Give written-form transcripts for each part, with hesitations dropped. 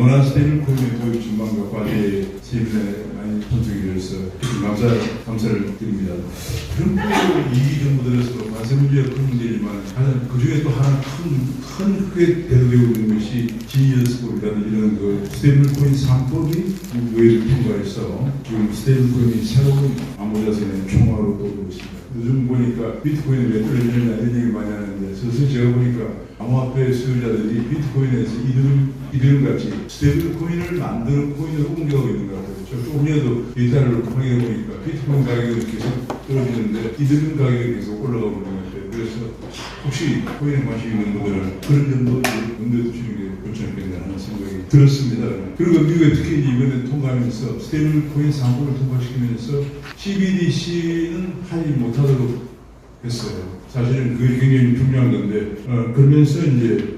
너무나 스테이블 코인의 도입 전망과 과제의 세분에 많이 분석이 되어서 감사를 드립니다. 트럼프 2기 정부 들어서 관세 문제가 큰 문제지만 그 중에 또 하나 크게 대두되고 있는 것이 G20법이라는 이런 그 스테이블 코인 3법이 의회를 통과해서 지금 스테이블 코인이 새로운 암호자산의 총화로 떠오르고 있습니다. 요즘 보니까 비트코인을 왜 떨어지느냐 이런 얘기 많이 하는데 사실 제가 보니까 암호화폐 수요자들이 비트코인에서 이들같이 스테이블 코인을 만드는 코인으로 옮겨가고 있는 것 같아요. 저 조금 전에도 데이터를 확인해 보니까 비트코인 가격이 계속 떨어지는데 이들 가격이 계속 올라가고 있는 것 같아요. 그래서 혹시 코인에 관심 있는 분들은 그런 점도 염두에 두시는 게 좋지 않겠나 하는 생각이 들었습니다. 그리고 미국에 특히 이번에 통과하면서 스테이블 코인 3법을 통과시키면서 CBDC는 하지 못하도록 했어요. 사실은 그게 굉장히 중요한 건데, 그러면서 이제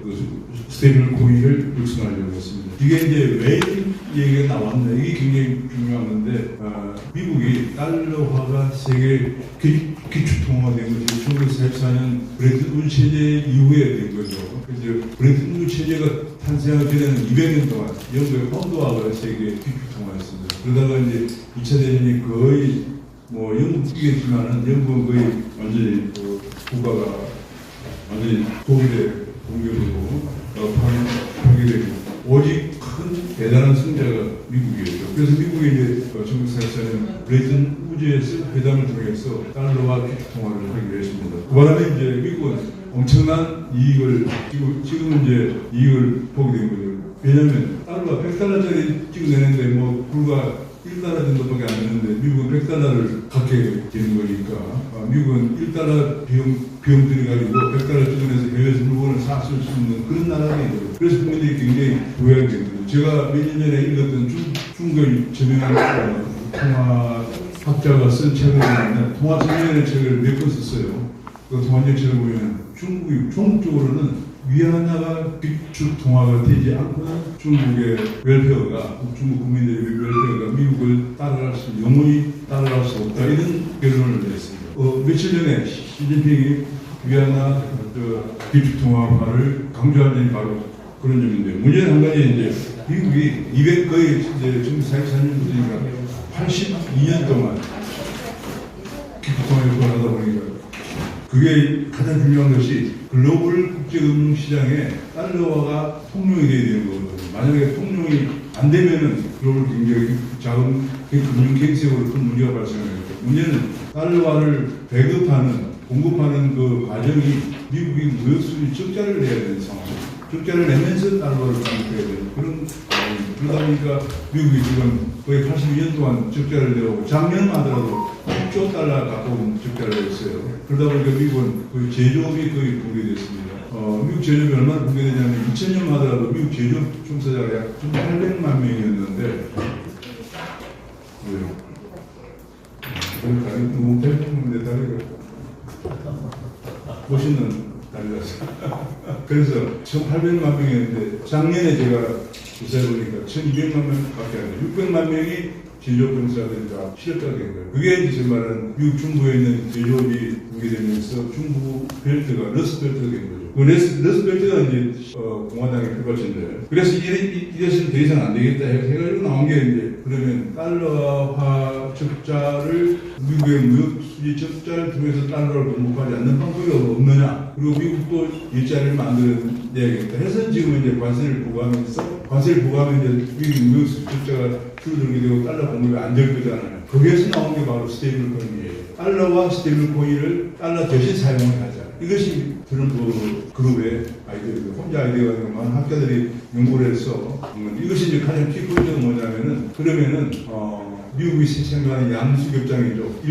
스테이블 코인을 육성하려고 했습니다. 이게 이제 왜 얘기가 나왔나, 이게 굉장히 중요한 건데, 미국이 달러화가 세계 기축통화가 된 것이 1944년 브레튼 우드 체제 이후에 된 거죠. 그래서 브레튼 우드 체제가 탄생하기 전에는 200년 동안 영국의 펀드화가 세계 기축통화였습니다. 그러다가 이제 2차 대전이 거의 영국이겠지만은 영국은 거의 완전히 국가가 완전히 독일에 공격되고 파괴되고 오직 큰 대단한 승자가 미국이었죠. 그래서 미국이 이제 1944년 브레튼 우드에서 회담을 통해서 달러와 기축통화를 하기로 했습니다. 그 바람에 이제 미국은 엄청난 이익을 지금 이제 이익을 보게 된 거죠. 왜냐하면 달러가 100달러짜리 찍어내는데 불과 1달러 정도밖에 안 되는데 미국은 100달러를 갖게 되는 거니까 미국은 1달러 비용 들여가지고 100달러 찍어내서 해외에서 물건을 사쓸 수 있는 그런 나라예요. 그래서 국민들이 굉장히 부유하게 된 거죠. 제가 몇 년 전에 읽었던 중국의 저명한 통화학자가 쓴 책을 보면 통화정리라는 책을 몇 권 썼어요. 그 통화정리책을 보면 중국적으로는 위안화가 기축통화가 되지 않고는 중국의 웰페어가 중국 국민들의 웰페어가 미국을 영원히 따라갈 수 없다 이런 결론을 냈습니다. 며칠 전에 시진핑이 위안화 기축통화화를 강조하는 바로 그런 점인데 문제는 한 가지 이제 미국이 거의 이제 1944년부터니까 82년 동안 기축통화를 하다 보니까 그게 가장 중요한 것이 글로벌 국제금융시장에 달러화가 통용이 돼야 되는 거거든요. 만약에 통용이 안 되면은 글로벌 경제의 작은 금융경제적으로 큰 문제가 발생하겠죠. 문제는 달러화를 공급하는 그 과정이 미국이 무역수지 적자를 내야 되는 상황입니다. 적자를 내면서 달러화를 공급해야 되는 그런 그러다 보니까 미국이 지금 거의 82년 동안 적자를 내고 작년만 하더라도 6조 달러 가까운 적자를 냈어요. 그러다 보니까 미국은 거의 제조업이 거의 붕괴됐습니다. 미국 제조업이 얼마나 붕괴되냐면 2000년만 하더라도 미국 제조업 종사자가 약 800만 명이었는데 너무 대부분인데 다리가 멋있는 다리라서 그래서 1800만 명이었는데 작년에 제가 조사해 보니까 1200만 명밖에 안 돼요. 600만 명이 제조업 종사자들과 실업자가 된 거예요. 그게 이제 제 말은 미국 중부에 있는 제조업이 붕괴되면서 중부 벨트가 러스트벨트가 된 거죠. 그 러스트벨트가 이제 공화당의 필바치인데 그래서 이래서는 더 이상 안 되겠다 해가지고 나온 게 이제 그러면 달러화 적자를 미국의 무역 수지 적자를 통해서 달러를 공급하지 않는 방법이 없느냐. 그리고 미국도 일자리를 만들어내야겠다 해서 지금 이제 관세를 부과하면 이제 미국 무역 수지 적자가 줄어들게 되고 달러 공급이 안 될 거잖아요. 거기에서 나온 게 바로 스테이블 코인이에요. 달러와 스테이블 코인을 달러 대신 사용을 하자. 이것이 트럼프 그룹의 아이디어입니다. 혼자 아이디어가 아니고 많은 학자들이 연구를 해서 이것이 이제 가장 키 포인트가 뭐냐면은 그러면은 미국이 생각하는 양수협장이죠.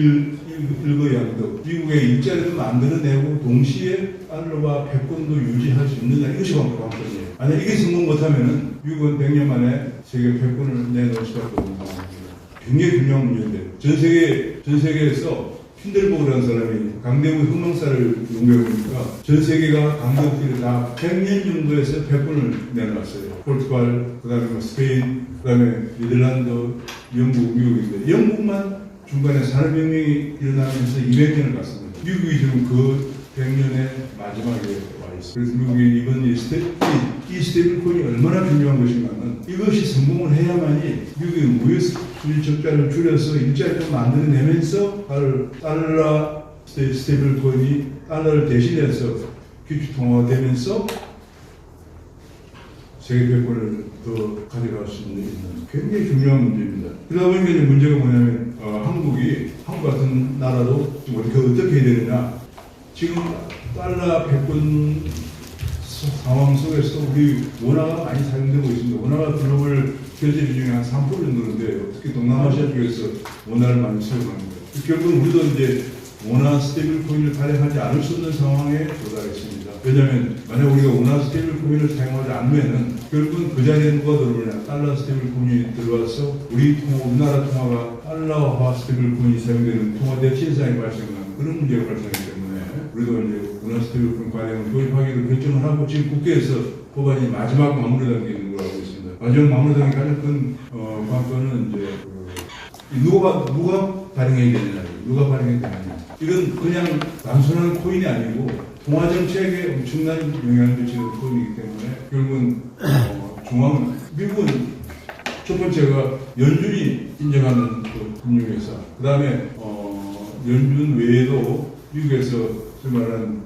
일거양득. 미국의 일자리도 만들어내고 동시에 달러와 패권도 유지할 수 있느냐 이것이 관건이에요. 만약 이게 성공 못하면은 미국은 100년 만에 세계 패권을 내놓을 수밖에 없는 상황입니다. 굉장히 중요한 문제인데 전 세계에서 힌들보그라는 사람이 강대국 혁명사를 연구해보니까 전 세계가 강대국들이 다 100년 정도에서 패권을 내놨어요. 포르투갈, 그 다음에 스페인, 그 다음에 네덜란드, 영국, 미국인데 영국만 중간에 산업혁명이 일어나면서 200년을 갔습니다. 미국이 지금 그 100년의 마지막에 와 있어요. 그래서 미국이 이번 이 스테이블 코인이 얼마나 중요한 것인가는 이것이 성공을 해야만이 미국의 무역수지 적자를 줄여서 일자리 좀 만들어내면서 달러 스테이블 코인이 달러를 대신해서 기축통화되면서 세계 패권을 더 가져갈 수 있는 굉장히 중요한 문제입니다. 그러다 보니까 이제 문제가 뭐냐면 한국 같은 나라도 어떻게 해야 되느냐. 지금 달러 패권 상황 속에서 우리 원화가 많이 사용되고 있습니다. 원화가 글로벌 결제 비중이 한 3% 정도인데 특히 동남아시아 쪽에서 원화를 많이 사용합니다. 결국은 우리도 이제 원화 스테이블 코인을 발행하지 않을 수 없는 상황에 도달했습니다. 왜냐하면 만약 우리가 원화 스테이블 코인을 사용하지 않으면 결국은 그 자리에 누가 들어오냐. 달러 스테이블 코인이 들어와서 우리나라 통화가 달러화 스테이블 코인이 사용되는 통화 대치 현상이 발생하는 그런 문제가 발생하기 때문에 우리도 이제 원화 스테이블 코인 발행을 도입하기로 결정을 하고 지금 국회에서 법안이 마지막 마무리 단계에 있는 걸로 알고 있습니다. 마지막 마무리 단계 가장 큰 관건은 이제 누가 발행해야 되느냐. 누가 발행해야 되느냐. 이건 그냥 단순한 코인이 아니고 통화 정책에 엄청난 영향을 미치는 코인이기 때문에 결국은 미국은 첫 번째가 연준이 인정하는 그 금융회사, 그 다음에 연준 외에도 미국에서 말하는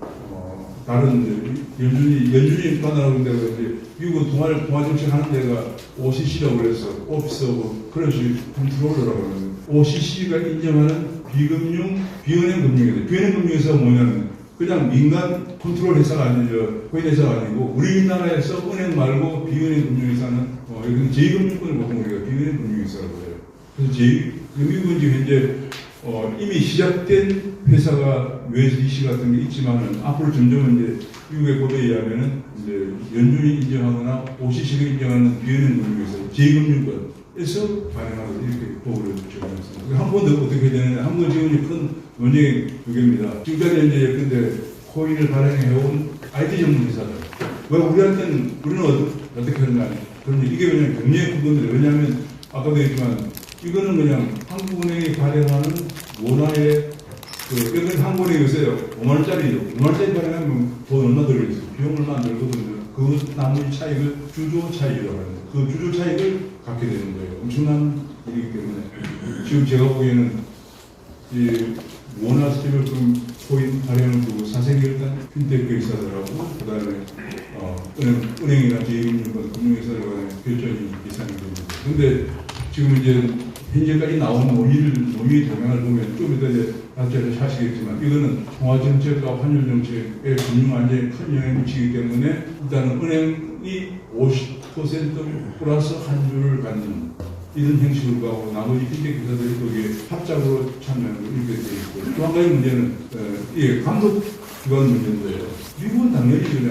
다른 연준이 판단하는 데가 이제 미국은 통화 정책 하는 데가 OCC라고 그래서 오피스 오브 커런시 컨트롤러라고 하는 OCC가 인정하는 비은행 금융회사. 비은행 금융회사가 뭐냐면 그냥 민간 컨트롤 회사가 아니죠. 코인 회사가 아니고 우리나라에서 은행 말고 비은행 금융회사는 이건 제2금융권을 보통 우리가 비은행 금융회사라고 해요. 그래서 미국은 지금 현재 이미 시작된 회사가 USDC 같은 게 있지만은 앞으로 점점 이제 미국의 법에 의하면은 이제 연준이 인정하거나 OCC가 인정하는 비은행 금융회사 제2금융권에서 발행하고 이렇게 법으로 적용했습니다. 한 번 더 어떻게 되느냐. 한 번 지금 큰 논쟁의 두 개입니다. 지금까지 이제 근데 코인을 발행해온 IT 전문 회사들. 왜 우리는 어떻게 하느냐. 그런데 이게 그냥 굉장히 큰 건데 왜냐하면 아까도 얘기했지만 이거는 그냥 한국은행이 발행하는 원화의 여기 한국은행이 요새 5만원짜리죠. 5만원짜리 발행하면 돈 얼마 들어있어요. 비용 얼마 안 들거든요. 그 나머지 차익을 주조 차익이라고 합니다. 그 주조 차익을 갖게 되는 거예요. 엄청난 일이기 때문에 지금 제가 보기에는 이 원화 스테이블 코인 발행을 두고 사생결단 핀테크 회사들하고 그 다음에 은행이나 제2금융권 금융회사들 간의 결정이 예상이 됩니다. 그런데 지금 이제 현재까지 나온 논의 동향을 보면 좀 이따 이제 다시 하시겠지만 이거는 통화정책과 환율정책에 금융안정에 큰 영향을 미치기 때문에 일단은 은행이 50% 플러스 환율을 갖는 이런 형식으로 가고 나머지 핀테크 회사들이 거기에 합작으로 참여하는 거 이렇게 되어 있고 또 한 가지 문제는 감독 기관 문제인데요. 미국은 당연히 그냥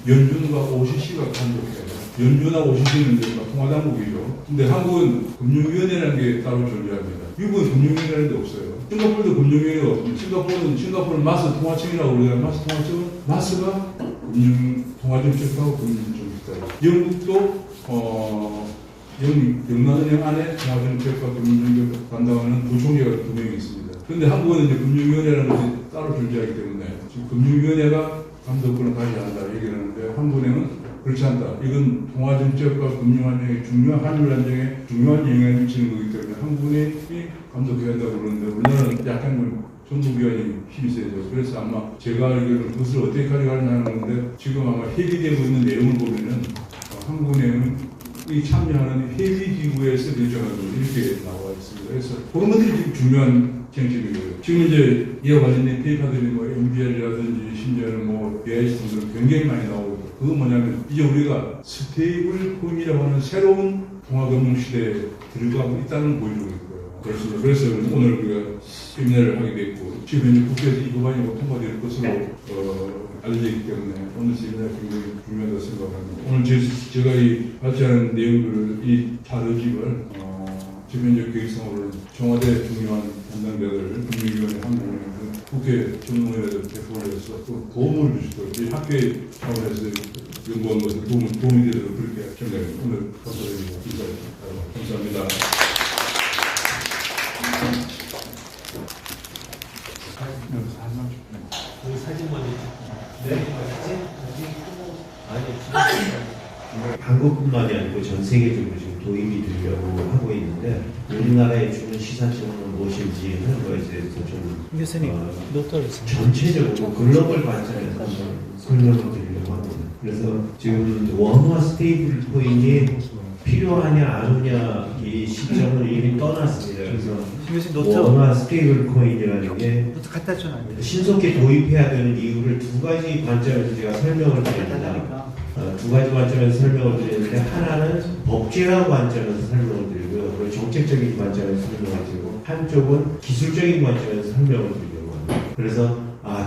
연준과 OCC가 감독해요. 연준과 OCC는 이제 통화당국이죠. 근데 한국은 금융위원회라는 게 따로 존재합니다. 미국은 금융위원회라는 게 없어요. 싱가포르도 금융위원회가 없습니다. 싱가포르는 마스 통화청이라고 그러잖아요. 마스 통화청은 마스가 통화정책하고 금융정책하고 영국도 영란은행 안에 통화정책과 금융정책을 담당하는 부총리가 2명이 있습니다. 그런데 한국은 이제 금융위원회라는 것이 따로 존재하기 때문에 지금 금융위원회가 감독권을 가져야 한다 얘기를 하는데 한국은행은 그렇지 않다. 이건 통화정책과 금융안정에 중요한 환율 안정에 중요한 영향을 미치는 거기 때문에 한국은행이 감독해야 한다고 그러는데 우리나라는 약간 정부기관이 힘이 세죠. 그래서 아마 제가 알기로는 그것을 어떻게 가져가느냐는 건데 지금 아마 협의되고 있는 내용을 보면은 한국은행은 이 참여하는 회의기구에서 결정하고 이렇게 나와 있습니다. 그래서 그런 것들이 지금 중요한 정책이고요. 지금 이제 이와 관련된 페이퍼들이 MBR이라든지 심지어는 BIC 등등 굉장히 많이 나오고 있고 그건 뭐냐면 이제 우리가 스테이블 코인이라고 하는 새로운 통화금융 시대에 들어가고 있다는 걸 보여주고 있고요. 그렇습니다. 그래서 오늘 우리가 세미나를 하게 됐고 지금 현재 국회에서 이 법안이 통과될 것으로 알려져 있기 때문에 오늘 세미나가 굉장히 중요하다고 생각합니다. 오늘 제가 이 발제하는 내용들을 이 자료집을 지금 현재 계획상으로 청와대 중요한 담당자들 금융위원회 한국은행 국회 전문의들 대표원에서 또 도움을 주시도록 이 학교의 차원에서 연구한 것을 도움이 되도록 그렇게 생각합니다. 오늘 감사드리고 인사드립니다. 감사합니다. 사진 먼저. 네, 사진? 아니, 우리뿐만이 아니고 전 세계적으로 지금 도입이 되려고 하고 있는데 우리나라에 주는 시사점은 무엇인지 하는 거에 대해서 좀 교수님, 전체적으로 글로벌 관점에서 한번 설명을 드리려고 합니다. 그래서 지금 원화 스테이블 코인이 필요하냐 안 오냐 이 시점을 이미 떠났습니다. 그래서 원화 스테이블 코인이라는 게 갖다 줘. 신속히 도입해야 되는 이유를 두 가지 관점에서 제가 설명을 드립니다. 두 가지 관점에서 설명을 드리는데 하나는 법제화 관점에서 설명을 드리고요. 그리고 정책적인 관점에서 설명을 드리고 한쪽은 기술적인 관점에서 설명을 드리려고 합니다. 그래서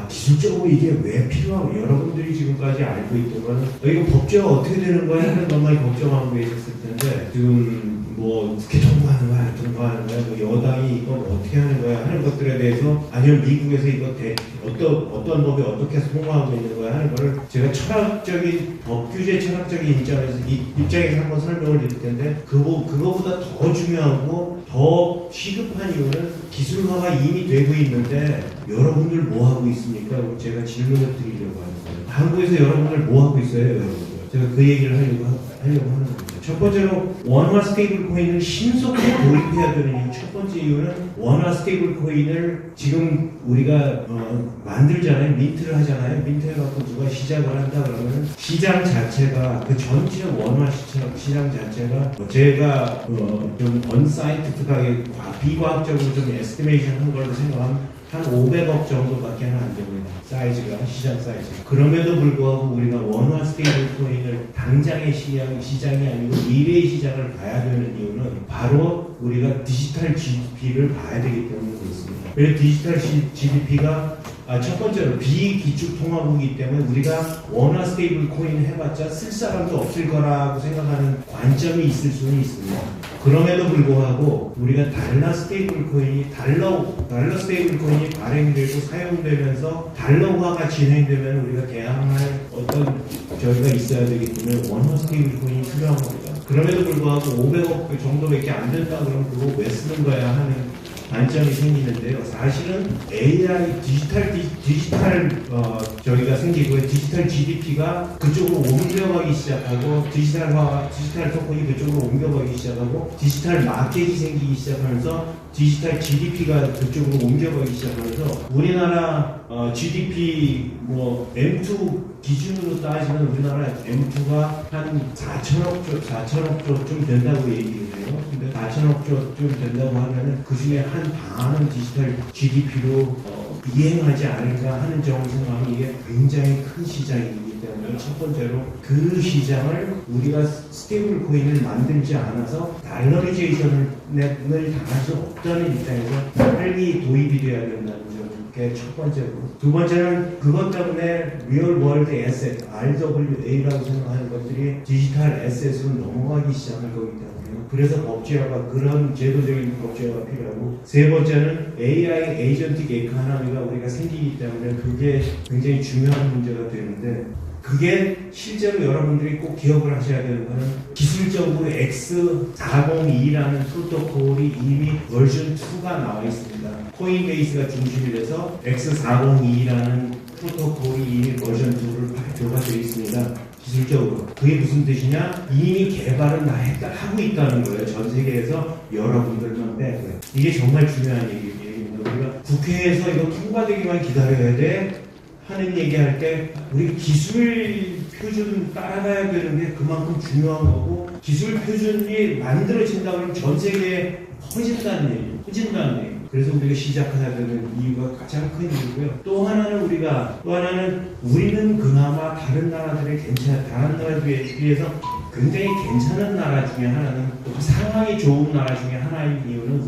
기술적으로 이게 왜 필요하고 여러분들이 지금까지 알고 있던 거는 이거 법제화 어떻게 되는 거야 하는 것만 걱정하고 계셨을 텐데 지금 뭐 국회 통과하는 거야 통과하는 거야 뭐 여당이 이거 어떻게 하는 거야 하는 것들에 대해서 아니면 미국에서 이거 어떤 법이 어떻게 통과하고 있는 거야 하는 거를 제가 철학적인 법 규제 철학적인 입장에서 한번 설명을 드릴 텐데 그거보다 더 중요하고 더 시급한 이유는 기술화가 이미 되고 있는데 여러분들 뭐 하고 있습니까? 제가 질문을 드리려고 하는 거예요. 한국에서 여러분들 뭐 하고 있어요, 여러분들? 제가 그 얘기를 하려고 하는 겁니다. 첫 번째로 원화 스테이블 코인을 신속히 도입해야 되는 이유. 첫 번째 이유는 원화 스테이블 코인을 지금 우리가 만들잖아요. 민트를 하잖아요. 민트 해갖고 누가 시작을 한다 그러면 시장 자체가 그 전체 원화 시장 자체가 제가 좀 언사이언티픽하게 비과학적으로 좀 에스티메이션 한 걸로 생각하면 한 500억 정도밖에 안 됩니다. 사이즈가, 시장 사이즈. 그럼에도 불구하고 우리가 원화 스테이블 코인을 당장의 시장이 아니고 미래의 시장을 봐야 되는 이유는 바로 우리가 디지털 GDP를 봐야 되기 때문에 그렇습니다. 그래서 디지털 GDP가 첫 번째로 비기축통화국이기 때문에 우리가 원화 스테이블 코인 해봤자 쓸 사람도 없을 거라고 생각하는 관점이 있을 수는 있습니다. 그럼에도 불구하고 우리가 달러 스테이블 스테이블 코인이 발행되고 사용되면서 달러화가 진행되면 우리가 개항할 어떤 저희가 있어야 되기 때문에 원화 스테이블 코인이 필요한 겁니다. 그럼에도 불구하고 500억 정도밖에 안 된다 그러면 그거 왜 쓰는 거야 하는 관점이 생기는데요. 사실은 AI 디지털 저희가 생기고 디지털 GDP가 그쪽으로 옮겨가기 시작하고 디지털 토큰이 그쪽으로 옮겨가기 시작하고 디지털 마켓이 생기기 시작하면서 디지털 GDP가 그쪽으로 옮겨가기 시작하면서 우리나라 GDP 뭐 M2 기준으로 따지면 우리나라 M2가 한 4천억 조쯤 된다고 얘기해요. 근데 4천억 조쯤 된다고 하면은 그 중에 한 반은 디지털 GDP로 이행하지 않을까 하는 정도 생각하면 이게 굉장히 큰 시장이기 때문에 첫 번째로 그 시장을 우리가 스테이블 코인을 만들지 않아서 달러리제이션을 당할 수 없다는 입장에서 빨리 도입이 돼야 된다는 점. 그게 첫 번째고 두 번째는 그것 때문에 리얼 월드 에셋 RWA라고 생각하는 것들이 디지털 에셋으로 넘어가기 시작할 거기 때문에요. 그래서 법제화가 그런 제도적인 법제화가 필요하고 세 번째는 AI 에이전틱 에코노미가 우리가 생기기 때문에 그게 굉장히 중요한 문제가 되는데 그게 실제로 여러분들이 꼭 기억을 하셔야 되는 거는 기술적으로 X402라는 프로토콜이 이미 버전 2가 나와 있습니다. 코인베이스가 중심이 돼서 X402라는 프로토콜이 이미 버전 2를 발표가 되어 있습니다. 기술적으로. 그게 무슨 뜻이냐? 이미 개발은 다 하고 있다는 거예요. 전 세계에서 여러분들만 빼고요. 이게 정말 중요한 얘기입니다. 우리가 국회에서 이거 통과되기만 기다려야 돼. 하는 얘기할 때 우리 기술 표준 따라가야 되는 게 그만큼 중요한 거고 기술 표준이 만들어진다 그러면 전 세계에 퍼진다는 얘기. 그래서 우리가 시작해야 되는 이유가 가장 큰 이유고요. 또 하나는 우리는 그나마 다른 나라들에 비해서 굉장히 괜찮은 나라 중에 하나는 또 상황이 좋은 나라 중에 하나인 이유는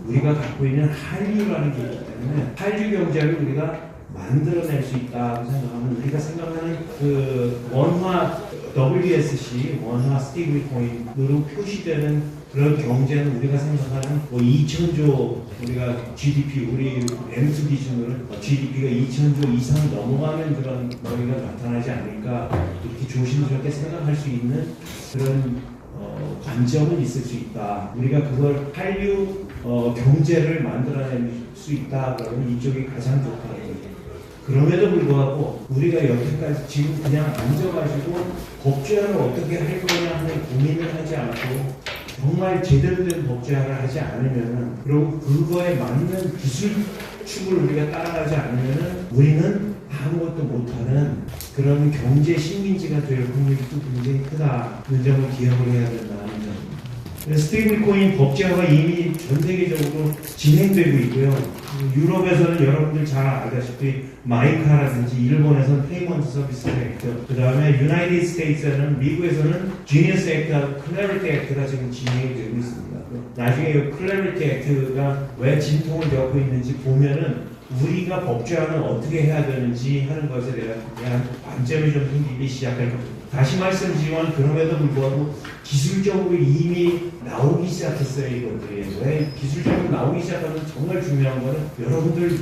우리가 갖고 있는 한류라는 게 있기 때문에 한류 경제를 우리가 만들어낼 수 있다고 생각하면 우리가 생각하는 그 원화 WSC 원화 스테이블 코인으로 표시되는 그런 경제는 우리가 생각하는 뭐 2천조 우리가 GDP 우리 M2 기준으로 GDP가 2천조 이상 넘어가는 그런 머리가 나타나지 않을까 이렇게 조심스럽게 생각할 수 있는 그런 관점은 있을 수 있다. 우리가 그걸 한류 경제를 만들어낼 수 있다. 그러면 이쪽이 가장 좋다는 거죠. 그럼에도 불구하고 우리가 여태까지 지금 그냥 앉아가지고 법제화를 어떻게 할 거냐 하는 고민을 하지 않고 정말 제대로 된 법제화를 하지 않으면은, 그리고 그거에 맞는 기술축을 우리가 따라가지 않으면은 우리는 아무것도 못하는 그런 경제 식민지가 될 확률이 또 굉장히 크다는 점을 기억을 해야 된다는 점입니다. 스테이블 코인 법제화가 이미 전 세계적으로 진행되고 있고요. 유럽에서는 여러분들 잘 알다시피 마이카라든지, 일본에서는 페이먼트 서비스 액트, 그 다음에 유나이티드 스테이츠에는, 미국에서는 지니어스 액트하고 클래리티 액트가 지금 진행이 되고 있습니다. 나중에 이 클래리티 액트가 왜 진통을 겪고 있는지 보면은 우리가 법제화는 어떻게 해야 되는지 하는 것에 대한 관점이 좀 생기기 시작할 겁니다. 다시 말씀드리면 그럼에도 불구하고 기술적으로 이미 나오기 시작했어요, 이것들이. 왜 기술적으로 나오기 시작하면 정말 중요한 거는, 여러분들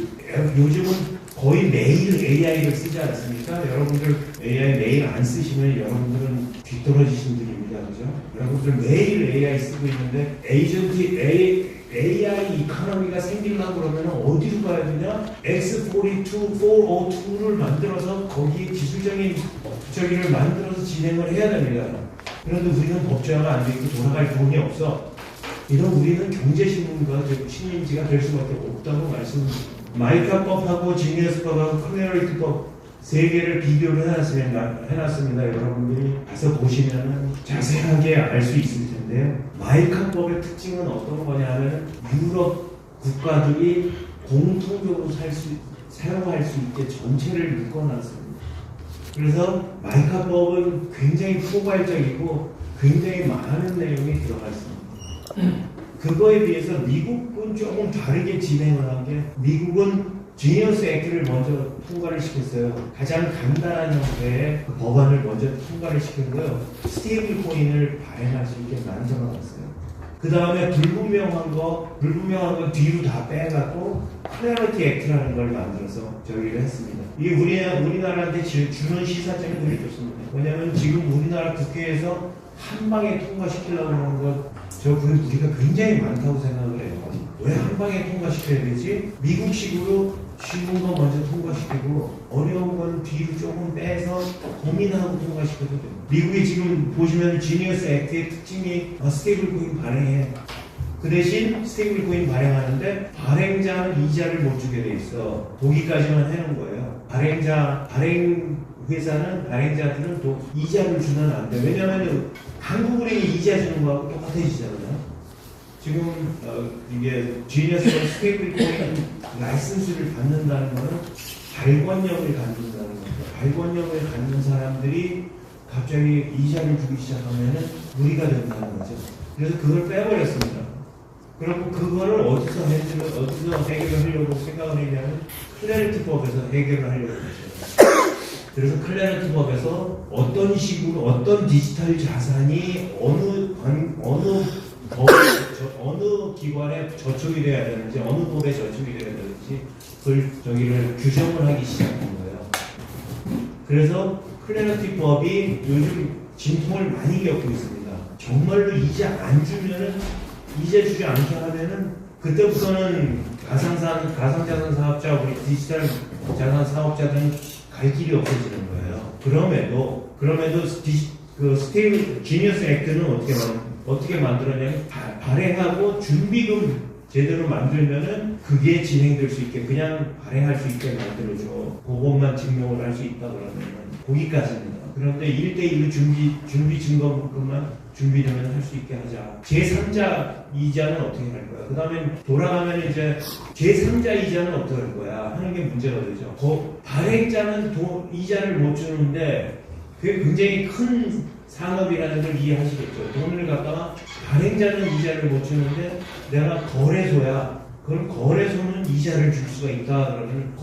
요즘은 거의 매일 AI를 쓰지 않습니까? 여러분들 AI 매일 안 쓰시면 여러분들은 뒤떨어지신 분입니다. 그죠? 여러분들 매일 AI 쓰고 있는데, AI 이코노미가 생기려고 그러면 어디로 가야 되냐? X42, 402를 만들어서 거기에 기술적인 저기를 만들어서 진행을 해야 됩니다. 그런데 우리는 법제화가 안 되고 돌아갈 돈이 없어. 이런 우리는 경제신문가 되고 식민지가 될 수밖에 없다고 말씀드립니다. 마이카법하고 지니어스법하고 클래리티법 세 개를 비교를 해놨습니다. 여러분들이 가서 보시면 자세하게 알 수 있을 텐데요. 마이카법의 특징은 어떤 거냐면, 유럽 국가들이 공통적으로 사용할 수 있게 전체를 묶어놨습니다. 그래서 마이카법은 굉장히 포괄적이고 굉장히 많은 내용이 들어가 있습니다. 그거에 비해서 미국은 조금 다르게 진행을 한 게, 미국은 지니어스 액트를 먼저 통과를 시켰어요. 가장 간단한 형태의 그 법안을 먼저 통과를 시켰고요. 스테이블 코인을 발행할 수 있게 만들어놨어요. 그 다음에 불분명한 거 뒤로 다 빼갖고 클래리티 액트라는 걸 만들어서 저기를 했습니다. 이게 우리나라한테 주는 시사점이 되게 좋습니다. 왜냐하면 지금 우리나라 국회에서 한 방에 통과시키려고 하는 것, 우리가 굉장히 많다고 생각을 해요. 왜 한 방에 통과시켜야 되지? 미국식으로 쉬운 거 먼저 통과시키고 어려운 건 뒤로 조금 빼서 고민하고 통과시켜도 돼요. 미국이 지금 보시면 지니어스 액트의 특징이 스테이블 코인 발행해. 그 대신 스테이블 코인 발행하는데 발행자는 이자를 못 주게 돼 있어. 거기까지만 해놓은 거예요. 발행자들은 또 이자를 주면 안 돼. 왜냐하면 한국은행이 이자 주는 거하고 똑같아지잖아요. 지금 이게 지니어스가 스테이블 코인 라이선스를 받는다는 거는 발권력을 갖는다는 거죠. 발권력을 갖는 사람들이 갑자기 이자를 주기 시작하면은 무리가 된다는 거죠. 그래서 그걸 빼버렸습니다. 그리고 그거를 어디서 해결을 하려고 생각을 했냐면 클래리티법에서 해결을 하려고 했어요. 그래서 클래리티법에서 어떤 식으로 어떤 디지털 자산이 어느 기관에 저축이 돼야 되는지, 어느 법에 저축이 돼야 되는지 그걸 규정을 하기 시작한 거예요. 그래서 클래리티법이 요즘 진통을 많이 겪고 있습니다. 정말로 이자 안 주면은, 이자 주지 않게 하면은 그때부터는 가상자산 사업자, 우리 디지털 자산 사업자들은 갈 길이 없어지는 거예요. 그럼에도 그 지니어스 액트는 어떻게 만들었냐면, 발행하고 준비금 제대로 만들면은 그게 진행될 수 있게, 그냥 발행할 수 있게 만들어줘. 그것만 증명을 할 수 있다 그러면 거기까지입니다. 그런데 1대1로 준비 증거금만 준비되면 할 수 있게 하자. 제3자 이자는 어떻게 할 거야? 그 다음에 돌아가면 이제 제3자 이자는 어떻게 할 거야? 하는 게 문제가 되죠. 발행자는 이자를 못 주는데 그게 굉장히 큰 산업이라는 걸 이해하시겠죠. 돈을 갖다가 발행자는 이자를 못 주는데 내가 거래소야. 그럼 거래소는 이자를 줄 수가 있다. 그러면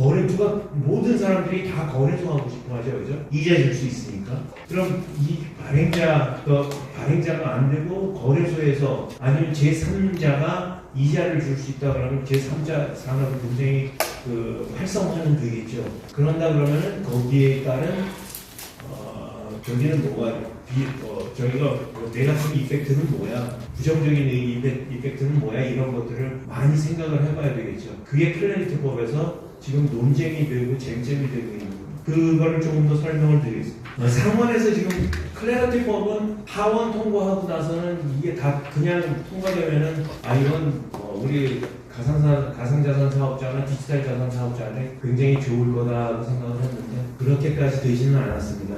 모든 사람들이 다 거래소 하고 싶어 하죠. 그죠? 이자 줄 수 있으니까. 그럼 이 발행자가 안 되고 거래소에서 아니면 제3자가 이자를 줄 수 있다. 그러면 제3자 산업이 굉장히 활성화는 되겠죠. 그런다 그러면은 거기에 따른 저기는 뭐가 저희가 네거티브 이펙트는 뭐야, 부정적인 이펙트는 뭐야, 이런 것들을 많이 생각을 해봐야 되겠죠. 그게 클래리티법에서 지금 논쟁이 되고 쟁점이 되고 있는 거예요. 그거를 조금 더 설명을 드리겠습니다. 상원에서 지금 클래리티법은 하원 통과하고 나서는 이게 다 그냥 통과되면은 이건 우리 가상자산 사업자나 디지털 자산 사업자한테 굉장히 좋을 거다라고 생각을 했는데 그렇게까지 되지는 않았습니다.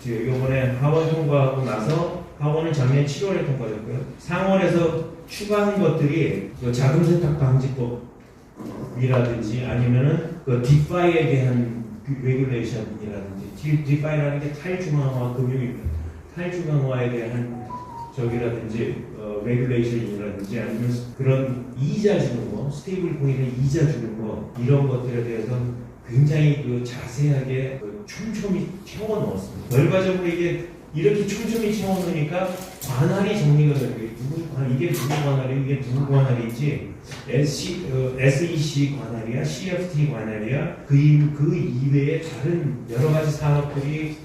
이번에 하원 통과하고 나서 하원은 작년 7월에 통과됐고요. 상원에서 추가한 것들이 자금 세탁 방지법이라든지 아니면은 그 디파이에 대한 레귤레이션이라든지 디파이라는 게 탈중앙화 금융입니다. 탈중앙화에 대한 저기라든지 레귤레이션이라든지 아니면 그런 이자 주는 거, 스테이블 코인에 이자 주는 거 이런 것들에 대해서 굉장히 자세하게 촘촘히 채워 넣었습니다. 결과적으로 이게 이렇게 촘촘히 채워 넣으니까 관할이 정리가 되는 거예요. 이게 누구 관할이 이게 누구 관할이지 SEC 관할이야, CFT 관할이야, 그 이외에 다른 여러 가지 산업들이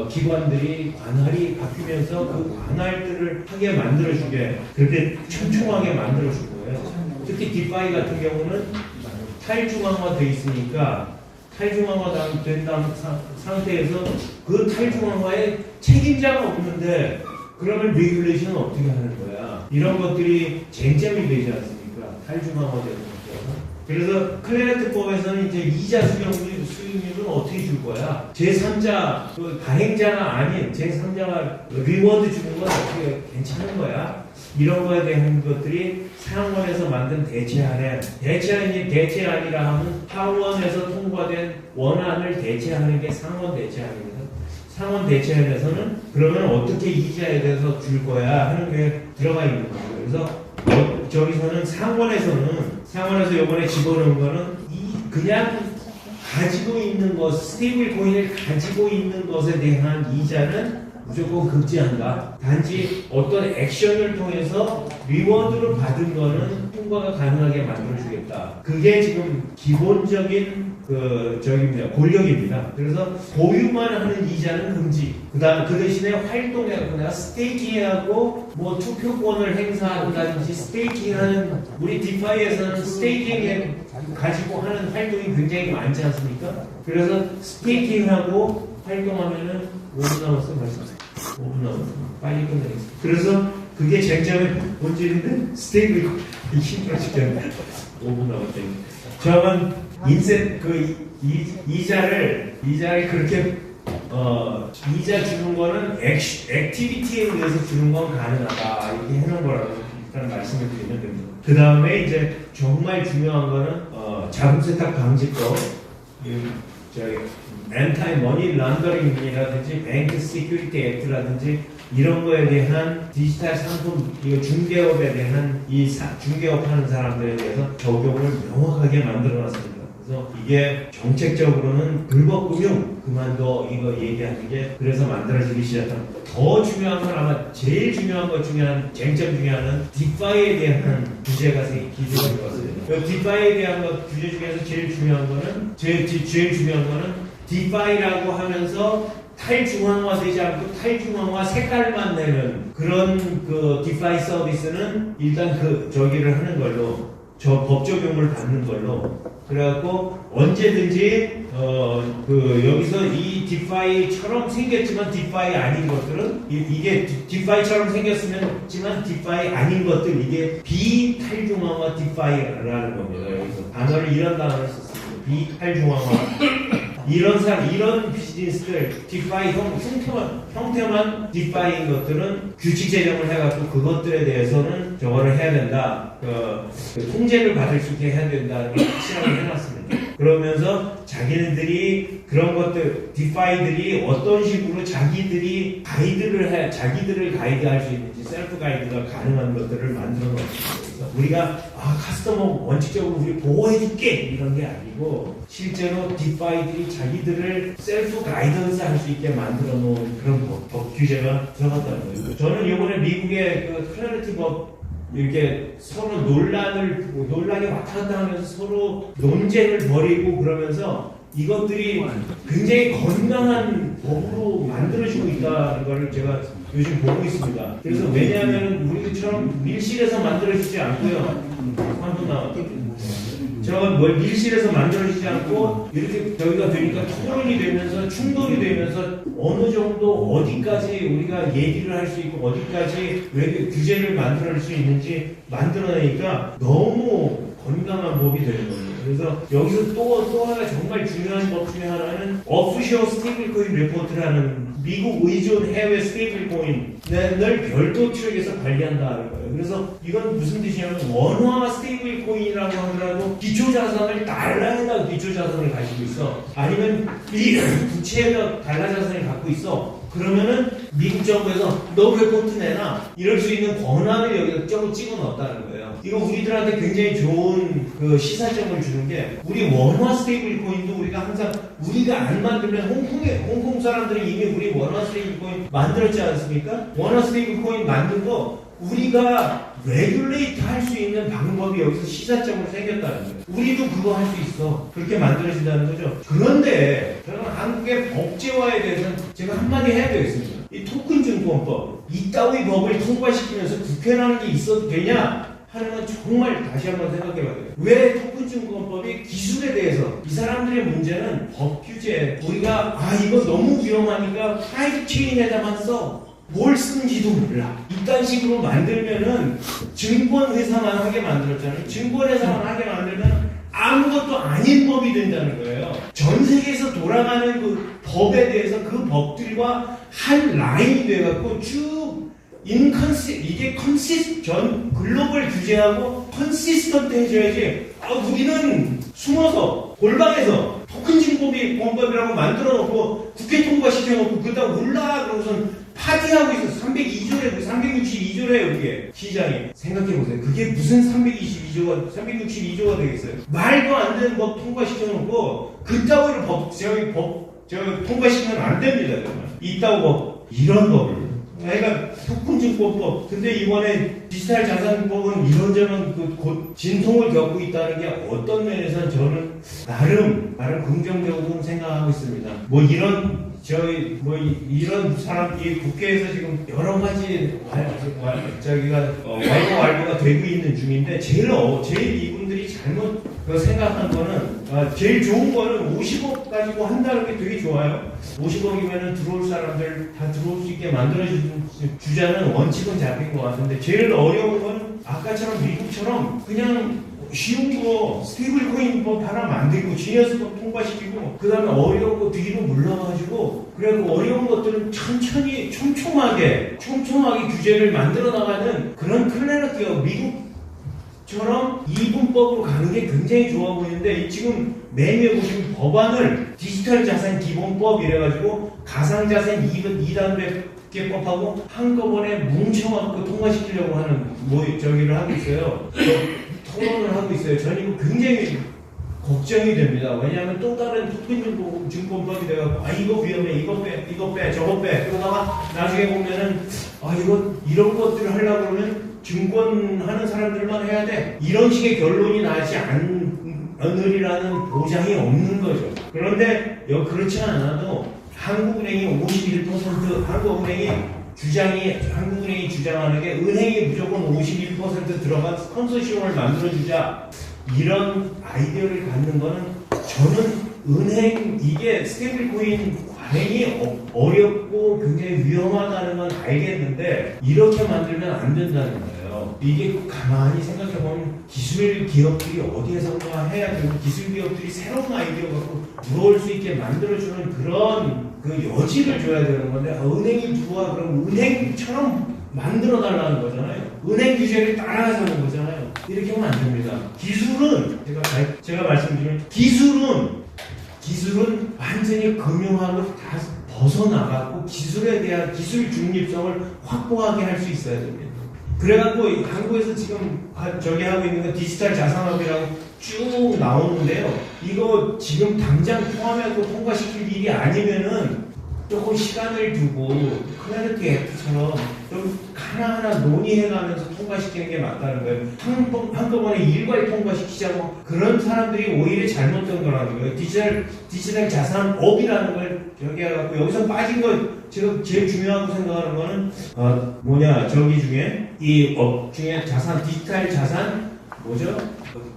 기관들이 관할이 바뀌면서 그 관할들을 하게 만들어주게 그렇게 촘촘하게 만들어준 거예요. 특히 디파이 같은 경우는 탈중앙화 돼 있으니까 탈중앙화 된 상태에서 그 탈중앙화에 책임자가 없는데 그러면 레귤레이션은 어떻게 하는 거야? 이런 것들이 쟁점이 되지 않습니까? 탈중앙화되는 것들은. 그래서 클래리티법에서는 이제 이자 수익률은 어떻게 줄 거야? 제3자, 가행자가 아닌 제3자가 리워드 주는 건 어떻게 괜찮은 거야? 이런 거에 대한 것들이 상원에서 만든 대체안이라 하면 하원에서 통과된 원안을 대체하는 게 상원 대체안입니다. 상원 대체안에서는 그러면 어떻게 이자에 대해서 줄 거야 하는 게 들어가 있는 거예요. 그래서 저기서는 상원에서 이번에 집어넣은 거는 그냥 가지고 있는 것, 스테이블 코인을 가지고 있는 것에 대한 이자는 무조건 금지한다. 단지 어떤 액션을 통해서 리워드를 받은 거는 통과가 가능하게 만들어주겠다. 그게 지금 기본적인 권력입니다. 그래서 보유만 하는 이자는 금지. 그 대신에 활동해갖고 내가 스테이킹하고 투표권을 행사한다든지 스테이킹하는 우리 디파이에서는 스테이킹에 가지고 하는 활동이 굉장히 많지 않습니까? 그래서 스테이킹하고 활동하면은 5분 남았어 말씀. 5분 남았어. 빨리 끝내겠습니다. 그래서 그게 쟁점의 본질인데 스테이크 힘들어 죽겠네. 5분 남았대. 저는 이자를 그렇게 이자 주는 거는 액티비티에 의해서 주는 건 가능하다 이렇게 해놓은 거라고 일단 말씀을 드리면 됩니다. 그 다음에 이제 정말 중요한 거는 자금 세탁 방지법, 엔타이 머니 런더링이라든지 뱅크 시큐리티 액트라든지 이런 거에 대한 디지털 상품 중개업에 대한 중개업 하는 사람들에 대해서 적용을 명확하게 만들어놨습니다. 그래서 이게 정책적으로는 불법금융 그만둬 이거 얘기하는 게 그래서 만들어지기 시작한 더 중요한 건 아마 제일 중요한 것 중에 쟁점 중에 하나는 디파이에 대한 규제가 기재가 되었어요. 디파이에 대한 규제 중에서 제일 중요한 거는 디파이라고 하면서 탈중앙화되지 않고 탈중앙화 색깔만 내는 그런 디파이 서비스는 일단 저기를 하는 걸로 법 적용을 받는 걸로 그래갖고 언제든지 여기서 이 디파이처럼 생겼지만 디파이 아닌 것들은 이게 디파이처럼 생겼으면 디파이 아닌 것들 이게 비탈중앙화 디파이라는 겁니다. 여기서 이런 단어를 썼습니다. 비탈중앙화 이런 비즈니스들 디파이 형태만 디파이인 것들은 규칙 제정을 해갖고 그것들에 대해서는 저거를 해야 된다. 통제를 받을 수 있게 해야 된다는 걸 확실하게 해놨습니다. 그러면서 자기네들이 그런 것들 디파이들이 어떤 식으로 자기들을 가이드할 수 있는지 셀프 가이드가 가능한 것들을 만들어 놓습니다. 우리가 카스터머 원칙적으로 우리 보호해줄게 이런 게 아니고 실제로 디파이들이 자기들을 셀프 가이던스 할 수 있게 만들어 놓은 그런 법 규제가 들어갔다는 거예요. 저는 이번에 미국의 클래리티 법 이렇게 서로 논란이 왔다 갔다 하면서 서로 논쟁을 벌이고 그러면서 이것들이 굉장히 건강한 법으로 만들어지고 있다는 걸 제가 요즘 보고 있습니다. 그래서 왜냐하면 우리처럼 밀실에서 만들어지지 않고요. 한번 나왔거든요. 저건 뭘 밀실에서 만들어지지 않고 이렇게 저기가 되니까 토론이 되면서 충돌이 되면서 어느 정도 어디까지 우리가 얘기를 할 수 있고 어디까지 왜 규제를 만들어낼 수 있는지 만들어내니까 너무 건강한 법이 되는 거예요. 그래서 여기서 또 하나 정말 중요한 법 중에 하나는 Official Stablecoin Report라는 미국 의존 해외 스테이블코인을 별도 트랙에서 관리한다는 거예요. 그래서 이건 무슨 뜻이냐면 원화 스테이블코인이라고 하더라도 기초자산을 달러에다가 기초자산을 가지고 있어. 아니면 이 부채가 달러 자산을 갖고 있어. 그러면은 미국 정부에서 너 레포트 내놔 이럴 수 있는 권한을 여기다 찍어 넣었다는 거예요. 이거 우리들한테 굉장히 좋은 그 시사점을 주는 게 우리 원화 스테이블 코인도 우리가 항상 우리가 안 만들면 홍콩 사람들이 이미 우리 원화 스테이블 코인 만들었지 않습니까? 원화 스테이블 코인 만든 거 우리가 레귤레이트 할 수 있는 방법이 여기서 시사점으로 생겼다는 거예요. 우리도 그거 할 수 있어. 그렇게 만들어진다는 거죠. 그런데 저는 한국의 법제화에 대해서는 제가 한마디 해야 되겠습니다. 이 토큰 증권법, 이따위 법을 통과시키면서 국회라는 게 있어도 되냐? 하는 건 정말 다시 한번 생각해 봐야 돼요. 왜 토큰 증권법이 기술에 대해서 이 사람들의 문제는 법 규제, 우리가 이거 너무 위험하니까 프라이빗 체인에다만 써. 뭘 쓰는지도 몰라. 이딴 식으로 만들면은 증권회사만 하게 만들었잖아요. 증권회사만 하게 만들면 아무것도 아닌 법이 된다는 거예요. 전 세계에서 돌아가는 그 법에 대해서 그 법들과 한 라인이 돼갖고 쭉 이게 전 글로벌 규제하고 컨시스턴트 해줘야지. 우리는 숨어서 골방에서 토큰 증권법이라고 만들어 놓고 국회 통과시켜 놓고 그다음 올라 그러고선 파티하고 있어. 302조래, 362조래요, 그게. 시장이. 생각해보세요. 그게 무슨 362조가 되겠어요? 말도 안 되는 법 통과시켜놓고, 그따위로 통과시키면 안 됩니다, 정말. 이따위 법. 이런 법을. 그러니까, 토큰증권법. 근데 이번에 디지털 자산법은 이런저런 곧 진통을 겪고 있다는 게 어떤 면에서는 저는 나름 긍정적으로 생각하고 있습니다. 이런 사람이 국회에서 지금 여러 가지 왈가왈부가 되고 있는 중인데 제일 이분들이 잘못 생각한 거는 제일 좋은 거는 50억 가지고 한다는 게 되게 좋아요. 50억이면은 들어올 사람들 다 들어올 수 있게 만들어주자는 원칙은 잡힌 것 같은데 제일 어려운 건 아까처럼 미국처럼 그냥 쉬운 거 스테이블 코인법 하나 만들고 지니어스법 통과시키고 그 다음에 어려운 거 뒤로 물러가지고 그래갖고 어려운 것들은 천천히 촘촘하게 규제를 만들어 나가는 그런 클래리티가 미국처럼 이분법으로 가는 게 굉장히 좋아 보이는데 지금 메뉴에 보시면 법안을 디지털 자산 기본법 이래가지고 가상자산 2단계법하고 한꺼번에 뭉쳐갖고 통과시키려고 하는 저기를 하고 있어요. 토론을 하고 있어요. 저는 이거 굉장히 걱정이 됩니다. 왜냐하면 또 다른 토큰 증권법이 돼갖고 이거 위험해, 이거 빼, 저거 빼. 그러다가 나중에 보면은 이런 것들을 하려고 그러면 증권하는 사람들만 해야 돼. 이런 식의 결론이 나지 않으리라는 보장이 없는 거죠. 그런데 그렇지 않아도 한국은행이 51%, 한국은행이 주장하는 게 은행이 무조건 51% 들어간 컨소시엄을 만들어주자 이런 아이디어를 갖는 거는 저는 이게 스테이블코인 관행이 어렵고 굉장히 위험하다는 건 알겠는데 이렇게 만들면 안 된다는 거예요. 이게 가만히 생각해보면 기술 기업들이 어디에선가 해야 되고 기술 기업들이 새로운 아이디어 갖고 들어올 수 있게 만들어주는 그런 여지를 줘야 되는 건데 은행이 들어와 그럼 은행처럼 만들어 달라는 거잖아요. 은행 규제를 따라가자는 거잖아요. 이렇게 하면 안 됩니다. 기술은 제가 말씀드린 기술은 완전히 금융하고 다 벗어나가고 기술에 대한 기술 중립성을 확보하게 할 수 있어야 됩니다. 그래갖고 한국에서 지금 하고 있는 건 디지털 자산업이라고 쭉 나오는데요. 이거 지금 당장 포함하고 통과시킬 일이 아니면은 조금 시간을 두고 클래리티 액트처럼 좀 하나하나 논의해가면서 통과시키는 게 맞다는 거예요. 한꺼번에 일괄 통과시키자고 그런 사람들이 오히려 잘못된 거라는 거예요. 디지털 자산업이라는 걸 해갖고 여기서 빠진 거 제가 제일 중요하고 생각하는 거는 저기 중에 이 업 중에 자산 디지털 자산 뭐죠?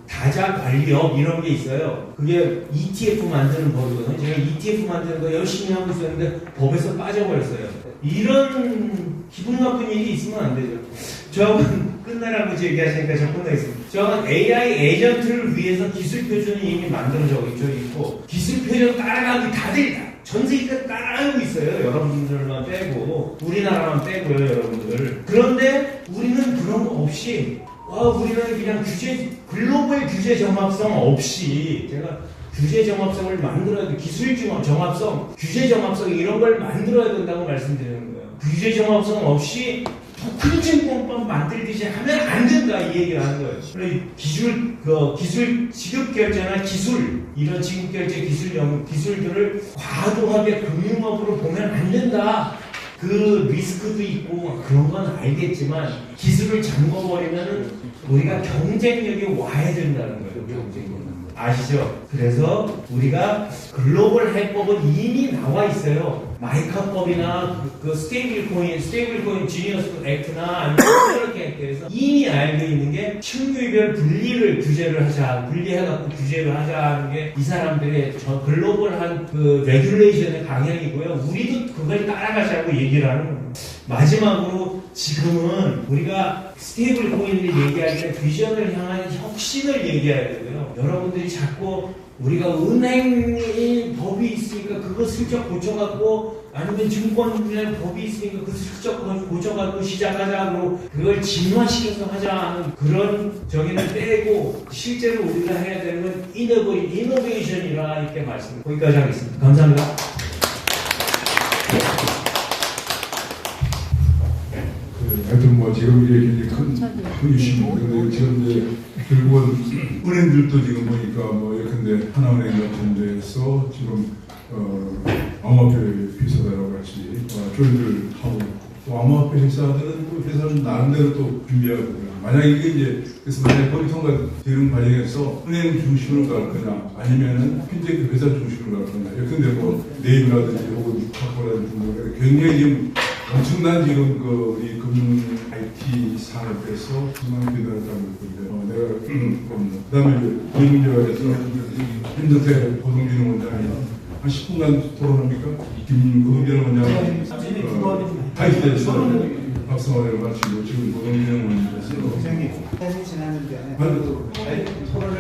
다자 관리업 이런 게 있어요. 그게 ETF 만드는 법이거든요. 제가 ETF 만드는 거 열심히 하고 있었는데 법에서 빠져버렸어요. 이런 기분 나쁜 일이 있으면 안 되죠. 저는 끝나라고 얘기하시니까 저 끝나겠습니다. 저는 AI 에이전트를 위해서 기술 표준이 이미 만들어져 있고 기술 표준 따라가기 다들 전 세계가 따라가고 있어요. 여러분들만 빼고 우리나라만 빼고요, 여러분들. 그런데 우리는 그런 거 없이 우리는 그냥 글로벌 규제 정합성 없이 제가 규제 정합성을 만들어야 돼. 기술 정합성, 규제 정합성 이런 걸 만들어야 된다고 말씀드리는 거예요. 규제 정합성 없이 토큰 증권법 만들듯이 하면 안 된다 이 얘기를 하는 거예요. 기술 지급 결제나 이런 지급 결제 기술들을 과도하게 금융업으로 보면 안 된다. 그 리스크도 있고 그런 건 알겠지만 기술을 잠궈버리면 우리가 경쟁력이 와야 된다는 거예요. 경쟁력. 아시죠? 그래서 우리가 글로벌 해법은 이미 나와 있어요. 마이카법이나 그 스테이블 코인 지니어스 액트나 아니면 이렇게 액트에서 이미 알고 있는 게 층위별 분리해갖고 규제를 하자는 게 이 사람들의 글로벌한 그 레귤레이션의 방향이고요. 우리도 그걸 따라가자고 얘기를 하는 거예요. 마지막으로 지금은 우리가 스테이블 코인을 얘기할 때 비전을 향한 혁신을 얘기해야 되고요. 여러분들이 자꾸 우리가 은행이 법이 있으니까 그거 슬쩍 고쳐갖고 아니면 증권 분야에 법이 있으니까 그거 슬쩍 고쳐갖고 시작하자고 그걸 진화시켜서 하자 하는 그런 정의는 빼고 실제로 우리가 해야 되는 건 이노베이션이라 이렇게 거기까지 하겠습니다. 감사합니다. 하여튼 지금 이게 굉장히 큰 이슈인데 지금 이제 결국은 은행들도 지금 보니까 예컨대 하나은행 같은 데서 지금 암호화폐 비서다라고 같이 조인들 하고 또 암호화폐 회사들은 회사는 나름대로 또 준비하고 만약 이게 그래서 만약 법이 통과되는 과정에서 은행 중심으로 갈 거냐 아니면은 핀테크 회사 중심으로 갈 거냐 예컨대 네이버라든지 혹은 카카오라든지 굉장히 지금 엄청난 지금 이 금융 IT 산업에서 수많은 변화를 따르고 있는데 내가 봅니다. 그 다음에 이 문제가 돼서 김덕태 고동진 원장이 한 10분간 토론합니까? 김고동진 원장이 IT에서 박사과정을 마치고 지금 고동진 원장이 원장님 사실 지났는데 토론을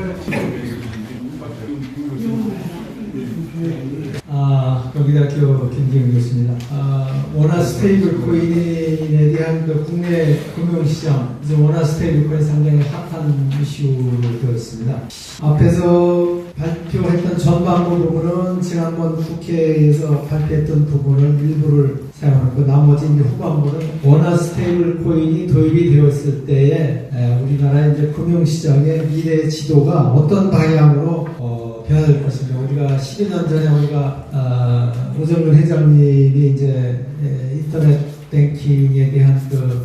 경기대학교 김기영 교수입니다. 원화 스테이블 코인에 대한 국내 금융시장, 원화 스테이블 코인 상당히 핫한 이슈로 되었습니다. 앞에서 발표했던 전반부 부분은 지난번 국회에서 발표했던 부분을 일부를 사용하고 나머지 후반부는 원화 스테이블 코인이 도입이 되었을 때에 우리나라 금융시장의 미래 지도가 어떤 방향으로 변화될 것입니다. 우리가 12년 전에 오정근 회장님이 인터넷 뱅킹에 대한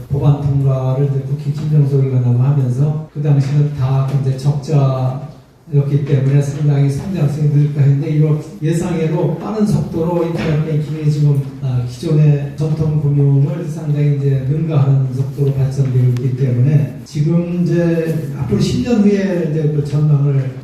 법안 통과를 국회 김정석 의원하고 하면서 그 당시는 다 적자였기 때문에 상당히 성장성이 늘까 했는데 이거 예상외로 빠른 속도로 인터넷 뱅킹이 지금 기존의 전통 금융을 상당히 능가하는 속도로 발전되고 있기 때문에 지금 앞으로 10년 후에 그 전망을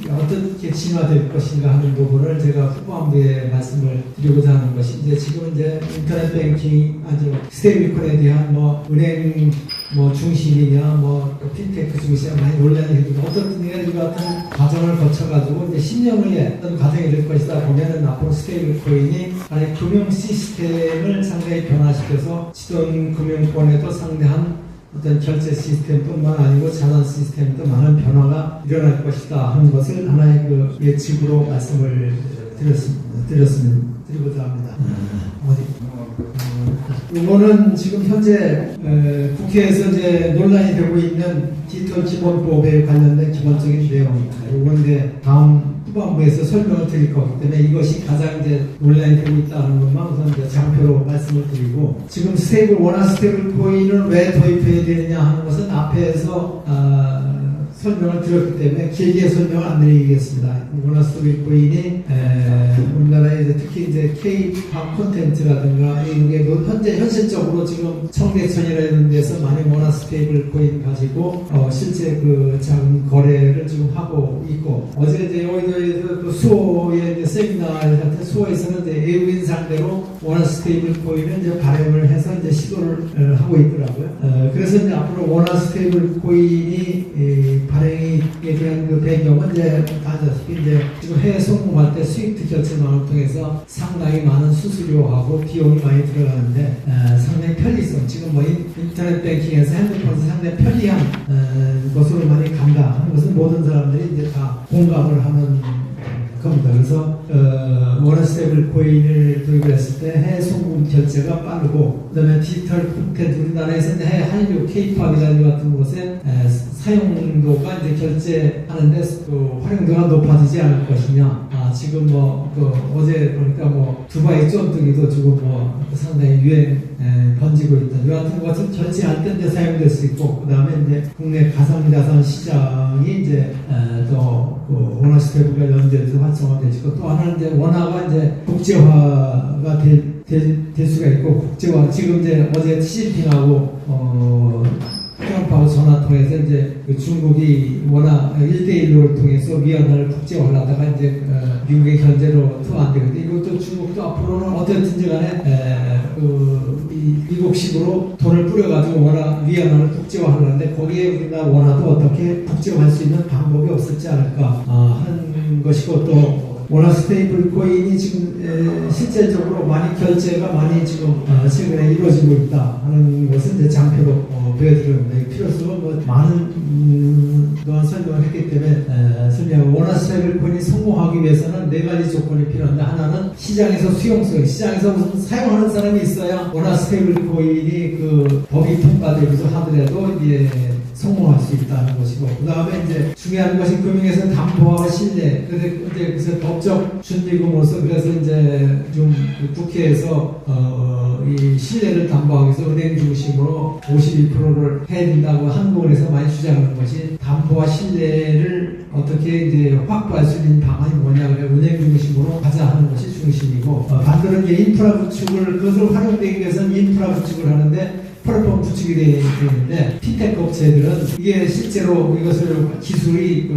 어떻게 진화될 것인가 하는 부분을 제가 후반부에 말씀을 드리고자 하는 것이 지금 인터넷 뱅킹 아주 스테이블코인에 대한 은행 중심이냐 핀테크 중심이냐 많이 논란이 되고 어떤 이 같은 과정을 거쳐가지고 10년 후에 어떤 과정이 될 것이다 보면은 앞으로 스테이블코인이 아니 금융 시스템을 상당히 변화시켜서 지돈 금융권에도 상대한 어떤 결제 시스템뿐만 아니고 자산 시스템도 많은 변화가 일어날 것이다 하는 것을 하나의 예측으로 말씀을 드리고자 합니다. 이거는 지금 현재 국회에서 논란이 되고 있는 디지털 기본법에 관련된 기본적인 내용입니다. 이건 다음 후반부에서 설명을 드릴 거기 때문에 이것이 가장 논란이 되고 있다는 것만 우선 장표로 말씀을 드리고 지금 원화 스테이블 코인을 왜 도입해야 되느냐 하는 것은 앞에서 설명을 드렸기 때문에 길게 설명을 안 드리겠습니다. 원화스테이블 코인이 우리나라에 특히 이제 K-팝 콘텐츠라든가 이게 현재 현실적으로 지금 청계천이라는 데서 많이 원화스테이블 코인 가지고 실제 그 작은 거래를 지금 하고 있고, 어제 이제 여의도에서 그 수호의 세미나 같은 수호에서는 이제 외국인 상대로 원화스테이블 코인을 이제 발행을 해서 이제 시도를 하고 있더라고요. 그래서 이제 앞으로 원화스테이블 코인이 발행에 대한 그 배경은 이제 다시다시피 이제 지금 해외 송금할 때 스위프트 결제망을 통해서 상당히 많은 수수료하고 비용이 많이 들어가는데 상당히 편리성, 지금 뭐 인터넷 뱅킹에서 핸드폰에서 상당히 편리한 것으로 많이 간다 하는 것은 모든 사람들이 이제 다 공감을 하는 겁니다. 그래서 원화스테이블 코인을 도입을 했을 때 해외 송금 결제가 빠르고, 그다음에 디지털 콘텐츠, 우리나라에서 해외 한류, K-팝이라든가 같은 곳에 사용도가 이제 결제하는데 그 활용도가 높아지지 않을 것이냐. 지금 어제 보니까 두바이 쫀득이도 지금 상당히 유행 번지고 있다. 이 같은 것은 결제할 때 이제 사용될 수 있고, 그 다음에 이제 국내 가상자산 시장이 이제 원화스테이블과 연계해서 활성화되시고, 또 하나는 이제 원화가 이제 국제화가 될 수가 있고, 국제화, 지금 이제 어제 시진핑하고 트럼프하고 전화 통해서 이제 그 중국이 원화 1대1로 통해서 위안화를 국제화하다가 이제 미국의 견제로 안 되거든요. 이것도 중국도 앞으로는 어떻든지 간에 미국식으로 돈을 뿌려가지고 위안화를 국제화하려는데, 거기에 우리나라 원화도 어떻게 국제화할 수 있는 방법이 없었지 않을까 하는 것이고, 또 원화스테이블 코인이 지금 실질적으로 많이 결제가 많이 지금 최근에 이루어지고 있다 하는 것은 이제 장표로 보여드립니다. 이 필요성은 많은 동안 설명을 했기 때문에 원화스테이블 코인이 성공하기 위해서는 4가지 조건이 필요한데, 하나는 시장에서 수용성, 시장에서 무슨 사용하는 사람이 있어야 원화스테이블 코인이 그 법이 통과되기도 하더라도 이제 성공할 수 있다는 것이고, 그 다음에 이제 중요한 것이 금융에서 담보와 신뢰. 그래서 법적 준비금으로서, 그래서 이제 좀 국회에서 이 신뢰를 담보하기 위해서 은행 중심으로 52%를 해야 된다고 한국은에서 많이 주장하는 것이, 담보와 신뢰를 어떻게 이제 확보할 수 있는 방안이 뭐냐, 그래 은행 중심으로 가자 하는 것이 중심이고, 반대로 이제 인프라 구축을, 그것을 활용되기 위해서는 인프라 구축을 하는데 플랫폼 구축이 되어 있는데, 핀테크 업체들은 이게 실제로 이것을 기술이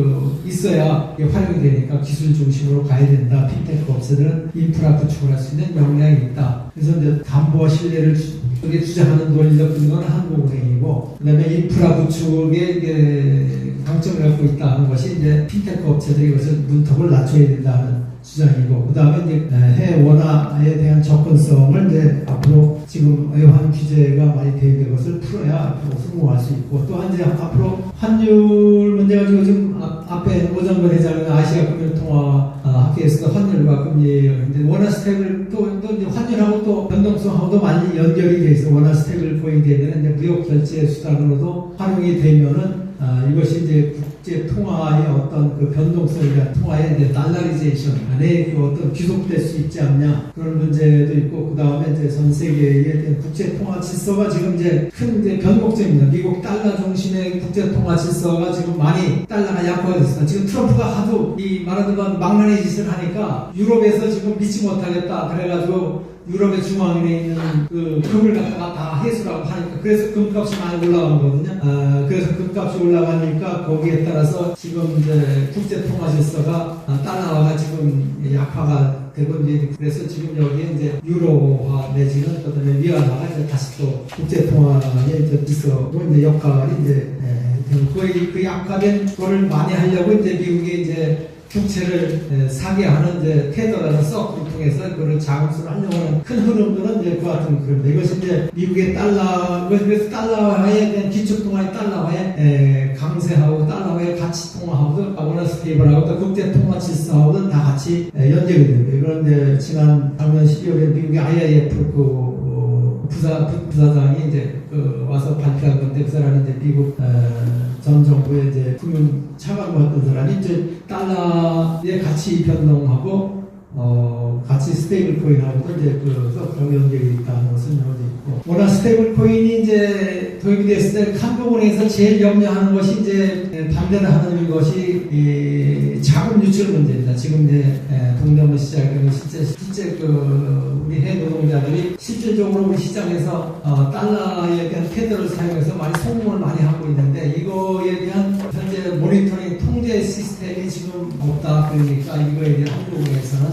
있어야 이게 활용이 되니까 기술 중심으로 가야 된다. 핀테크 업체들은 인프라 구축을 할 수 있는 역량이 있다. 그래서 이제 담보와 신뢰를 주장하는 논리적 근거는 한국은행이고, 그 다음에 인프라 구축에 강점을 갖고 있다 하는 것이 이제 핀테크 업체들이 이것을 문턱을 낮춰야 된다는 주장이고, 그 다음에 이제 해외 원화에 대한 접근성을 이제 앞으로 지금 외환 규제가 많이 되는 것을 풀어야 앞으로 성공할 수 있고, 또한 이제 앞으로 환율 문제가 지금 앞에 오정근 회장은 아시아 금융통화 학회에서도 환율과 금리인데, 원화스테이블 또 이제 환율하고 또 변동성하고도 많이 연결이 돼 있어. 원화스테이블 코인이 되면 이제 무역 결제 수단으로도 활용이 되면은 이것이 이제 국제 통화의 어떤 그 변동성이나 통화의 이제 달러리제이션 안에 그 어떤 귀속될 수 있지 않냐, 그런 문제도 있고, 그 다음에 이제 전 세계의 국제 통화 질서가 지금 이제 큰 이제 변곡점입니다. 미국 달러 중심의 국제 통화 질서가 지금 많이 달러가 약화됐습니다. 지금 트럼프가 하도 말하자면 망나니 짓을 하니까 유럽에서 지금 믿지 못하겠다 그래가지고 유럽의 중앙은행에 있는 그 금을 갖다가 다 해수라고 하니까, 그래서 금값이 많이 올라간 거거든요. 그래서 금값이 올라가니까 거기에 따라서 지금 이제 국제 통화 질서가 달러화가 지금 약화가 되고, 이제 그래서 지금 여기에 이제 유로화 내지는 그다음에 위안화가 이제 다시 또 국제 통화의 이제 질서로 이제 역할이 이제 거의 그 약화된 거를 많이 하려고 이제 미국이 이제 국채를 사게 하는 이제 테더라는 서클을 통해서 그걸 자금수를 하려고 하는 큰 흐름들은 이제 그 같은 그룹입니다. 이것이 이제 미국의 달러, 그래서 달러화에 대한 기축통화의 달러화에 강세하고 달러화의 가치 통화하고도 원화스테이블하고 또 국제 통화 질서하고도 다 같이 연결이 됩니다. 그런데 지난 작년 12월에 미국의 IIF 부사장이 이제 와서 발표한 건데, 그 사람이 이제 미국 전 정부의 이제 금융 차관이었던 사람이 이제 달러의 가치 변동하고 같이 스테이블 코인하고도 이제 그 서클하고 연결이 있다는 것을 설명하고 있고, 워낙 스테이블 코인이 이제 도입이 됐을 때 한국은행에서 제일 염려하는 것이 이제 반대를 하는 것이 이 자금 유출 문제입니다. 지금 이제 동남아 시장에는 실제 그 우리 해 노동자들이 실질적으로 우리 시장에서 달러에 대한 테더를 사용해서 많이 성공을 많이 하고 있는데, 이거에 대한 현재 모니터링 통제 시스템이 지금 없다. 그러니까 이거에 대한 한국에서는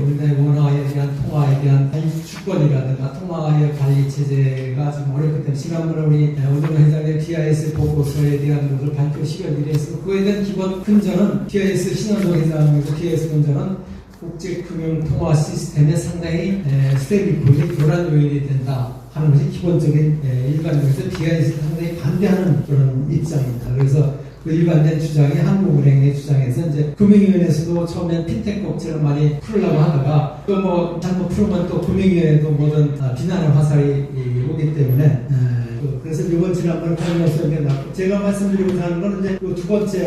우리나라의 원화에 대한 통화에 대한 주권이라든가 통화의 관리 체제가 지금 어렵기 때문에, 지난번에 우리 오정훈 회장의 DIS 보고서에 대한 것을 발표 10여 일에 했고, 그거에 대한 기본 근저는 DIS 신원동 회장에서 DIS 근저는 국제금융통화 시스템에 상당히 스테이블 코인이 교란 요인이 된다 하는 것이 기본적인 일반적에서 DIS에 상당히 반대하는 그런 입장입니다. 그래서 그 일반된 주장이 한국은행의 주장에서 이제 금융위원회에서도 처음엔 핀테크 업체를 많이 풀으려고 하다가 또 뭐 잘못 풀으면 또 금융위원회도 모든 비난의 화살이 오기 때문에 그래서 이번 지난번 관련해서 제가 말씀드리고 하는 건 이제 두 번째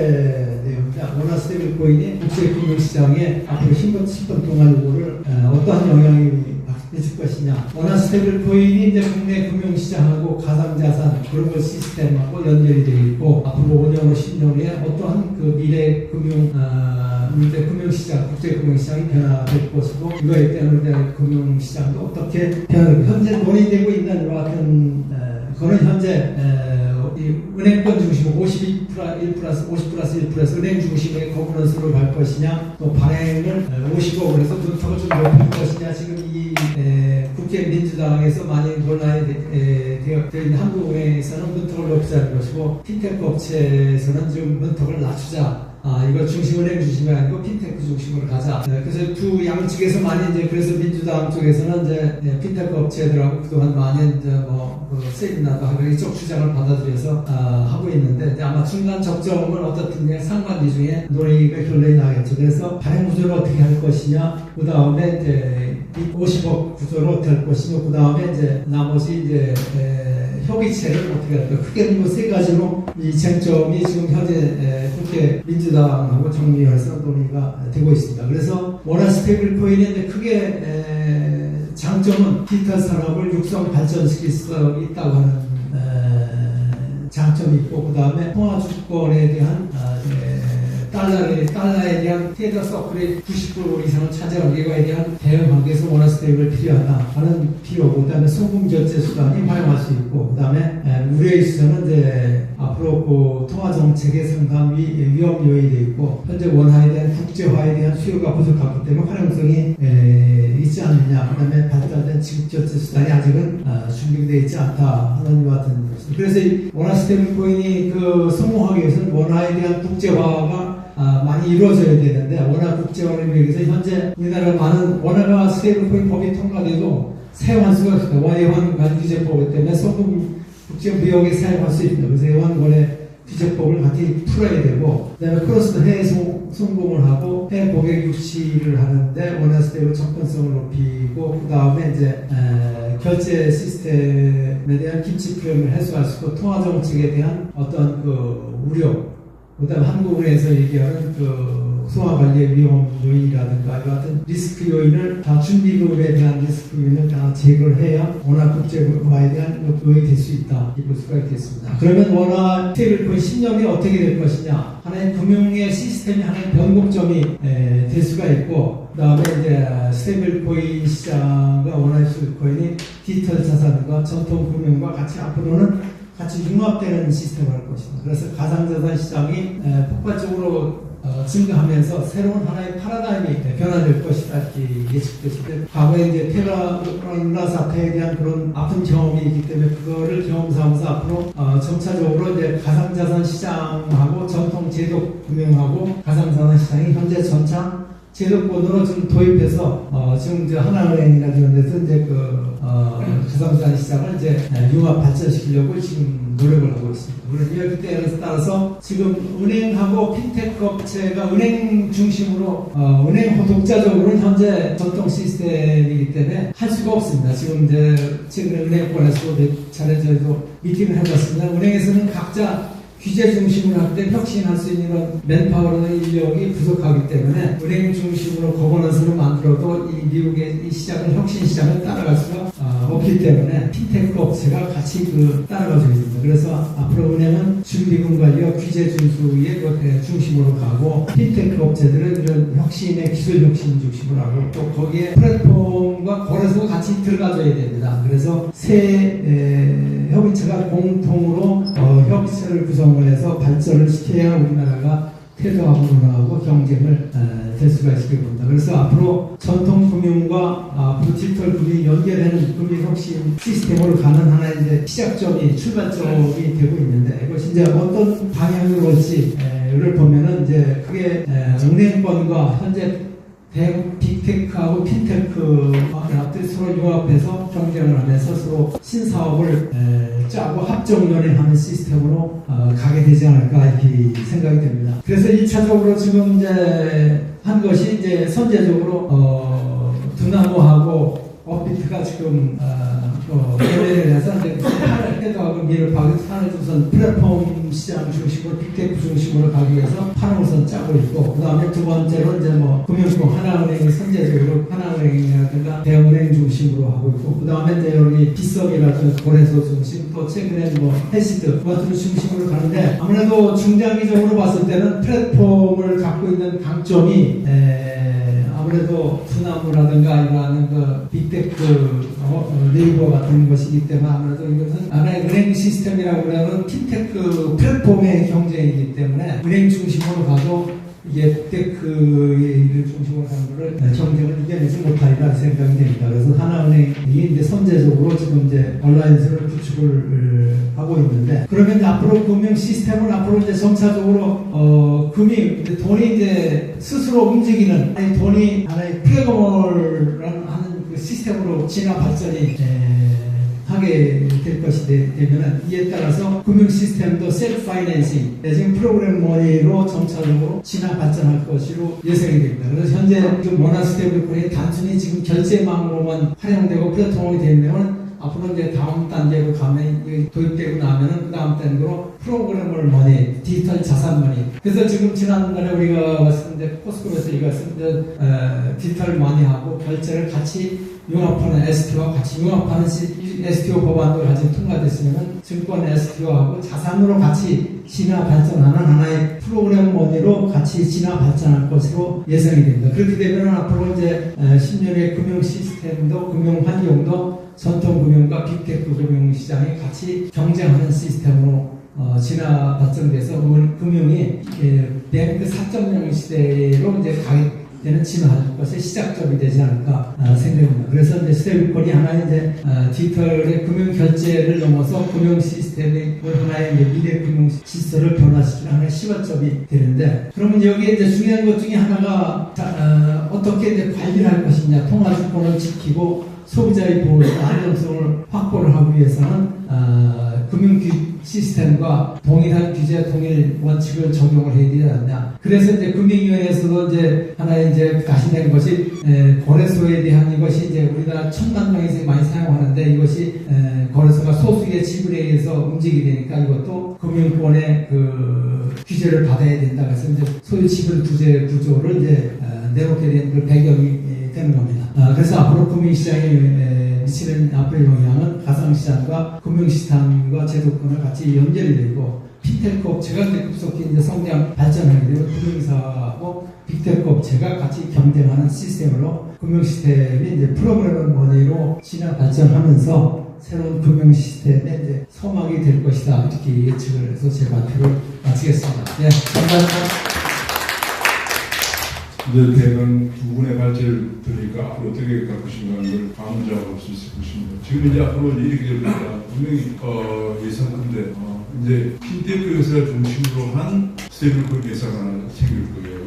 내용입니다. 원화 스테이블 코인이 국제금융시장에 앞으로 10번 동안 이거를 어떠한 영향이 해줄 것이냐. 원화 스테이블 코인이 이제 국내 금융시장하고 가상자산 글로벌 시스템하고 연결이 되어 있고, 앞으로 5년 후 10년 후에 어떠한 그 미래 금융시장, 국제금융시장이 변화될 것이고, 이거에 대한 우리 금융시장도 어떻게 변화되고, 현재 논의되고 있는 이와 같은 그거는 현재 은행권 중심으로 50 플러스 1%에서 은행 중심의 거버넌스로 갈 것이냐, 또 발행을 50억을 해서 문턱을 좀 높일 것이냐. 지금 이 국회 민주당에서 많이 논란이 되어 있는 한국은행에서는 문턱을 높이자는 것이고, 핀테크 업체에서는 지금 문턱을 낮추자. 이거 은행 중심이 아니고 핀테크 중심으로 가자. 그래서 두 양측에서 많이 이제, 그래서 민주당 쪽에서는 이제 핀테크 업체들하고 그동안 많이 이제 세미나도 하고 이쪽 주장을 받아들여서 하고 있는데, 이제 아마 중간 적정을 어떻든 상반기 중에 논의가 결론이 나겠죠. 그래서 발행 구조를 어떻게 할 것이냐, 그 다음에 이제 50억 구조로 어떻게 할 것이냐, 그 다음에 이제 나머지 이제 협의체를 어떻게 할까. 크게는 뭐 세 가지로 이 쟁점이 지금 현재 국회 민주당하고 정리해서 논의가 되고 있습니다. 그래서 원화 스테이블 코인의 이제 크게 장점은 디지털 산업을 육성 발전시킬 수 있다고 하는 장점이 있고, 그 다음에 통화 주권에 대한 달러에 대한 테더 서클의 90% 이상을 차지하는 이거에 대한 대응하기 위해서 원화 스테이블이 필요하다 하는 필요고, 그 다음에 소금 결제 수단이 활용할 수 있고, 그 다음에 우려에 있어서는 이제 앞으로 그 통화 정책의 상당 위험 요인이 되어 있고, 현재 원화에 대한 국제화에 대한 수요가 부족하기 때문에 활용성이 있지 않느냐. 그 다음에 발달된 지급 결제 수단이 아직은 준비되어 있지 않다 하는 것 같은 것입니다. 그래서 이 원화 스테이블 코인이 성공하기 위해서는 원화에 대한 국제화가 많이 이루어져야 되는데, 원화 국제화를 위해서 현재 우리나라 많은 원화가 스테이블 코인 법이 통과돼도 사용할 수가 없습니다. 원외환 관규제법 때문에 소금 국제무역에 사용할 수 있습니다. 그래서 외환거래 규제법을 같이 풀어야 되고, 그 다음에 크로스도 해외 송금을 하고 해외 고객 유치를 하는데 원화 스테이블 접근성을 높이고, 그 다음에 이제 결제 시스템에 대한 김치 프레임을 해소할 수 있고, 통화 정책에 대한 어떤 우려, 그 다음에 한국은행에서 얘기하는 통화 관리의 위험 요인이라든가 이와 같은 리스크 요인을 다 준비금에 대한 리스크 요인을 다 제거를 해야 원화 국제화에 대한 요인이 될 수 있다. 이볼 수가 있겠습니다. 그러면 원화 스테이블 코인 10년이 어떻게 될 것이냐. 하나의 금융의 시스템이 하나의 변곡점이 될 수가 있고, 그 다음에 이제 스테이블 코인 시장과 원화 스테이블 코인이 디지털 자산과 전통 금융과 같이 앞으로는 같이 융합되는 시스템을 할 것입니다. 그래서 가상자산 시장이 폭발적으로 증가하면서 새로운 하나의 파라다임이 변화될 것이다 이렇게 예측됐을 때, 과거에 이제 테라 사태에 대한 그런 아픈 경험이 있기 때문에 그거를 경험 삼아서 앞으로 점차적으로 이제 가상자산 시장하고 전통 제도 금융하고 가상자산 시장이 현재 전차 제도권으로 지금 도입해서 지금 이제 하나은행이나 이런 데서 이제 가상자산 시장을 이제 융합 발전시키려고 지금 노력을 하고 있습니다. 그래서 이렇기 때문에 따라서 지금 은행하고 핀테크 업체가 은행 중심으로 은행 독자적으로는 현재 전통 시스템이기 때문에 할 수가 없습니다. 지금 이제 최근에 은행권에서도 몇 차례 저희도 미팅을 해봤습니다. 은행에서는 각자 규제 중심으로 할 때 혁신할 수 있는 이런 맨파워나 인력이 부족하기 때문에 은행 중심으로 거버넌스를 만들어도 이 미국의 이 시장을 혁신 시장을 따라갈 수가 없기 때문에 핀테크 업체가 같이 따라가줘야 됩니다. 그래서 앞으로 은행은 준비금 관리와 규제 준수의 중심으로 가고 핀테크 업체들은 이런 혁신의 기술 혁신 중심으로 하고 또 거기에 플랫폼과 거래소가 같이 들어가줘야 됩니다. 그래서 세 협의체가 공통으로 협의체를 구성을 해서 발전을 시켜야 우리나라가 태도하고 문화하고 경쟁을 될 수가 있을 겁니다. 그래서 앞으로 전통 금융과 앞으로 디지털 금융이 연결하는 금융 혁신 시스템으로 가는 하나의 이제 시작점이 출발점이 되고 있는데 이것이 이제 어떤 방향으로 올지를 보면은 이제 그게 은행권과 현재 대형 빅테크하고 핀테크들이 서로 융합해서 경쟁을 하면서 서로 신사업을 짜고 합정연행하는 시스템으로 가게 되지 않을까 이렇게 생각이 됩니다. 그래서 1차적으로 지금 이제 한 것이 이제 선제적으로 두나무하고 업비트가 지금 연례를 해서 이제 해도하고 미를 파고 산업우선 플랫폼 시장 중심으로 빅테크 중심으로 가기 위해서 판우선 짜고 있고 그 다음에 두 번째로 이제 금융권 하나은행이 선제적으로 하나은행이라든가 대은행 중심으로 하고 있고 그 다음에 이제 여기 빗썸이라든가 거래소 중심 또 최근에 해시드 같은 중심으로 가는데 아무래도 중장기적으로 봤을 때는 플랫폼을 갖고 있는 강점이 아무래도 두나무라든가 이러한 빅테크 네이버 같은 것이기 때문에 아무래도 이것은 하나의 은행 시스템이라고 하는 핀테크 플랫폼의 경쟁이기 때문에 은행 중심으로 가도 이게 빅테크의 중심으로 가는 것을 경쟁을 이겨내지 못하리라 생각이 됩니다. 그래서 하나은행이 이제 선제적으로 지금 이제 온라인에서 구축을 하고 있는데 그러면 앞으로 금융 시스템은 앞으로 이제 점차적으로 돈이 이제 스스로 움직이는 돈이 하나의 플랫폼을 하는 그 시스템으로 진화 발전이 하게 될 것이 되면 이에 따라서 금융 시스템도 셀프 파이낸싱 내지는 프로그램 머니로 점차적으로 진화 발전할 것으로 예상이 됩니다. 그래서 현재 원화 스테이블코인이 단순히 지금 결제망으로만 활용되고 플랫폼이 되면 앞으로 이제 다음 단계로 가면 도입되고 나면은 그 다음 단계로 프로그래머 머니, 디지털 자산 머니. 그래서 지금 지난번에 우리가 왔었는데 코스코에서 이것은 디지털 머니하고 결제를 같이 융합하는 STO와 같이 융합하는 STO 법안도 같이 통과됐으면 증권 STO하고 자산으로 같이 진화 발전하는 하나의 프로그램 머니로 같이 진화 발전할 것으로 예상이 됩니다. 그렇게 되면 앞으로 이제 10년의 금융 시스템도 금융 환경도 전통 금융과 빅테크 금융 시장이 같이 경쟁하는 시스템으로 진화 발전돼서 금융이 뱅크 4.0 시대로 이제 가게 되는 진화할 것의 시작점이 되지 않을까 생각합니다. 그래서 이제 스테이블코인이 하나의 이제 디지털의 금융 결제를 넘어서 금융 시스템의 하나의 이제 미래 금융 시스템을 변화시키는 하나의 시발점이 되는데 그러면 여기에 이제 중요한 것 중에 하나가 어떻게 이제 관리를 할 것이냐 통화주권을 지키고 소비자의 보호와 안정성을 확보를 하기 위해서는 금융 시스템과 동일한 규제, 동일 원칙을 적용을 해야 되지 않냐. 그래서 이제 금융위원회에서도 이제 하나의 이제 가신된 것이 거래소에 대한 이것이 이제 우리나라 1000만 명이 많이 사용하는데 이것이 거래소가 소수의 지분에 의해서 움직이게 되니까 이것도 금융권의 규제를 받아야 된다. 그래서 이제 소유 지분 규제 구조를 이제 내놓게 된 그 배경이 되는 겁니다. 그래서 앞으로 금융시장이 미치는 앞으로의 영향은 가상시장과 금융시스템과 제도권을 같이 연결이 되고 핀테크 업체가 급속히 이제 성장 발전하게 되고 금융사하고 빅테크 업체가 같이 경쟁하는 시스템으로 금융시스템이 이제 프로그램 머니로 진화 발전하면서 새로운 금융시스템의 이제 소망이 될 것이다 이렇게 예측을 해서 제 발표를 마치겠습니다. 네, 감사합니다. 이제 대강 두 분의 발제를 들으니까 앞으로 어떻게 갈 것인가 하는 걸 감정할 수 있을 것입니다. 지금 이제 앞으로 이렇게 되니까 분명히 예상컨대 이제 핀테크 회사를 중심으로 한 스테이블코인 회사가 하나 생길 거예요.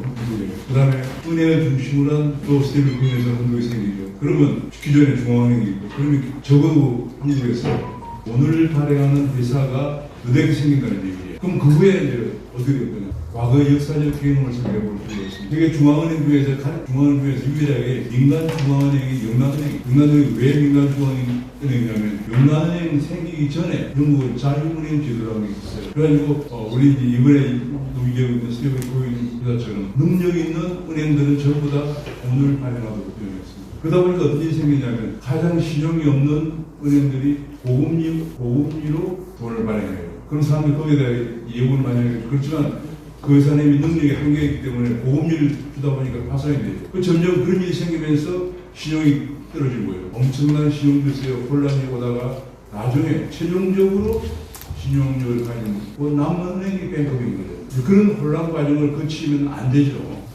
그 다음에 은행을 중심으로 한 또 스테이블코인 회사 한국에 생기죠. 그러면 기존에 중앙은행이 있고 그러면 적어도 한국에서 오늘 발행하는 회사가 4개 생긴다는 얘기예요. 그럼 그 후에 이제 어떻게 됐거냐? 과거의 역사적 경험을 생각해 볼 필요가 있습니다. 그게 중앙은행 중에서 유일하게 민간 중앙은행이 영란은행이 왜 민간 중앙은행이냐면 영란은행 생기기 전에 영국 자유은행 제도라는 게 있었어요. 그래가지고 우리 이번에 논의되고 있는 스테이블 코인 회사처럼 능력 있는 은행들은 전부 다 돈을 발행하도록 되어 있습니다. 그러다 보니까 어떤 일이 생기냐면 가장 신용이 없는 은행들이 고금리로 돈을 발행해요. 그런 사람들이 거기에 대해 예고를 많이 해요. 그렇지만 그 회사님이 능력이 한계이기 때문에 고금리를 주다 보니까 파산이 돼요. 점점 그런 일이 생기면서 신용이 떨어지는 거예요. 엄청난 신용들세요. 혼란이 오다가 나중에 최종적으로 신용력을 가지고 남은 은행이 뱅크인 거죠. 그런 혼란 과정을 거치면 안 되죠.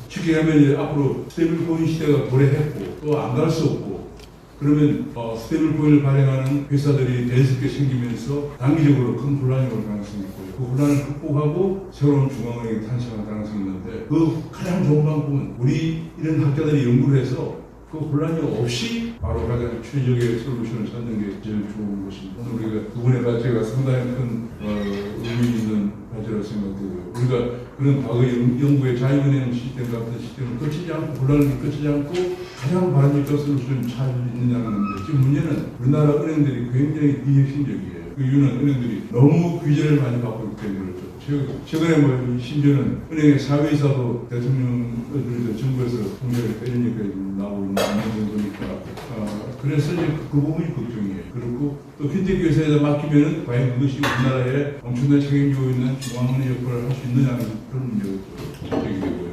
쉽게 하면 이제 앞으로 스테이블 코인 시대가 도래했고 또 안 갈 수 없고 그러면 스테이블 코인을 발행하는 회사들이 대수롭게 생기면서 단기적으로 큰 혼란이 올 가능성이 있고요. 그 혼란을 극복하고 새로운 중앙은행이 탄생할 가능성이 있는데 그 가장 좋은 방법은 우리 이런 학자들이 연구를 해서 그 혼란이 없이 바로 가장 최적의 솔루션을 찾는 게 제일 좋은 것입니다. 오늘 우리가 두 분의 과제가 상당히 큰 의미 있는 과제라고 생각되고요. 우리가 그런 과거 연구의 자유은행 시스템 같은 시스템을 거치지 않고 혼란을 거치지 않고 가장 바람직한 솔루션을 찾을 수 있느냐는 건데 지금 문제는 우리나라 은행들이 굉장히 비혁신적이에요. 그 이유는 은행들이 너무 규제를 많이 받고 있기 때문에 그렇죠. 최근에 심지어는 은행의 사회이사도 대통령 정부에서 통제를 때리니까 나오고 있는 정도니까 그래서 이제 그 부분이 걱정이에요. 그리고 또 핀테크 회사에다 맡기면은 과연 그것이 우리나라에 엄청나게 책임지고 있는 중앙은행 역할을 할 수 있느냐는 그런 문제가 걱정이 되고요.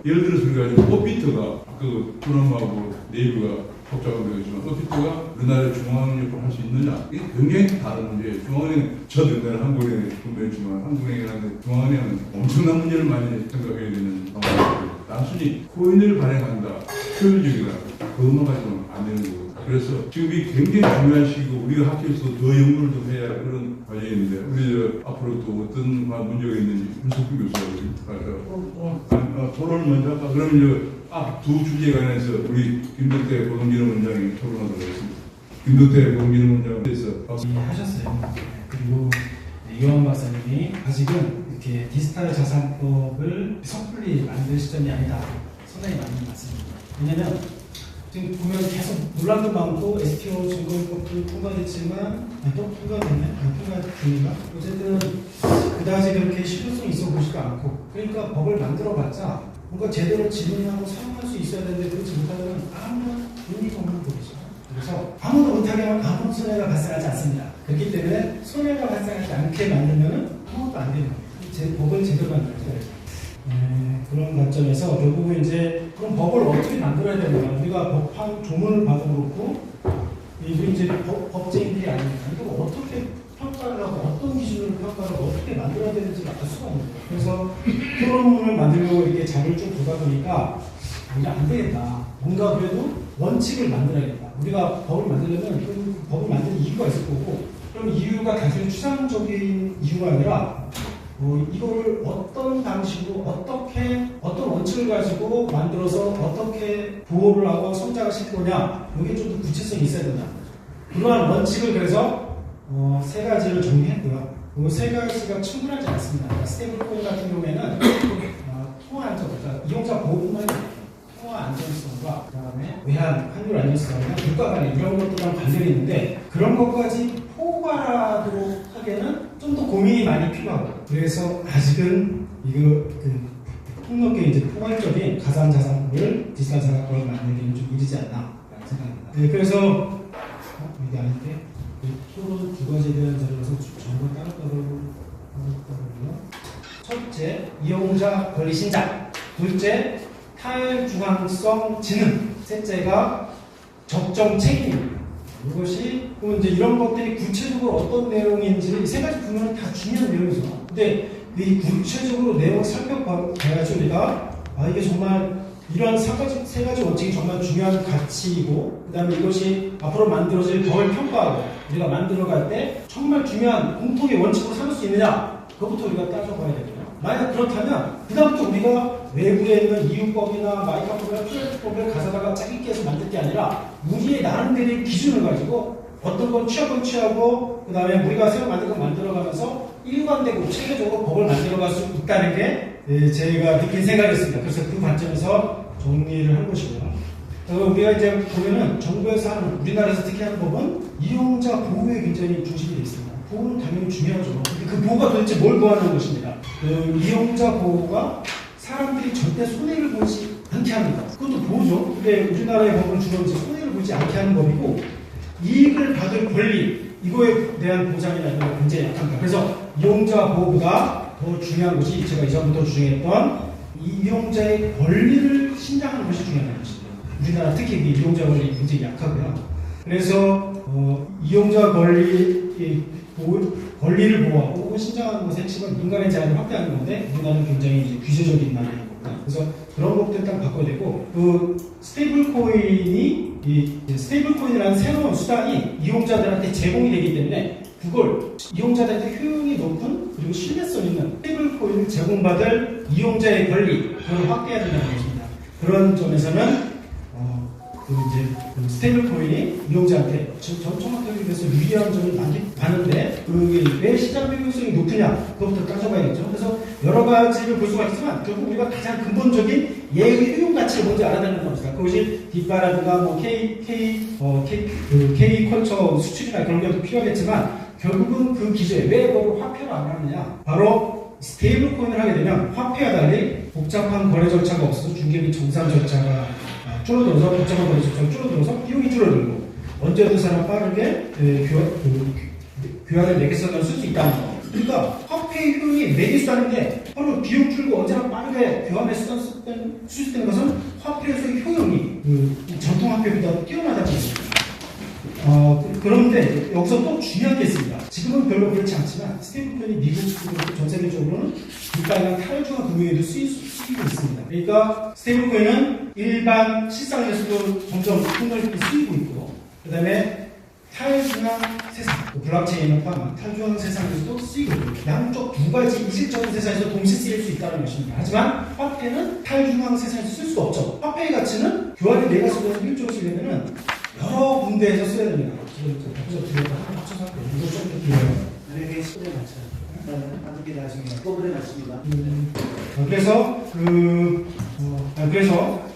예를 들어서 우리가 오피트가 아까 그 투넘하고 네이버가 복잡한 거지만 오피트가 우리나라의 중앙은행 역할을 할 수 있느냐 이게 굉장히 다른 문제예요. 중앙은행 저도 옛날에 한국은행에 근무했지만 한국은행이라는 중앙은행은 엄청난 문제를 많이 생각해야 되는 상황이고 단순히 코인을 발행한다 효율적이다 그것만 가지고는 안 되는 거고 그래서 지금 이 굉장히 중요한 시기고 우리가 학교에서 더 연구를 좀 해야 할 그런 과정인데 우리 앞으로 또 어떤 문제가 있는지 윤석규 교수가 토론을 먼저 할까? 그러면 두 주제에 관해서 우리 김덕태 고동진흥 원장이 토론하도록 하겠습니다. 김덕태 고동진흥 원장께서 하셨어요. 그리고 이완 박사님이 아직은 이렇게 디지털 자산법을 섣불리 만들 시점이 아니다. 상당히 맞는 말씀입니다. 왜냐하면 지금 보면 계속 논란도 많고 STO 증권법도 통과됐지만 또 통과됐네? 통과됐습니다. 어쨌든 그다지 그렇게 실효성이 있어 보지도 않고 그러니까 법을 만들어봤자 뭔가 제대로 진행하고 사용할 수 있어야 되는데 그렇지 못하면 아무런 의미가 없는 법이죠. 그래서 아무도 못하게 하면 아무 손해가 발생하지 않습니다. 그렇기 때문에 손해가 발생하지 않게 만들면 아무것도 안 되는 거예요. 법을 제대로 만들어야 돼요. 그런 관점에서 결국은 이제 그럼 법을 어떻게 만들어야 되는가? 우리가 법한 조문을 봐도 그렇고 이게 이제 법제인들이 아닙니까? 이거 어떻게 평가를 하고 어떤 기준으로 평가를 하고 어떻게 만들어야 되는지를 알 수가 없는 거예요. 그래서 토론을 만들려고 이렇게 자료를 쭉 보다 보니까 이게 안 되겠다. 뭔가 그래도 원칙을 만들어야겠다. 우리가 법을 만들려면 그 법을 만드는 이유가 있을 거고 그럼 이유가 단순히 추상적인 이유가 아니라 이거를 어떤 방식으로 어떤 원칙을 가지고 만들어서 어떻게 보호를 하고 성장을 시킬 거냐 이게 좀 더 구체성이 있어야 된다. 그러한 원칙을 그래서 세 가지를 정리했고요. 그 세 가지가 충분하지 않습니다. 그러니까 스테이블 코인 같은 경우에는 통화 안정, 그러니까 이용자 보호뿐만 아니라 통화 안정성과 그다음에 외환 환율 안정성이나 물가 관리 이런 것들이랑 관련이 있는데 그런 것까지 포괄하도록 하기에는 좀 더 고민이 많이 필요하고 그래서 아직은 이거 폭넓게 이제 포괄적인 가상자산법을 디지털 자산법을 만들기는 좀 이르지 않나 생각합니다. 네, 그래서 이게 아닌데 토론 두 가지에 대한 자료에서 전부 따로따로 첫째, 이용자 권리 신장. 둘째, 탈중앙성 지능. 셋째가 적정 책임. 이것이 이제 이런 것들이 구체적으로 어떤 내용인지를 이 세 가지 보면 다 중요한 내용이죠. 근데 이 구체적으로 내용을 살펴봐야지 우리가 이게 정말 이런 세 가지 원칙이 정말 중요한 가치이고 그다음에 이것이 앞으로 만들어질 법을 평가하고 우리가 만들어갈 때 정말 중요한 공통의 원칙으로 삼을 수 있느냐 그것부터 우리가 따져봐야 되거든요. 만약 그렇다면 그다음부터 우리가 외부에 있는 이유법이나 마이카법이나 필요법을 가져다가 짜깁기 해서 만들 게 아니라 우리의 나름대로의 기준을 가지고 어떤 건 취하고 그 다음에 우리가 새로 만든 거 만들어가면서 일관되고 체계적으로 법을 만들어갈 수 있다는 게 제가 느낀 생각이었습니다. 그래서 그 관점에서 정리를 한 것이고요. 우리가 이제 보면은 정부에서 하는, 우리나라에서 특히 하는 법은 이용자 보호에 굉장히 중심이 되어 있습니다. 보호는 당연히 중요하죠. 근데 그 보호가 도대체 뭘 보호하는 것입니다. 그 이용자 보호가 사람들이 절대 손해를 보지 않게 합니다. 그것도 보호죠. 근데 우리나라의 법은 주로 이제 손해를 보지 않게 하는 법이고, 이익을 받을 권리, 이거에 대한 보장이나 이런 게 굉장히 약합니다. 그래서 이용자 보호보다 더 중요한 것이 제가 이전부터 주장했던 이용자의 권리를 신장하는 것이 중요한 것입니다. 우리나라 특히 이용자 권리 굉장히 약하고요. 그래서 이용자 권리를 보호하고 신장하는 것의 핵심은 민간의 자유를 확대하는 건데, 우리나라는 굉장히 이제 규제적인 나라인 겁니다. 그래서 그런 것들 일단 바꿔야 되고, 그 스테이블코인이라는 새로운 수단이 이용자들한테 제공이 되기 때문에 그걸 이용자들한테 효용이 높은 그리고 신뢰성 있는 스테이블코인을 제공받을 이용자의 권리, 그걸 확대해야 된다는 것입니다. 그런 점에서는 스테이블코인이 이용자한테 정확하게 그래서 유리한 점이 많은데, 그게 왜 시장 효용성이 높으냐, 그것부터 따져봐야겠죠. 그래서 여러 가지를 볼 수가 있지만 결국 우리가 가장 근본적인 예의 효용 가치를 먼저 알아야 되는 겁니다. 그것이 뒷바라든가 뭐 K 컬처 수출이나 그런 것도 필요하겠지만, 결국은 그 기재, 왜 그걸 화폐로 안 하느냐, 바로 스테이블 코인을 하게 되면 화폐와 달리 복잡한 거래 절차가 없어서 중개 및 정산 절차가 줄어들어서, 복잡한 거래 절차가 줄어들어서 비용이 줄어들고, 언제 어디서나 빠르게 교환을 매개선을 쓸 수 있다는 거. 그러니까 화폐의 효용이 매개수단인데 바로 비용 줄고 언제나 빠르게 교환을 쓸 수 있다는 것은 화폐에서의 효용이 전통 화폐보다 뛰어나다는 것입니다. 그런데 여기서 또 중요한 게 있습니다. 지금은 별로 그렇지 않지만 스테이블코인이 미국, 전 세계적으로는 뒷방향 탈중앙 금융에도 쓰이고 있습니다. 그러니까 스테이블코인은 일반 실상에서도 점점 폭넓게 쓰이고 있고, 그 다음에 탈중앙 세상, 블록체인을 포함한 탈중앙 세상에서도 쓰이고 있고, 양쪽 두 가지 이질적인 세상에서 동시에 쓰일 수 있다는 것입니다. 하지만 화폐는 탈중앙 세상에서 쓸 수가 없죠. 화폐의 가치는 교환의 내가 쓰는 일종을 쓰려면은 여러 군데에서 써야 됩니다. 그래서 뒤에다 하나 합쳐서 이거 좀더 길어요. 네, 소리 맞춰요. 다섯 개 나중에 꼬부려 놨습니다. 그래서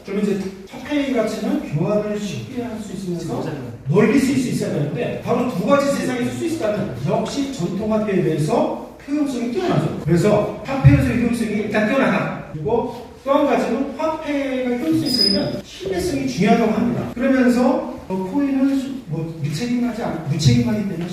그러면 이제 화폐의 가치는 교환을 쉽게 할 수 있으면서 널리 쓸 수 있어야 되는데, 바로 두 가지 세상에서 쓸 수 있다면 역시 전통 화폐에 대해서 효용성이 뛰어나죠. 그래서 화폐에서의 효용성이 일단 뛰어나다. 그리고 또 한 가지는 화폐가 효용성이 있으면 신뢰성이 중요하다고 합니다. 그러면서 코인은 무책임하기 때문에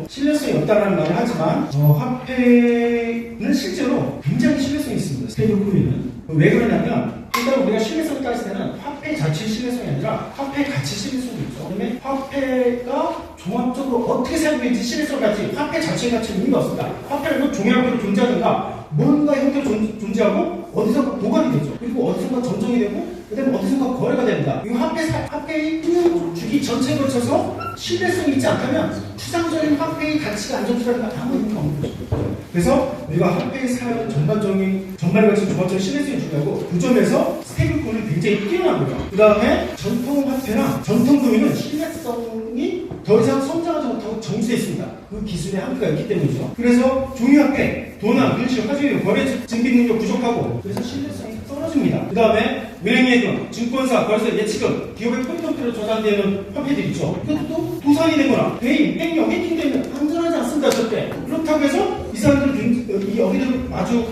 신뢰성이 없다는 말을 하지만, 화폐는 실제로 굉장히 신뢰성이 있습니다. 스테이블 코인은. 왜 그러냐면, 일단 우리가 신뢰성을 따질 때는 화폐 자체의 신뢰성이 아니라 화폐 가치 신뢰성이 있죠. 그다음에 화폐가 종합적으로 어떻게 사용되는지 신뢰성을 가지, 화폐 자체의 가치는 의미가 없습니다. 화폐는 종이형태로 존재하든가 뭔가 형태로 존재하고 어디선가 보관이 되죠. 그리고 어디선가 전정이 되고, 그 다음에 어디선가 거래가 됩니다. 이 화폐의 주기 전체에 걸쳐서 신뢰성이 있지 않다면 추상적인 화폐의 가치가 안정적이라는 건 아무 의미가 없는 것입니다. 그래서 우리가 화폐의 사용 전반에 걸친 종합적인 신뢰성이 중요하고, 그 점에서 스테이블코인은 굉장히 뛰어나고요. 그 다음에 전통 화폐나 전통 금융은 신뢰성이 더 이상 성장하지 못하고 정지되어 있습니다. 그 기술의 한계가 있기 때문이죠. 그래서 종이화폐, 도난, 분실, 화재료, 거래 증빙 능력 부족하고, 그래서 신뢰성이 떨어집니다. 그 다음에 은행예금, 증권사, 거래소 예치금, 기업의 포인트로 저장되는 화폐들 있죠. 이것도 도산이 되거나 개인, 횡령, 해킹되면 안전하지 않습니다. 절대. 그렇다고 해서 이 사람들은 여기들은 아주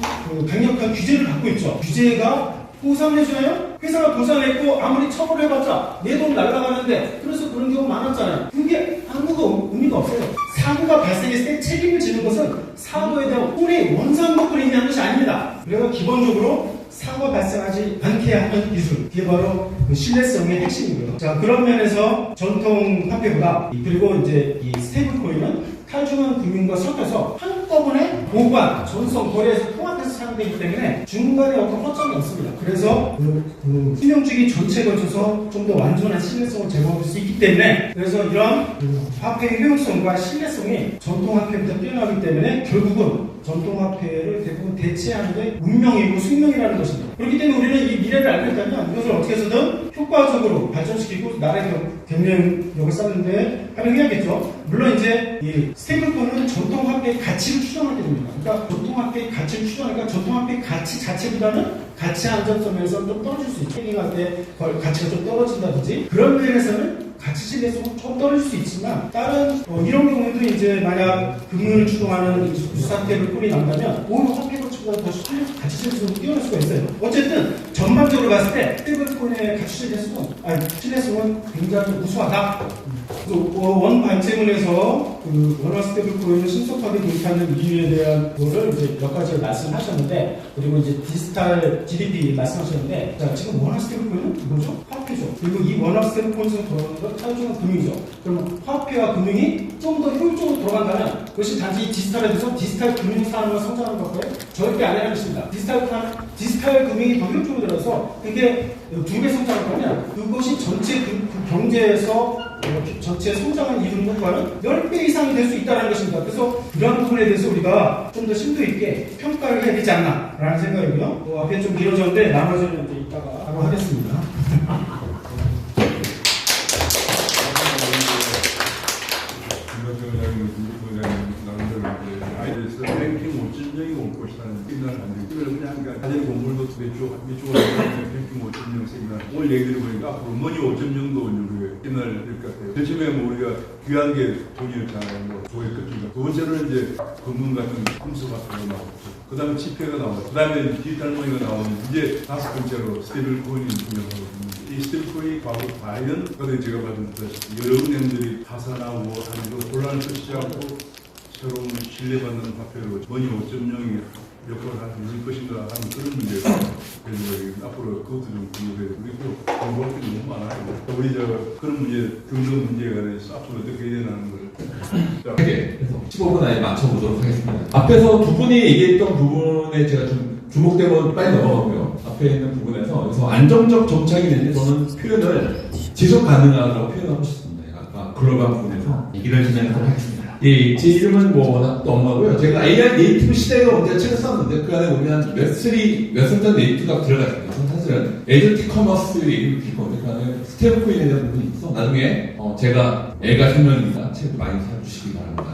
강력한 규제를 받고 있죠. 규제가 보상해줘요? 회사가 보상했고 아무리 처벌해봤자 내 돈 날라가는데, 그래서 그런 경우 많았잖아요. 그게 아무도 의미가 없어요. 사고가 발생했을 때 책임을 지는 것은 사고에 대한 혼의 원상복구를 의미하는 것이 아닙니다. 그래서 기본적으로 사고가 발생하지 않게 하는 기술, 그게 바로 그 신뢰성의 핵심이고요. 자, 그런 면에서 전통 화폐보다, 그리고 이제 이 스테이블코인은 탈중앙 금융과 섞여서 한꺼번에 보관, 전송, 거래에서 통합해서 사용되기 때문에 중간에 어떤 허점이 없습니다. 그래서 신용주기 전체에 걸쳐서 좀 더 완전한 신뢰성을 제공할 수 있기 때문에, 그래서 이런 화폐의 효용성과 신뢰성이 전통 화폐보다 뛰어나기 때문에 결국은 전통 화폐를 대부분 대체하는 게 운명이고 숙명이라는 것입니다. 그렇기 때문에 우리는 이 미래를 알고 있다면 이것을 어떻게 해서든 효과적으로 발전시키고 나라의 경쟁력을 쌓는데 활용해야겠죠. 물론 이제 이 스테이블코인은 전통화폐의 가치를 추정하게 됩니다. 그러니까 전통화폐의 가치를 추정하니까 전통화폐의 가치 자체보다는 가치 안정성에서 좀 떨어질 수 있죠. 해킹할 때 가치가 좀 떨어진다든지 그런 면에서는 가치 신뢰성은 조금 떨어질 수 있지만 다른 이런 경우에도 이제 만약 금융을 추동하는 스테이블코인이 나온다면 오히려 화폐 가치보다 더 가치 신뢰성이 뛰어날 수가 있어요. 어쨌든 전반적으로 봤을 때 스테이블코인의 가치 신뢰성은 굉장히 우수하다. 원 관점에서 그 원화 스테이블코인을 신속하게 도입하는 이유에 대한 거를 이제 몇 가지를 말씀하셨는데, 그리고 이제 디지털 GDP 말씀하셨는데, 자, 지금 원화 스테이블코인은 뭐죠? 화폐죠. 그리고 이 원화 스테이블코인에서 돌아가는 건 사회적인 금융이죠. 그러면 화폐와 금융이 좀 더 효율적으로 돌아간다면 그것이 단지 디지털에서 디지털 금융 산업만 성장하는 것과는 절대 아니라는 것입니다. 디지털 금융이 더 효율적으로 들어서 그게 2배 성장할 거면 그것이 전체 그 경제에서 전체 성장한 이윤 효과는 10배 이상이 될 수 있다는 것입니다. 그래서 이러한 부분에 대해서 우리가 좀 더 심도 있게 평가를 해야 되지 않나라는 생각이고요. 앞에 좀 길어졌는데 나머지는 이제 이따가 바로 하겠습니다. 아이들에서 랭킹 5.0이 올 것이라는 세미나를 만들고 이걸 그냥 가진 공부도 이쪽으로 랭킹 5.0 세미나 오늘 얘기를 보니까 앞으로 머니 5.0도 우리 세미나를 될 것 같아요. 제일 처음에 우리가 귀한 게 돈이었잖아요. 조회 끝이가. 두 번째로는 이제 금융 같은 꼼수 같은 거 나오고 그 다음에 지폐가 나오고 그 다음에 디지털 머니가 나오는 이제 5번째로 스테이블 코인이 중요하거든요. 이 스테이블 코인이 과연 제가 말씀드렸다시피 여러 은행들이 파산하고 하는 혼란을 터치하고 새로운 신뢰받는 화폐로 머니 5.0이 역할을 할 수 있을 것인가 하는 그런 문제가 그래서 앞으로 그것도 좀 궁금해요. 그리고 공부할 게 너무 많아요. 우리 그런 문제 등등 문제가 돼서 앞으로 어떻게 해야 되나는 걸 그래서 15분 안에 맞춰보도록 하겠습니다. 앞에서 두 분이 얘기했던 부분에 제가 좀 주목되면 빨리 넘어가고요. 앞에 있는 부분에서 그래서 안정적 정착이 되는데 저는 표현을 지속 가능하다고 표현하고 싶습니다. 아까 글로벌 부분에서 얘기를 진행하도록 하겠습니다. 예, 제 이름은 워낙 또 엄마고요. 제가 AI 네이티브 시대가 언제 책을 썼는데 그 안에 보면 웹3 네이티브가 들어가 있습니다. 사실은 에이전틱 커머스 얘기를 빌 건데 그 안에 스테이블코인에 대한 부분이 있어. 나중에 제가 애가 설명입니다. 책을 많이 사주시기 바랍니다.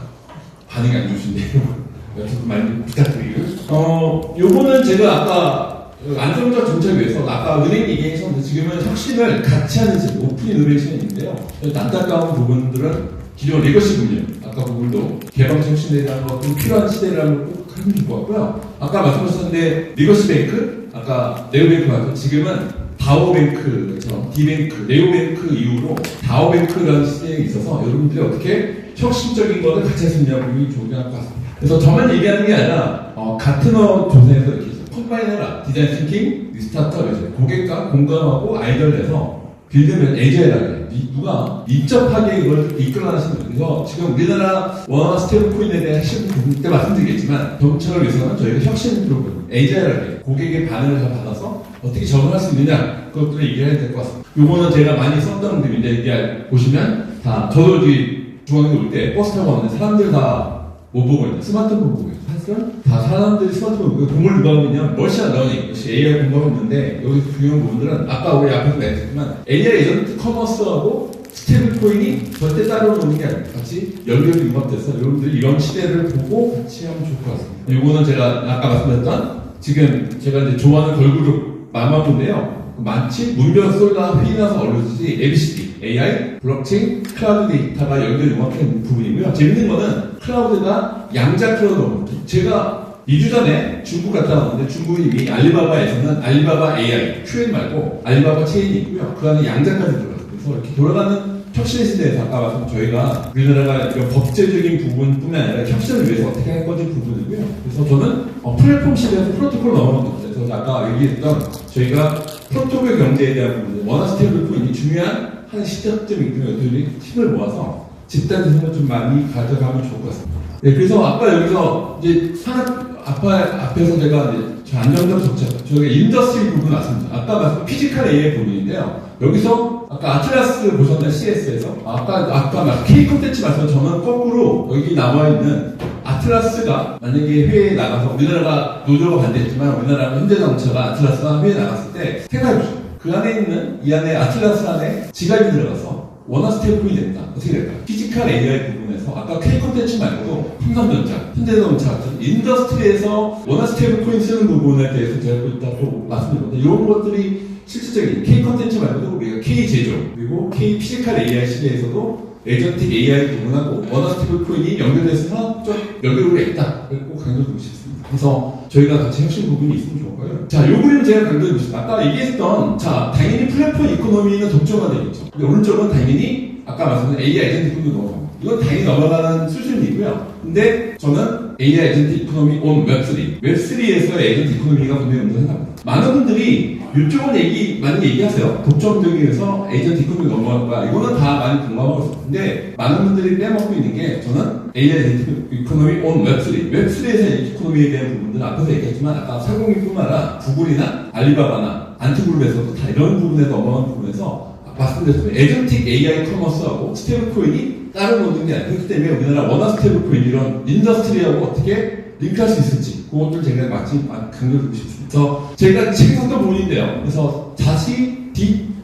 반응이 안 좋으신데요. 여튼 많이 부탁드리고요. 요거는 제가 아까 안정적 정착을 위해서 아까 은행 얘기했었는데 지금은 혁신을 같이 하는 시대, 오픈 이노베이션인데요. 안타까운 부분들은 기존 레거시 분야, 아까 부분도 개방적 혁신에 대한 것도 필요한 시대라는 걸 꼭 하면 좋을 것 같고요. 아까 말씀하셨는데 레거시 뱅크, 아까 네오뱅크 말고 지금은 다오뱅크처럼 D뱅크, 네오뱅크 이후로 다오뱅크라는 시대에 있어서 여러분들이 어떻게 혁신적인 것을 같이 할 수 있냐고 좋은 것 같습니다. 그래서 저만 얘기하는 게 아니라 가트너 조사에서 이렇게 컴바인해라, 디자인 싱킹, 스타트업, 고객과 공감하고 아이디어를 내서 빌드면 에이저일하게 누가 밀접하게 이걸 이끌어나시는 거예요. 그래서 지금 우리나라 원화 스테이블코인에 대한 핵심 부분 때 말씀드리겠지만 정착을 위해서는 저희가 혁신 프로그램, 에이저일하게 고객의 반응을 잘 받아서 어떻게 적응할 수 있느냐 그것들을 얘기해야 될 것 같습니다. 요거는 제가 많이 썼던 글인데 이게 보시면 다 저도 여기 중앙에 올 때 버스 타고 왔는데 사람들 다 못 보고 있는 스마트폰 보고 있어요. 사실은 다 사람들이 스마트폰 보고 공을 누가 보면 머신한 러닝, 역시 AI 공부하고 있는데 여기 중요한 부분들은 아까 우리 앞에서 말했지만 AI 에이전트 커머스하고 스테이블 코인이 절대 따로 노는 게 아니에요. 같이 연결이 융합돼서 여러분들이 이런 시대를 보고 같이 하면 좋을 것 같습니다. 이거는 제가 아까 말씀드렸던 지금 제가 이제 좋아하는 걸그룹 마마무인데요. 마치 문변 쏠다 휘나서 얼려지지 ABCD, AI, 블록체인, 클라우드 데이터가 연결 융합된 부분이고요. 재밌는 거는 클라우드가 양자 클라우드. 제가 2주 전에 중국 갔다 왔는데 중국이 알리바바에서는 알리바바 AI, QN 말고 알리바바 체인이 있고요. 그 안에 양자까지 들어갔어요. 그래서 이렇게 돌아가는 혁신의 시대에서 아까 말씀 저희가 우리나라가 이런 법제적인 부분뿐만 아니라 혁신을 위해서 어떻게 할 건지 부분이고요. 그래서 저는 플랫폼 시대에서 프로토콜 넘어갑니다. 그래서 아까 얘기했던 저희가 프로토콜 경제에 대한 부분, 원화 스테이블 코인이 중요한 한 시작점이거든요. 여러분들이 힘을 모아서 집단 생각을 좀 많이 가져가면 좋을 것 같습니다. 네, 그래서 아까 여기서 이제 앞에서 제가 이제 안정적 정책, 저희가 인더스트리 부분 왔습니다. 아까 말씀 피지컬 AI 부분인데요. 여기서 아까 아틀라스 보셨나요? CS에서 아까 막 K 콘텐츠 말씀 저는 거꾸로 여기 나와 있는 아틀라스가 만약에 해외에 나가서 우리나라가 노조가 반대했지만 우리나라 현재 정처가 아틀라스가 해외에 나갔을 때 생각해보시죠. 그 안에 있는 이 안에 아틀라스 안에 지갑이 들어가서 원화 스테이블 코인이 된다. 어떻게 될까? 피지컬 AI 부분에서 아까 K 콘텐츠 말고도 삼성전자, 현대자동차 같은 인더스트리에서 원화 스테이블 코인 쓰는 부분에 대해서 제가 있다고 말씀드렸는데 이런 것들이 실질적인 K 콘텐츠 말고도 우리가 K 제조 그리고 K 피지컬 AI 시대에서도 에이전틱 AI 부분하고 원화 스테이블 코인이 연결돼서 좀 연결고리가 있다. 꼭 강조드리고 싶습니다. 그래서 저희가 같이 혁신 부분이 있으면 좋을 거예요. 자, 요 그림 제가 강조드리고 싶습니다. 아까 얘기했던, 자, 당연히 플랫폼 이코노미는 독점화되겠죠. 근데 오른쪽은 당연히 아까 말씀드린 AI 에이전틱 부분도 넘어가고, 이건 당연히 넘어가는 수준이고요. 근데 저는 AI 에이전틱 이코노미 온 웹3, 웹3에서 에이전틱 이코노미가 분명히 온다고 생각합니다. 많은 분들이 이쪽은 많이 얘기하세요. 독점적이어서 에이전틱 이코노미 넘어갈 거야. 이거는 다 많이 공감하고 있어요. 근데 많은 분들이 빼먹고 있는 게 저는 AI 에이전틱 이코노미 온 웹3, 웹3에서 이코노미에 대한 부분들은 앞에서 얘기했지만 아까 설공익뿐만 아니라 구글이나 알리바바나 안티그룹에서도 다 이런 부분에 넘어가는 부분에서 말씀드렸지만 에이전틱 AI 커머스하고 스테이블 코인이 따로 노는 게 아니에요. 그렇기 때문에 우리나라 원화 스테이블 코인 이런 인더스트리하고 어떻게 링크할 수 있을지 그것들 제가 마치 강조드리고 싶습니다. 그래서 제가 책 썼던 부분인데요. 그래서 다시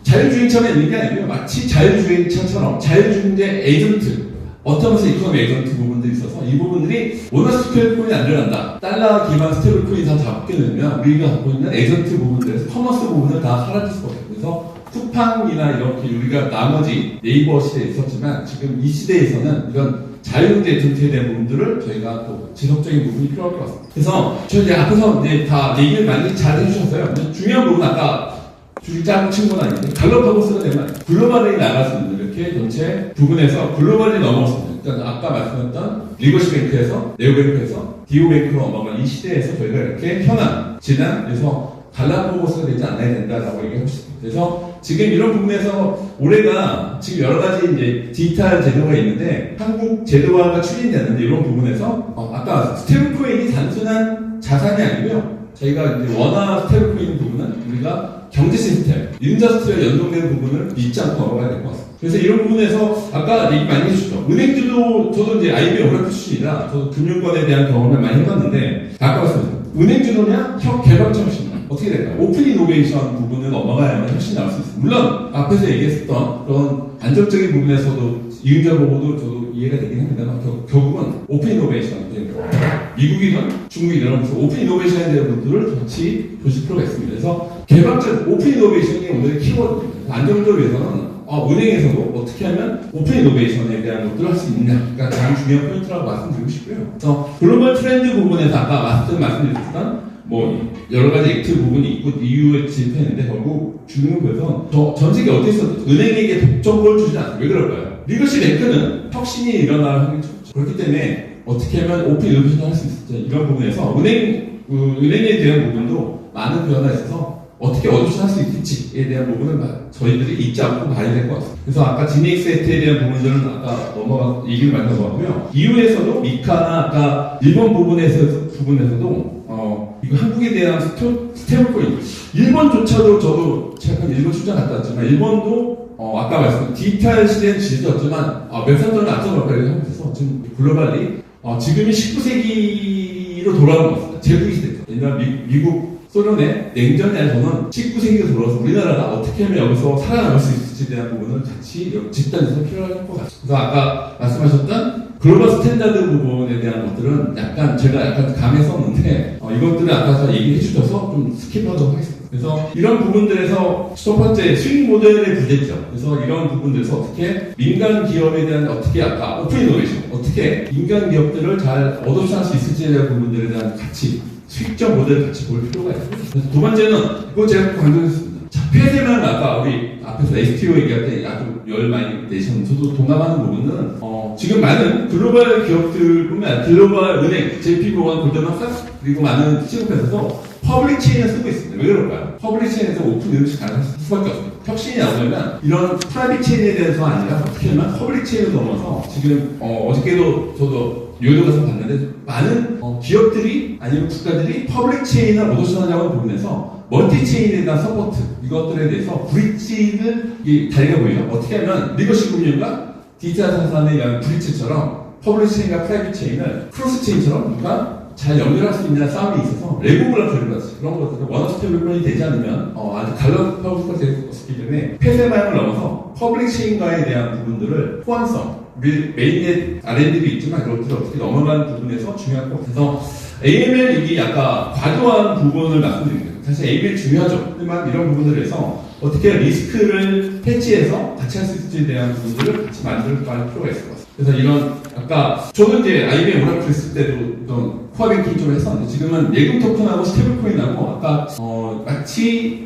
자율주행차가 있는 게 아니고요. 마치 자율주행차처럼 자율주행대 에이전트 어떠면서 이코노미 에이전트 부분들이 있어서 이 부분들이 원화 스테이블 코인이 안 들어간다. 달러 기반 스테이블 코인이 다 잡게 되면 우리가 갖고 있는 에이전트 부분들에서 커머스 부분을 다 사라질 수가 없어요. 그래서 쿠팡이나 이렇게 우리가 나머지 네이버 시대에 있었지만 지금 이 시대에서는 이런 자율주행 에이전트에 대한 부분들을 저희가 또 지속적인 부분이 필요할 것 같습니다. 그래서 저 이제 앞에서 이제 다 얘기를 많이 잘 해주셨어요. 중요한 부분 아까 주식 작은 친구는 아닌데 갈로파고 쓰게 되면 글로벌에 나갈 수 있는 이렇게 전체 부분에서 글로벌이 넘어왔습니다. 그러니까 아까 말씀드렸던 리거시뱅크에서 네오뱅크에서 디오뱅크로 넘어간 이 시대에서 저희가 이렇게 현안, 진안에서 갈라파고스가 되지 않아야 된다라고 얘기하고 있습니다. 그래서 지금 이런 부분에서 올해가 지금 여러 가지 이제 디지털 제도가 있는데 한국 제도화가 추진되는데 이런 부분에서 아까 스테이블 코인이 단순한 자산이 아니고요. 저희가 이제 원화 스테이블 코인 부분은 우리가 경제 시스템, 인더스트리와 연동되는 부분을 잊지 않고 넘어가야 될 것 같습니다. 그래서 이런 부분에서 아까 얘기 많이 해주셨죠. 은행주도 저도 이제 IBM 오라클 출신이라 저도 금융권에 대한 경험을 많이 해봤는데 아까 말씀드렸죠. 은행주도냐 혁개발자 혁신이냐 어떻게 될까? 오픈 이노베이션 부분을 넘어가야만 혁신이 나올 수 있습니다. 물론 앞에서 얘기했었던 그런 안정적인 부분에서도 이윤자 보고도 저도 이해가 되긴 합니다만 결국은 오픈 이노베이션 미국이든 중국이든 하면서 오픈 이노베이션에 대한 부분들을 같이 보실 필요가 있습니다. 그래서 개발자 오픈 이노베이션이 오늘의 키워드입니다. 안정적으로 위해서는 은행에서도 어떻게 하면 오픈 이노베이션에 대한 것들을 할 수 있느냐가 가장 중요한 포인트라고 말씀드리고 싶고요. 그래서 글로벌 트렌드 부분에서 아까 말씀드렸던 여러 가지 액트 부분이 있고 이유에 진입했는데 결국 중요한 것은 전 세계 어디에 있어도 은행에게 독점권을 주지 않습니다. 왜 그럴까요? 리거시 뱅크는 혁신이 일어날 확률이 적죠. 그렇기 때문에 어떻게 하면 오픈 이노베이션을 할 수 있을지 이런 부분에서 은행에 대한 부분도 많은 변화가 있어서 어떻게 어드옵션 할 수 있을지에 대한 부분을 저희들이 잊지 않고 봐야 될 것 같습니다. 그래서 아까 지닉스 혜택에 대한 부분들은 아까 얘기를 많이 넘어가고요. 이후에서도 미카나 아까 일본 부분에서도 이거 한국에 대한 스테이블 코인 일본조차도 저도 잠깐 일본 출장 갔다 왔지만 일본도 아까 말씀드린 디지털 시대는 지졌지만 몇 살 전에 앞서갈까요 하면서 지금 글로벌리 지금이 19세기로 돌아온 것 같습니다. 제국이 시대죠. 옛날 미국 소련의 냉전이 아니라서는 19세기로 돌아와서 우리나라가 어떻게 하면 여기서 살아남을 수 있을지에 대한 부분을 같이 집단에서 필요할 것 같습니다. 그래서 아까 말씀하셨던 글로벌 스탠다드 부분에 대한 것들은 제가 약간 감했었는데 이것들을 아까 얘기해 주셔서 좀 스킵하도록 하겠습니다. 그래서 이런 부분들에서 첫 번째 스윙 모델의 부재점. 그래서 이런 부분들에서 어떻게 민간 기업에 대한 어떻게 아까 오픈 이노베이션 어떻게 민간 기업들을 잘 어도션할 수 있을지에 대한 부분들에 대한 같이 수익적 모델을 같이 볼 필요가 있습니다. 그래서 두 번째는 이거 제가 강조했습니다. 자, 폐쇄만 아까 우리 앞에서 STO 얘기할 때 아주 열 많이 내셨는데 저도 동감하는 부분은 지금 많은 글로벌 기업들뿐만 아니라 글로벌 은행, JP모건, 골드만삭스 그리고 많은 시급회사에서 퍼블릭 체인을 쓰고 있습니다. 왜 그럴까요? 퍼블릭 체인에서 오픈 이노베이션이 가능할 수밖에 없습니다. 혁신이 나오려면 이런 프라이빗 체인에 대해서 아니라 어떻게 하면 퍼블릭 체인을 넘어서 지금 어저께도 저도 뉴욕 가서 봤는데 많은 기업들이 아니면 국가들이 퍼블릭 체인을 어도션하려는 부분에서 멀티 체인에 대한 서포트 이것들에 대해서 브릿지를 다리가 보이죠. 어떻게 하면 리거시 금융과 디지털 자산에 의한 브릿지처럼 퍼블릭 체인과 프라이빗 체인을 크로스 체인처럼 우리가 잘 연결할 수 있는 싸움이 있어서 레고그라 그런 것들은 워낙 스테이블 코인이 되지 않으면 아주 갈라파고가 될 수 있기 때문에 폐쇄 방향을 넘어서 퍼블릭 체인과에 대한 부분들을 호환성, 메인넷 R&D도 있지만 그것들을 어떻게 넘어가는 부분에서 중요한 것 같아서 AML 이게 약간 과도한 부분을 말씀드립니다. 사실 AML 중요하죠. 하지만 이런 부분들에서 어떻게 리스크를 해지해서 같이 할 수 있을지에 대한 부분들을 같이 만들 필요가 있을 것 같습니다. 그래서 이런 아까 저도 이제 IBM 오라클 했을 때도 어떤 코어뱅킹 좀 했었는데 지금은 예금 토큰하고 스테이블 코인하고 아까 마치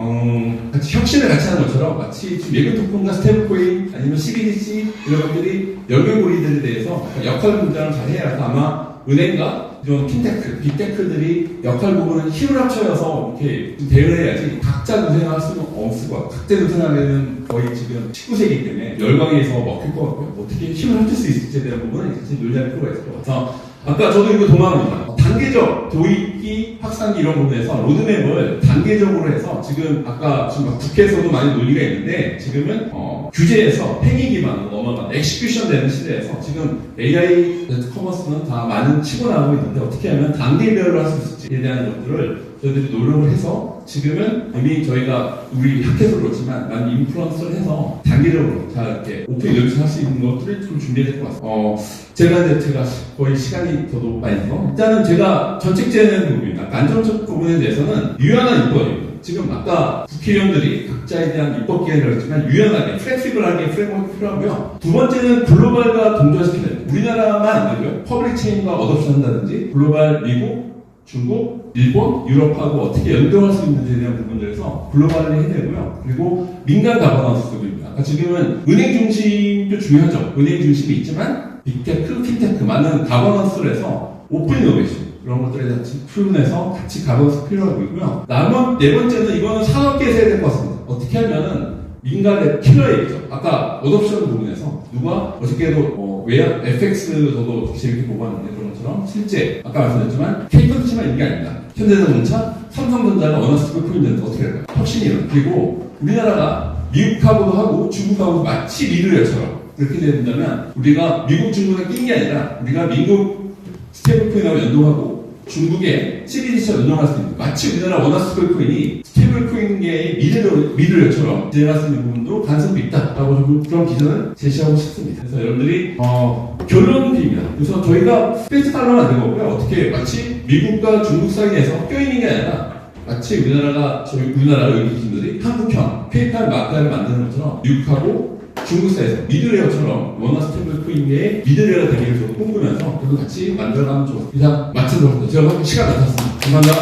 같이 혁신을 같이 하는 것처럼 마치 지금 예금 토큰과 스테이블 코인 아니면 CBDC 이런 것들이 연결고리들에 대해서 역할 분장을 잘 해야 해서 아마 은행과 이런 핀테크, 빅테크들이 역할 부분은 힘을 합쳐서 이렇게 대응을 해야지 각자 고생할 수는 없을 것 같아요. 각자 고생하면 거의 지금 19세기 때문에 열광에서 먹힐 것 같고요. 어떻게 힘을 합칠 수 있을지에 대한 부분은 사실 논의할 필요가 있을 것 같아서 아까 저도 이거 동감합니다. 단계적 도입기, 확산기 이런 부분에서 로드맵을 단계적으로 해서 지금 아까 지금 국회에서도 많이 논의가 있는데 지금은 규제에서 행위 기반으로 넘어가는 엑시큐션 되는 시대에서 지금 AI 커머스는 다 많은 치고 나가고 있는데 어떻게 하면 단계별로 할 수 있을지에 대한 것들을 저희들이 노력을 해서 지금은 이미 저희가 우리 학회도 그렇지만 많은 인플루언서를 해서 단계적으로 잘 이렇게 오픈 이렇게 할 수 있는 것들을 좀 준비해야 될 것 같습니다. 제가 거의 시간이 더도 많이 들어. 일단은 제가 정책제는 부분입니다. 안정적 부분에 대해서는 유연한 입법입니다. 지금 아까 국회의원들이 각자에 대한 입법 기회를 했지만 유연하게, 플렉시블하게 프레임워크 필요하고요. 두 번째는 글로벌과 동조시켜야 돼요. 우리나라만 안 되고요. 퍼블릭 체인과 어댑션 한다든지 글로벌 미국, 중국, 일본, 유럽하고 어떻게 연동할 수 있는지에 대한 부분들에서 글로벌을 해내고요. 그리고 민간 가버넌스입니다. 그러니까 지금은 은행 중심도 중요하죠. 은행 중심이 있지만 빅테크, 핀테크 많은 가버넌스를 해서 오픈 이노베이션 이런 것들에 같이 풀분해서 같이 가버넌스 필요하고 있고요. 네 번째는 이거는 산업계에서 해야 될 것 같습니다. 어떻게 하면은 민간의 킬러이죠. 아까 어댑션 부분에서 누가 어저께도 외환 FX 저도 어떻게 재밌게 보고 왔는데 그런 것처럼 실제 아까 말씀드렸지만 K펀치만 있는 게 아닙니다. 현대자동차, 삼성전자가 원화스토크 포인트는 어떻게 할까요? 혁신이 일어나. 그리고 우리나라가 미국하고도 하고 중국하고도 마치 미르웨어처럼 그렇게 된다면 우리가 미국, 중국에 낀 게 아니라 우리가 미국 스테이블 코인하고 연동하고 중국의 CBDC와 연동할 수 있는 마치 우리나라 원화스토크 코인이 스테이블 코인계의 미르웨어처럼 진행할 수 있는 부분도 가능성이 있다라고 좀 그런 비전을 제시하고 싶습니다. 그래서 여러분들이 결론입니다. 그래서 저희가 스페이스 달러는 안 된 거고요. 어떻게 마치 미국과 중국 사이에서 껴있는 게 아니라 마치 우리나라 의기진들이 한국형 페이팔 마크를 만드는 것처럼 미국하고 중국 사이에서 미드레어처럼 원화 스테이블 코인계의 미드레어가 되기를 저도 꿈꾸면서 그도 같이 만들어가면 좋겠습니다. 이상 마치도록 하겠습니다. 제가 시간 나탔습니다. 감사합니다.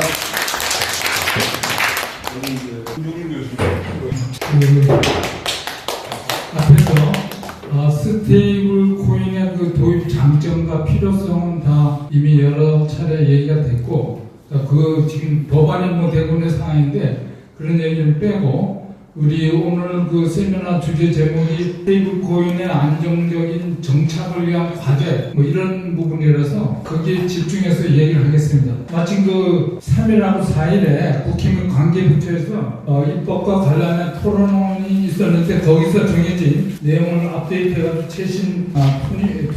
앞에서 스테이블 코인의 그 도입 장점과 필요성은 다 이미 여러 차례 얘기가 됐고 그 지금 법안이 뭐 되고 있는 상황인데 그런 얘기를 빼고 우리 오늘 그 세미나 주제 제목이 스테이블 코인의 안정적인 정착을 위한 과제 뭐 이런 부분이라서 거기에 집중해서 얘기를 하겠습니다. 마침 그 3일하고 4일에 국힘 관계부처에서 입법과 관련한 토론이 있었는데 거기서 정해진 내용을 업데이트해가지고 최신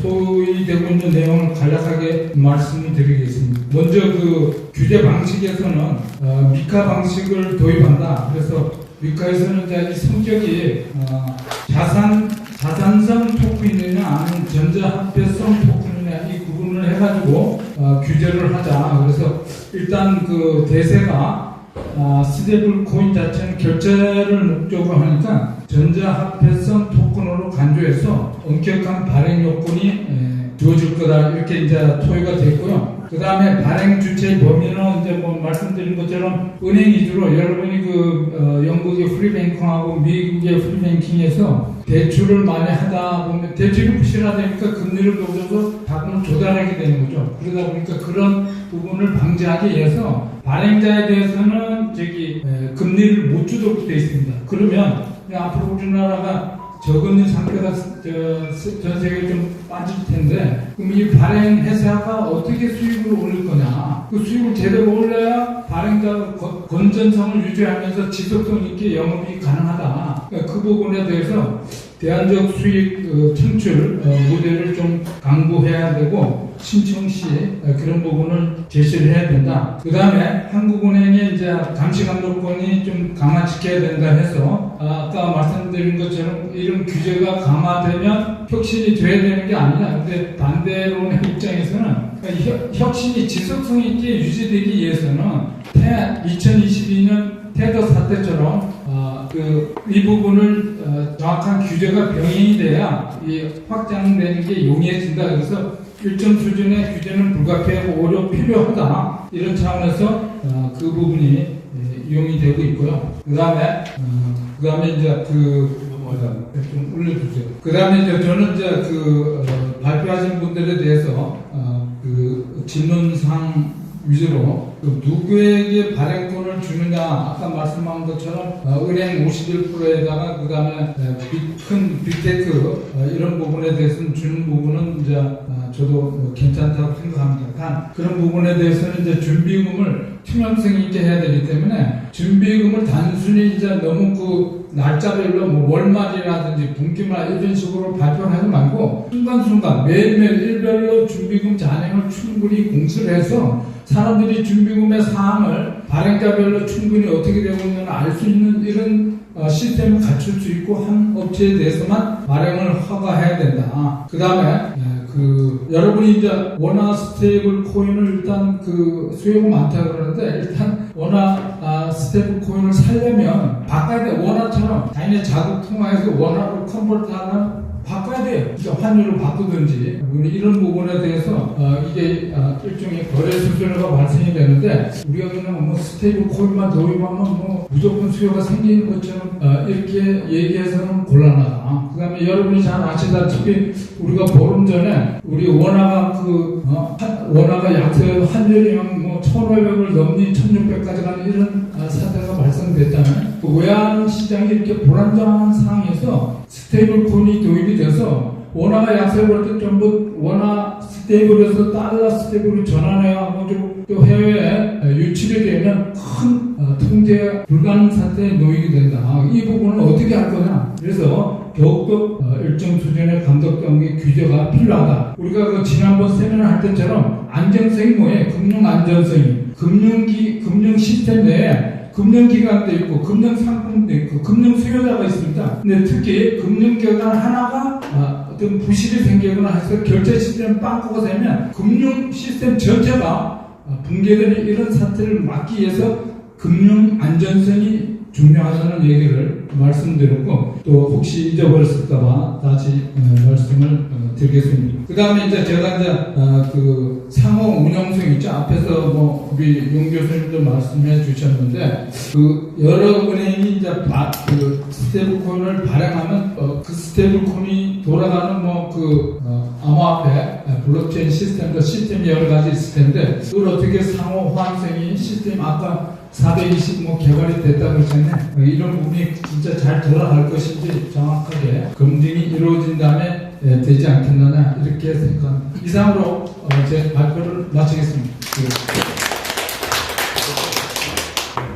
토의되고 있는 내용을 간략하게 말씀을 드리겠습니다. 먼저 그 규제 방식에서는 미카 방식을 도입한다. 그래서 미카에서는 이제 성격이 자산성 토큰이냐 아니면 전자화폐성 토큰이냐 이 구분을 해가지고 규제를 하자. 그래서 일단 그 대세가 스테이블 코인 자체는 결제를 목적으로 하니까 전자화폐성 토큰으로 간주해서 엄격한 발행 요건이 주어질 거다 이렇게 이제 토의가 됐고요. 그 다음에 발행 주체 범위는 이제 뭐 말씀드린 것처럼 은행 위주로 여러분이 그 영국의 프리뱅킹하고 미국의 프리뱅킹에서 대출을 많이 하다 보면 대출이 부실하다니까 금리를 높여서 자금을 조달하게 되는 거죠. 그러다 보니까 그런 부분을 방지하기 위해서 발행자에 대해서는 금리를 못 주도록 되어 있습니다. 그러면 앞으로 우리나라가 저금리 상태가 전 세계에 좀 빠질 텐데 그럼 이 발행 회사가 어떻게 수익을 올릴 거냐? 그 수익을 제대로 올려야 발행자가 건전성을 유지하면서 지속성 있게 영업이 가능하다. 그러니까 그 부분에 대해서 대안적 수익 창출 모델을 좀 강구해야 되고 신청 시 그런 부분을 제시를 해야 된다. 그 다음에 한국은행의 이제 감시감독권이 좀 강화 지켜야 된다 해서 아까 말씀드린 것처럼 이런 규제가 강화되면 혁신이 돼야 되는 게 아니냐. 근데 반대론의 입장에서는 혁신이 지속성 있게 유지되기 위해서는 2022년 테더 사태처럼 이 부분을 정확한 규제가 병행이 돼야 이 확장되는 게 용이해진다. 그래서 일정 수준의 규제는 불가피하고 오히려 필요하다. 이런 차원에서 그 부분이 이용이 되고 있고요. 그 다음에 이제 좀 올려주세요. 그 다음에 이제 저는 이제 발표하신 분들에 대해서 질문상 위주로 누구에게 발행권을 주느냐, 아까 말씀한 것처럼 은행 51%에다가 그 다음에 큰 빅테크 이런 부분에 대해서는 주는 부분은 이제 저도 괜찮다고 생각합니다. 단 그런 부분에 대해서는 이제 준비금을 투명성 있게 해야 되기 때문에 준비금을 단순히 이제 너무 날짜별로 뭐 월말이라든지 분기말 이런 식으로 발표를 하지 말고 순간순간 매일매일 일별로 준비금 잔액을 충분히 공수를 해서 사람들이 준비금의 사항을 발행자별로 충분히 어떻게 되고 있는지 알 수 있는 이런 시스템을 갖출 수 있고 한 업체에 대해서만 발행을 허가해야 된다. 그 다음에 여러분이 이제 원화 스테이블 코인을 일단 수요가 많다 그러는데 일단 원화 스테이블 코인을 살려면 바꿔야 돼. 원화처럼 자기네 자국 통화해서 원화로 컨버트하는 바꿔야 돼요. 환율을 바꾸든지 이런 부분에 대해서 이게 일종의 거래 수수료가 발생이 되는데 우리가 그냥 뭐 스테이블 코인만 도입하면 뭐 무조건 수요가 생기는 것처럼 이렇게 얘기해서는 곤란하다. 그 다음에 여러분이 잘 아시다시피 우리가 보름 전에 우리 원화가 원화가 약세로 환율이면 뭐 1,500을 넘니 1,600까지 가는 이런 사태가 발생됐다면 외환 시장이 이렇게 불안정한 상황에서 스테이블 코인이 도입이 돼서 원화가 약세를 할 때 전부 원화 스테이블에서 달러 스테이블로 전환해야 또 해외에 유출이 되면 큰 통제 불가능 상태에 놓이게 된다. 이 부분은 어떻게 할 거냐. 그래서 더욱더 일정 수준의 감독 단계 규제가 필요하다. 우리가 지난번 세미나 할 때처럼 안정성이 뭐예요? 금융 안전성이. 금융 시스템 내에 금융기관도 있고 금융상품도 있고 금융 수요자가 있습니다. 근데 특히 금융기관 하나가 어떤 부실이 생기거나 해서 결제 시스템 빵꾸가 되면 금융 시스템 전체가 붕괴되는 이런 사태를 막기 위해서 금융 안전성이 중요하다는 얘기를 말씀드렸고 또 혹시 잊어버렸을까봐 다시 말씀을 드리겠습니다. 그 다음에 이제 제가 상호 운영성 있죠. 앞에서 뭐 우리 용 교수님도 말씀해 주셨는데 여러 은행이 이제 스테이블 코인을 발행하면 그 스테이블 코인이 돌아가는 암호화폐 블록체인 시스템이 여러 가지 있을 텐데 그걸 어떻게 상호 호환성이 시스템 아까 420 개발이 됐다고 했잖아요. 이런 부분이 진짜 잘 돌아갈 것인지 정확하게 검증이 이루어진 다음에 되지 않겠느냐 이렇게 생각합니다. 이상으로 제 발표를 마치겠습니다.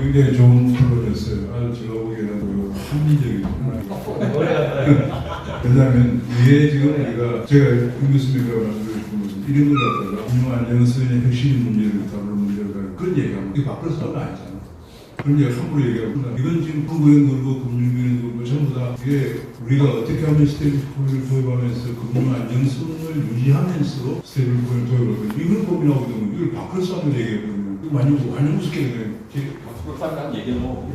굉장히 좋은 프로였어요. 제가 보기에는 합리적인 왜냐하면 이게 지금 제가 윤 교수님과 말씀드린 것은 이런 걸 갖다가 금융 안정성의 핵심 문제를 다루는 문제를 그런 얘기하면 이게 밖으로 싸우는 아니잖아. 그런 얘기 함부로 얘기하고 이건 지금 한국은행 그리고 금융위원 그리고 전부 다 이게 우리가 어떻게 하면 스테이블 코인을 도입하면서 금융 안정성을 유지하면서 스테이블 코인을 도입을 이걸 고민하고 있는 이걸 밖으로 싸우는 얘기하거든요. 이거 완전 우습게 되는 밖으로 싸우는 얘기는 뭐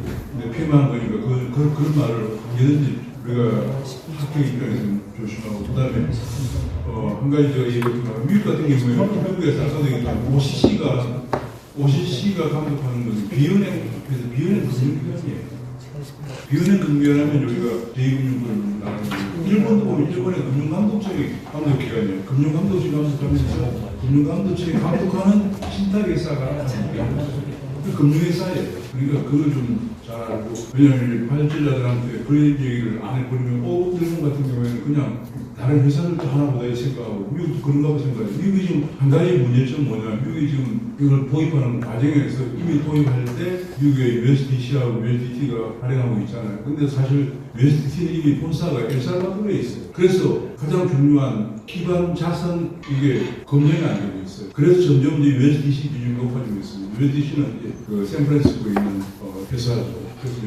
피해만 거니까 그런 말을 언제든지 우리가 학교 입장에서는 조심하고 그 다음에 한 가지 제가 얘기했던 건 미국 같은 경우에는 미국에서 아까도 얘기했지만 OCC가 감독하는 것은 비은행 앞에서 비은행 금융기관이에요. 비은행 금융기관하면 여기가 제2금융권 나가는 거예요. 일본도 보면 일본의 금융감독청이 감독기관이에요. 금융감독청이 감독하면서 금융감독청이 감독하는 신탁회사가 그 금융회사예요. 그러니까 그걸 좀 잘 알고 왜냐하면 파생자들한테 그런 얘기를 안 해버리면 일본 같은 경우에는 그냥 다른 회사들도 하나보다 생각하고 미국도 그런가 봐 생각해요. 미국이 지금 한 가지 문제점 뭐냐면 미국이 지금 이걸 도입하는 과정에서 이미 도입할 때 미국의 USDC하고 USDT가 발행하고 있잖아요. 근데 사실 USDT는 이미 본사가 엘살바도르에 있어요. 그래서 가장 중요한 기반 자산 이게 검증이 안 되고 있어요. 그래서 점점 이제 USDC 비중이 높아지고 있습니다. USDC는 이제 그 샌프란시스코에 있는 회사죠. 그래서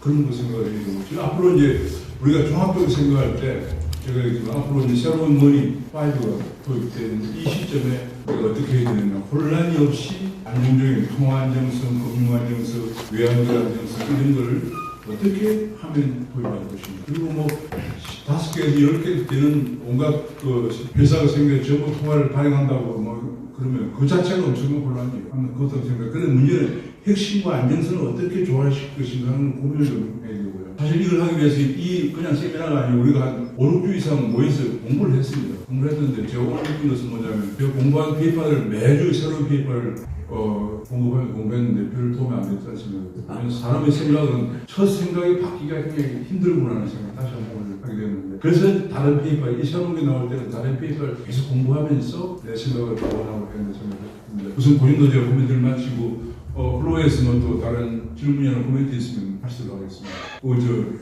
그런 거 생각을 해야 되고 지금 앞으로 이제 우리가 종합적으로 생각할 때 제가 지금 앞으로 이제 새로운 머니 5가 도입되는 이 시점에 우리가 어떻게 해야 되느냐 혼란이 없이 안정적인 통화 안정성, 금융 안정성, 외환적 안정성 이런 걸 어떻게 하면 도입할 것인가. 그리고 뭐 5개에서 10개 되는 온갖 그 회사가 생겨 전부 통화를 발행한다고 뭐 그러면 그 자체가 엄청난 혼란이에요. 그것도 생각. 그런 문제는 핵심과 안정성을 어떻게 조화시킬 것인가 하는 고민을 좀 해야 되고요. 사실 이걸 하기 위해서 이 그냥 세미나가 아니고 우리가 한 5, 6주 이상 모여서 공부를 했습니다. 공부를 했는데 제가 오늘 느낀 것은 뭐냐면 제가 공부한 페이퍼를 매주 새로운 페이퍼를 공부했는데 별 도움이 안 됐지 않습니까? 사람의 생각은 첫 생각이 바뀌기가 굉장히 힘들구나 하는 생각 다시 한번 하게 되는데 그래서 다른 페이퍼, 이 새로운 게 나올 때는 다른 페이퍼를 계속 공부하면서 내 생각을 보완하고 했는 생각을 했습니다. 우선 본인도 제가 코멘트를 마치고 플로어에서는 또 다른 질문이나 코멘트 있으면 하시도록 하겠습니다.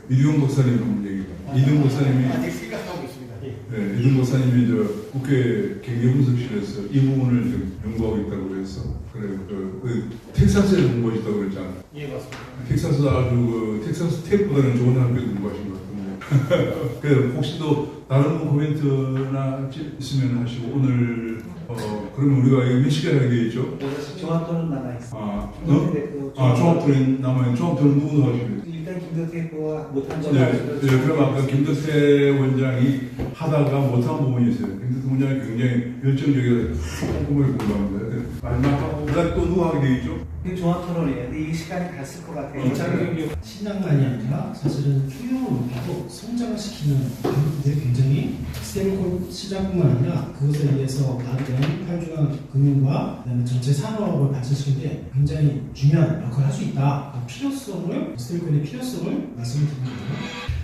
이두용 박사님 한번 얘기해봐요. 이두용 박사님이 아직 생각하고 있습니다. 네, 이두용 박사님이 국회 경제분석실에서 이 부분을 좀 연구하고 있다고 해서 그래 그 텍사스에 공부하셨다고 그랬잖아요. 예, 맞습니다. 텍사스 아주 텍사스 스텝보다는 좋은 학교에 공부하신 것 같은데. 그래 혹시 또 다른 코멘트나 있으면 하시고 오늘 그러면 우리가 이거 몇 시간에 하게 돼 있죠? 종합도는 남아있습니다. 종합토론 남아있는 종합토론 누구 하시겠어요? 일단 김덕태 거와 못한 점. 네, 그럼 아까 김덕태 원장이 하다가 못한 부분이 있어요. 김덕태 원장이 굉장히 열정적이라서 꼼꼼하게 공부합니다. 마지막으로 또 누구 하게 돼 있죠? 종합토론이에요. 근데 이 시간이 갔을 것 같아요. 신앙만이 아니라 사실은 효용을 높이고 성장을 시키는 부분들이 굉장히 스테이블코인 시장뿐만 아니라 그것에 의해서 발휘되는 팔중앙 금융과 그다음에 전체 산업을 발전시키는데 굉장히 중요한 역할을 할 수 있다. 필요성을 스테이블코인의 필요성을 말씀드립니다.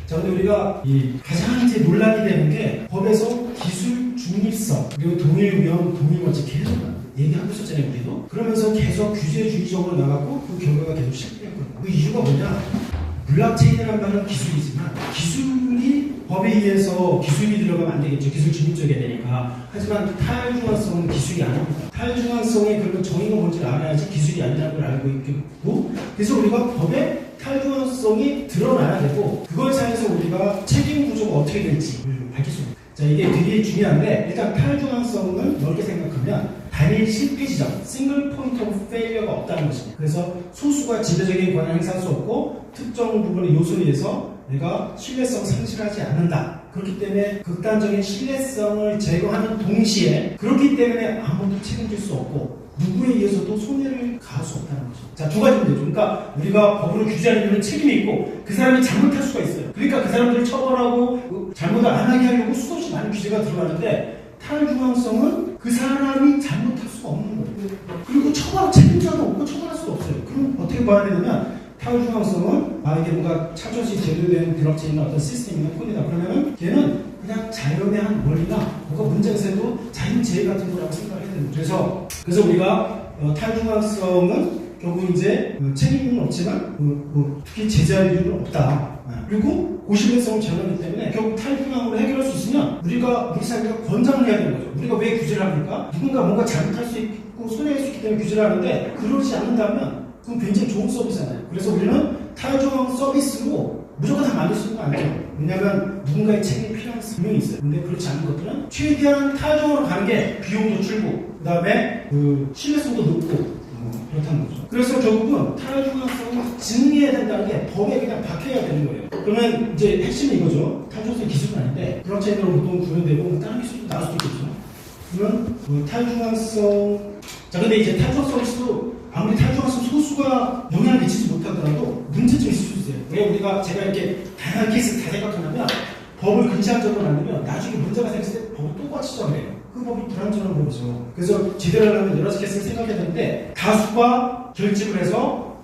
자, 근데 우리가 이 가장 이제 논란이 되는 게 법에서 기술 중립성 그리고 동일 위험, 동일 원칙 계속 얘기하고 있었잖아요, 우리도. 그러면서 계속 규제주의적으로 나가고 그 결과가 계속 실패했거든요. 그 이유가 뭐냐? 블록체인이라는 말은 기술이지만 기술이 법에 의해서 기술이 들어가면 안 되겠죠. 기술 중립적이어야 되니까. 하지만 탈중앙성은 기술이 아닙니다. 탈중앙성의 그런 정의가 뭔지를 알아야지 기술이 아니라는 걸 알고 있고 그래서 우리가 법에 탈중앙성이 드러나야 되고 그걸 사이에서 우리가 책임 구조가 어떻게 될지 밝힐 수 있습니다. 자, 이게 되게 중요한데 일단 탈중앙성은 넓게 생각하면 단일 실패 지점, 싱글 포인트 오브 페일리어가 없다는 것입니다. 그래서 소수가 지배적인 권한을 행사할 수 없고 특정 부분의 요소에 의해서 내가 신뢰성 상실하지 않는다. 그렇기 때문에 극단적인 신뢰성을 제거하는 동시에 그렇기 때문에 아무도 책임질 수 없고 누구에 의해서도 손해를 가할 수 없다는 거죠. 자, 두 가지 문제죠. 그러니까 우리가 법으로 규제하려면 책임이 있고 그 사람이 잘못할 수가 있어요. 그러니까 그 사람들을 처벌하고 잘못을 안 하게 하려고 수없이 많은 규제가 들어가는데 탈중앙성은 그 사람이 잘못할 수가 없는 거예요. 그리고 책임자는 없고 처벌할 수가 없어요. 그럼 어떻게 봐야 되냐면 탈중앙성은 이게 뭔가 차저시 제도된 블록체인이나 어떤 시스템이나 폰이다 그러면은 걔는 그냥 자연의 한 원리나 뭐가 문제가 있어도 자연재해 같은 거라고 생각을 해야 됩니다. 그래서 우리가 탈중앙성은 결국 이제 책임은 없지만 특히 제재할 이유는 없다. 그리고 고신뢰성을 제어하기 때문에 결국 탈중앙으로 해결할 수 있으면 우리 사회가 권장을 해야 되는 거죠. 우리가 왜 규제를 합니까? 누군가 뭔가 잘못할 수 있고 손해할 수 있기 때문에 규제를 하는데 그러지 않는다면 그건 굉장히 좋은 서비스잖아요. 그래서 우리는 탈중앙 서비스로 무조건 다 만들 수 있는 건 아니죠. 왜냐하면 누군가의 책임이 필요한 분명히 있어요. 근데 그렇지 않은 것들은 최대한 탈중앙으로 가는 게 비용도 줄고 그 다음에 신뢰성도 높고 그렇다는 거죠. 그래서 결국은 탈중앙성을 증명해야 된다는 게 법에 그냥 박혀야 되는 거예요. 그러면 이제 핵심은 이거죠. 탈중앙성 기술은 아닌데 블록체인으로 보통 구현되고 다른 기술도 나올 수도 있겠죠. 그러면 탈중앙성 근데 이제 탈중앙성 서비스도 아무리 탈중앙성 소수가 영향을 미치지 못하더라도 문제점이 있을 수 있어요. 왜 제가 이렇게 다양한 케이스를 다 생각하냐면 법을 근시안적으로 만들면 나중에 문제가 생겼을 때 법을 똑같이 정해요. 그 법이 불안정한 법이죠. 그래서 제대로 하려면 여러 가지 케이스를 생각해야 되는데 다수가 결집을 해서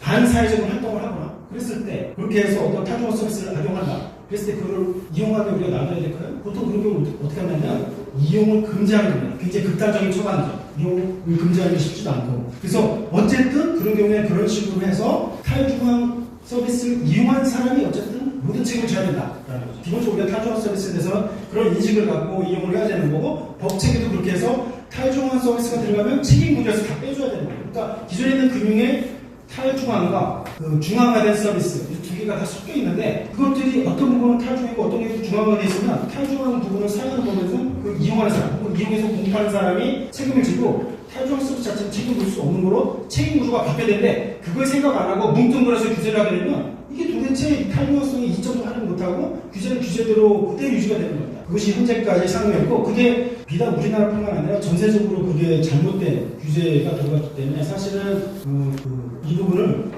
반사회적인 활동을 하거나 그랬을 때 그렇게 해서 어떤 탈중앙 서비스를 악용한다. 그랬을 때 그걸 이용하게 우리가 놔둬야 될까요? 보통 그런 경우 어떻게 하냐면 이용을 금지하는 겁니다. 굉장히 극단적인 처방이죠. 이용을 금지하기 쉽지도 않고. 그래서 어쨌든 그런 경우에 그런 식으로 해서 탈중앙 서비스를 이용한 사람이 어쨌든 모든 책임을 져야 된다라는 거죠. 기본적으로 우리가 탈중앙 서비스에 대해서 그런 인식을 갖고 이용을 해야 되는 거고, 법체계도 그렇게 해서 탈중앙 서비스가 들어가면 책임 구조에서 다 빼줘야 되는 거예요. 그러니까 기존에 있는 금융의 탈중앙과 그 중앙화된 서비스 이 두 개가 다 섞여 있는데, 그것들이 어떤 부분은 탈중앙이고 어떤 게 중앙화되어 있으면 탈중앙 부분을 사용하는 법에서 그 이용하는 사람 혹은 이용해서 공부하는 사람이 책임을 지고, 탈중앙 서비스 자체는 책임을 질 수 없는 거로 책임 구조가 바뀌어야 되는데, 그걸 생각 안 하고 뭉뚱그려서 규제를 하게 되면 이게 도대체 탈중앙성이 이점도 하지 못하고 규제는 규제대로 그대로 유지가 되는 겁니다. 그것이 현재까지 상황이었고, 그게 비단 우리나라뿐만 아니라 전세적으로 그게 잘못된 규제가 들어갔기 때문에 사실은 이 부분을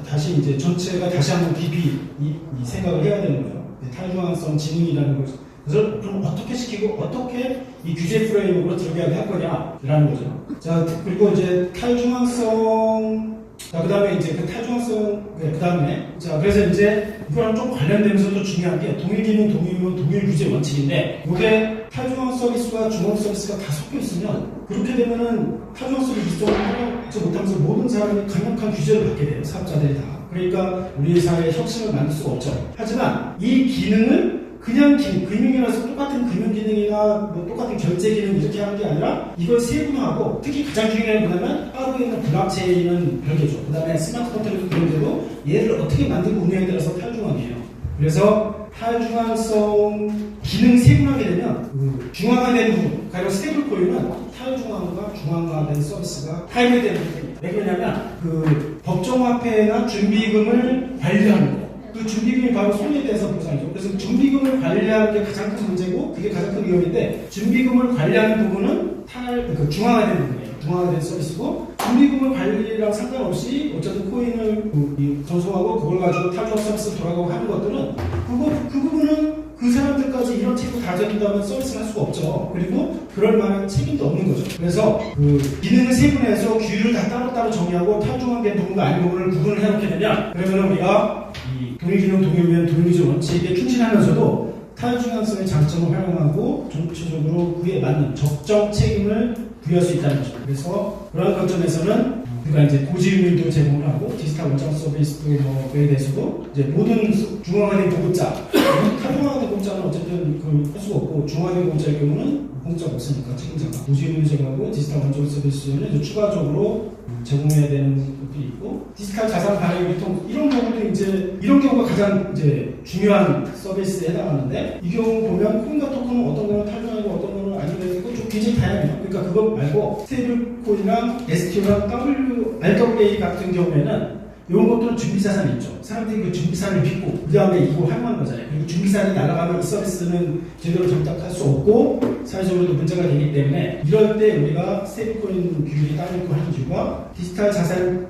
다시 이제 전체가 다시 한번 깊이 이 생각을 해야 되는 거예요. 탈중앙성 지능이라는 걸. 그래서 그럼 어떻게 시키고 어떻게 이 규제 프레임으로 들어가게 할 거냐라는 거죠. 자, 그리고 이제 탈중앙성, 자, 그 다음에 이제 그 탈중앙성, 그 다음에, 자, 그래서 이제 이거랑 좀 관련되면서 또 중요한 게 동일기능, 동일유무, 동일규제 원칙인데, 이게 탈중앙 서비스와 중앙 서비스가 다 섞여 있으면, 그렇게 되면은 탈중앙 서비스 이쪽을 하지 못하면서 모든 사람이 강력한 규제를 받게 돼요. 사업자들이 다. 그러니까 우리 사회에 혁신을 만들 수가 없죠. 하지만 이 기능을 그냥 금융이라서 똑같은 금융 기능이나 뭐 똑같은 결제 기능 이렇게 하는 게 아니라 이걸 세분화하고, 특히 가장 중요한 게 뭐냐면 하루에 있는 블록체인은 별개죠. 그 다음에 스마트 컨트롤도 그런데도 얘를 어떻게 만들고 운영에 따라서 탈중앙이에요. 그래서 탈중앙성 기능 세분화하게 되면 중앙화된 부분, 가령 스테이블 코인은 탈중앙과 중앙화된 서비스가 타입이 되는 겁니다. 왜 그러냐면 그 법정화폐나 준비금을 관리하는 거. 그 준비금이 바로 손해에 대해서 보상이죠. 그래서 준비금을 관리하는 게 가장 큰 문제고, 그게 가장 큰 위험인데, 준비금을 관리하는 부분은 중앙화된 부분이에요. 중앙화된 서비스고, 준비금을 관리랑 상관없이 어쨌든 코인을 전송하고 그걸 가지고 탈중앙 서비스 돌아가고 하는 것들은 그 부분은 그 사람들까지 이런 책임을 가져준다면 서비스를 할 수가 없죠. 그리고 그럴 만한 책임도 없는 거죠. 그래서 그 기능을 세분해서 규율을 다 따로따로 정의하고 탈중앙된 부분과 아닌 부분을 구분을 해놓게 되면, 그러면 우리가 이 동일기능, 동일유무, 동일규제 원칙에 충실하면서도 탈중앙성의 장점을 활용하고 전체적으로 그에 맞는 적정 책임을 부여할 수 있다는 거죠. 그래서 그런 관점에서는 우리가 이제 고지의밀도 제공을 하고 디지털 원장 서비스에 대해서도 이제 모든 중앙화된 공급자, 탈중앙화된 공급자는 어쨌든 할 수가 없고, 중앙화된 공급자의 경우는 공급자가 없으니까 책임자가 고지의밀 제공하고 디지털 원장 서비스는 이제 추가적으로 제공해야 되는 것들이 있고, 디지털 자산 발행 유통 이런 경우도 이제 이런 경우가 가장 이제 중요한 서비스에 해당하는데, 이 경우 보면 코인과 토큰은 어떤 거는 탈중앙이고 어떤 거는 아니고 좀 굉장히 다양해요. 그러니까 그거 말고 스테이블 코인이랑 STO랑 RWA 같은 경우에는 이런 것들은 준비자산이 있죠. 사람들이 그 준비자산을 믿고 그 다음에 이거 활용하는 거잖아요. 그리고 준비자산이 날아가면 이 서비스는 제대로 정착할 수 없고 사회적으로도 문제가 되기 때문에, 이럴 때 우리가 스테이블코인 규율이 따르고 하는 이유가 디지털 자산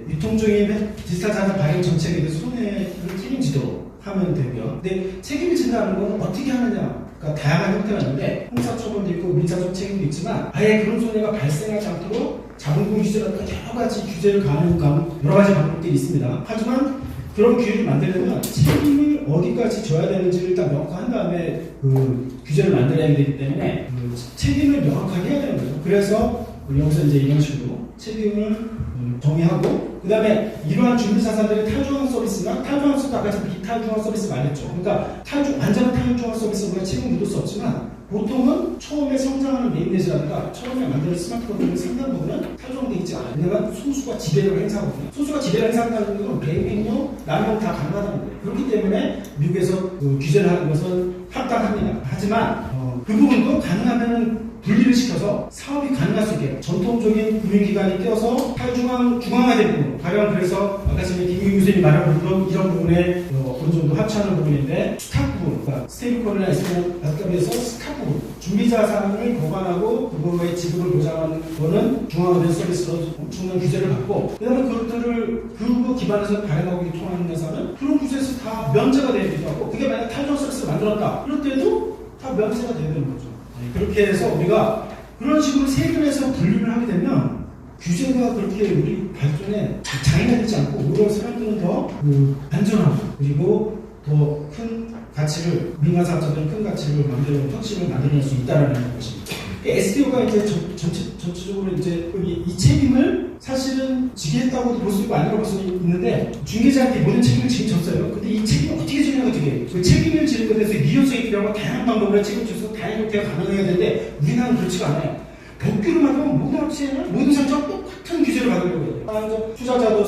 유통 중인 디지털 자산 발행 정책에 대해서 손해를 책임지도록 하면 되고요. 근데 책임을 진다는 건 어떻게 하느냐? 그러니까 다양한 형태가 있는데 형사처벌도 있고 민사적 책임도 있지만, 아예 그런 손해가 발생하지 않도록 자본금 규제라든가 여러 가지 규제를 가하는 여러 가지 방법들이 있습니다. 하지만 그런 규율을 만들려면 책임을 어디까지 져야 되는지를 일단 명확한 다음에 그 규제를 만들어야 되기 때문에 그 책임을 명확하게 해야 되는 거죠. 그래서 여기서 이제 이런 식으로 책임을 정의하고, 그 다음에 이러한 준비자산들의 탈중앙 서비스나 탈중앙 서비스, 아까 제가 비탈중앙 서비스 말했죠. 그러니까 완전한 탈중앙 서비스는 우리가 책임을 묻을 수 없지만, 보통은 처음에 성장하는 메인넷이라든가 처음에 만드는 스마트폰의 상당 부분은 탈중앙되어 있지 않아요. 왜냐하면 소수가 지배력을 행사하거든요. 소수가 지배력을 행사한다는 건 개인행용, 남용 다 가능하다는 거예요. 그렇기 때문에 미국에서 규제를 하는 것은 합당합니다. 하지만 그 부분도 가능하면은 분리를 시켜서 사업이 가능할 수 있게 전통적인 금융기관이 껴서 중앙화된 부분, 가령 그래서 아까 전에 김규 교수님이 말한 부분, 이런 부분에 어느 정도 합치하는 부분인데, 스탁 부분, 그러니까 스테이블코인이나 STO에서 스탁 부분, 준비자산을 보관하고 그거의 지급을 보장하는 거는 중앙화된 서비스로 엄청난 규제를 받고, 그 다음에 그것들을 그거 기반에서 발행하고 유통하는 회사는 그런 규제에서 다 면제가 되기도 하고, 그게 만약 탈중 서비스를 만들었다 그럴 때도 다 면제가 되는 거죠. 그렇게 해서 우리가 그런 식으로 세분해서 분류를 하게 되면 규제가 그렇게 우리 발전에 장애가 되지 않고 오히려 사람들은 더 안전하고, 그리고 더 큰 가치를 민간 사업자들은 큰 가치를 만들어 혁신을 만들어낼 수 있다라는 것입니다. SDO가 이제 전체적으로 이제 이 책임을 사실은 지겠다고도 볼 수 있고 아니라고 볼 수 있는데 중개자한테 모든 책임을 지금 근데 이 책임을 어떻게 지느냐가 되게 그 책임을 지는 것에 대해서 유연성이 필요하고 다양한 방법으로 책임을 져서 다양한 형태가 가능해야 되는데 우리나라는 그렇지가 않아요. 법규를 만들면 모든 업체는 모든 상처가 똑같은 규제를 받으려고 해요. 투자자도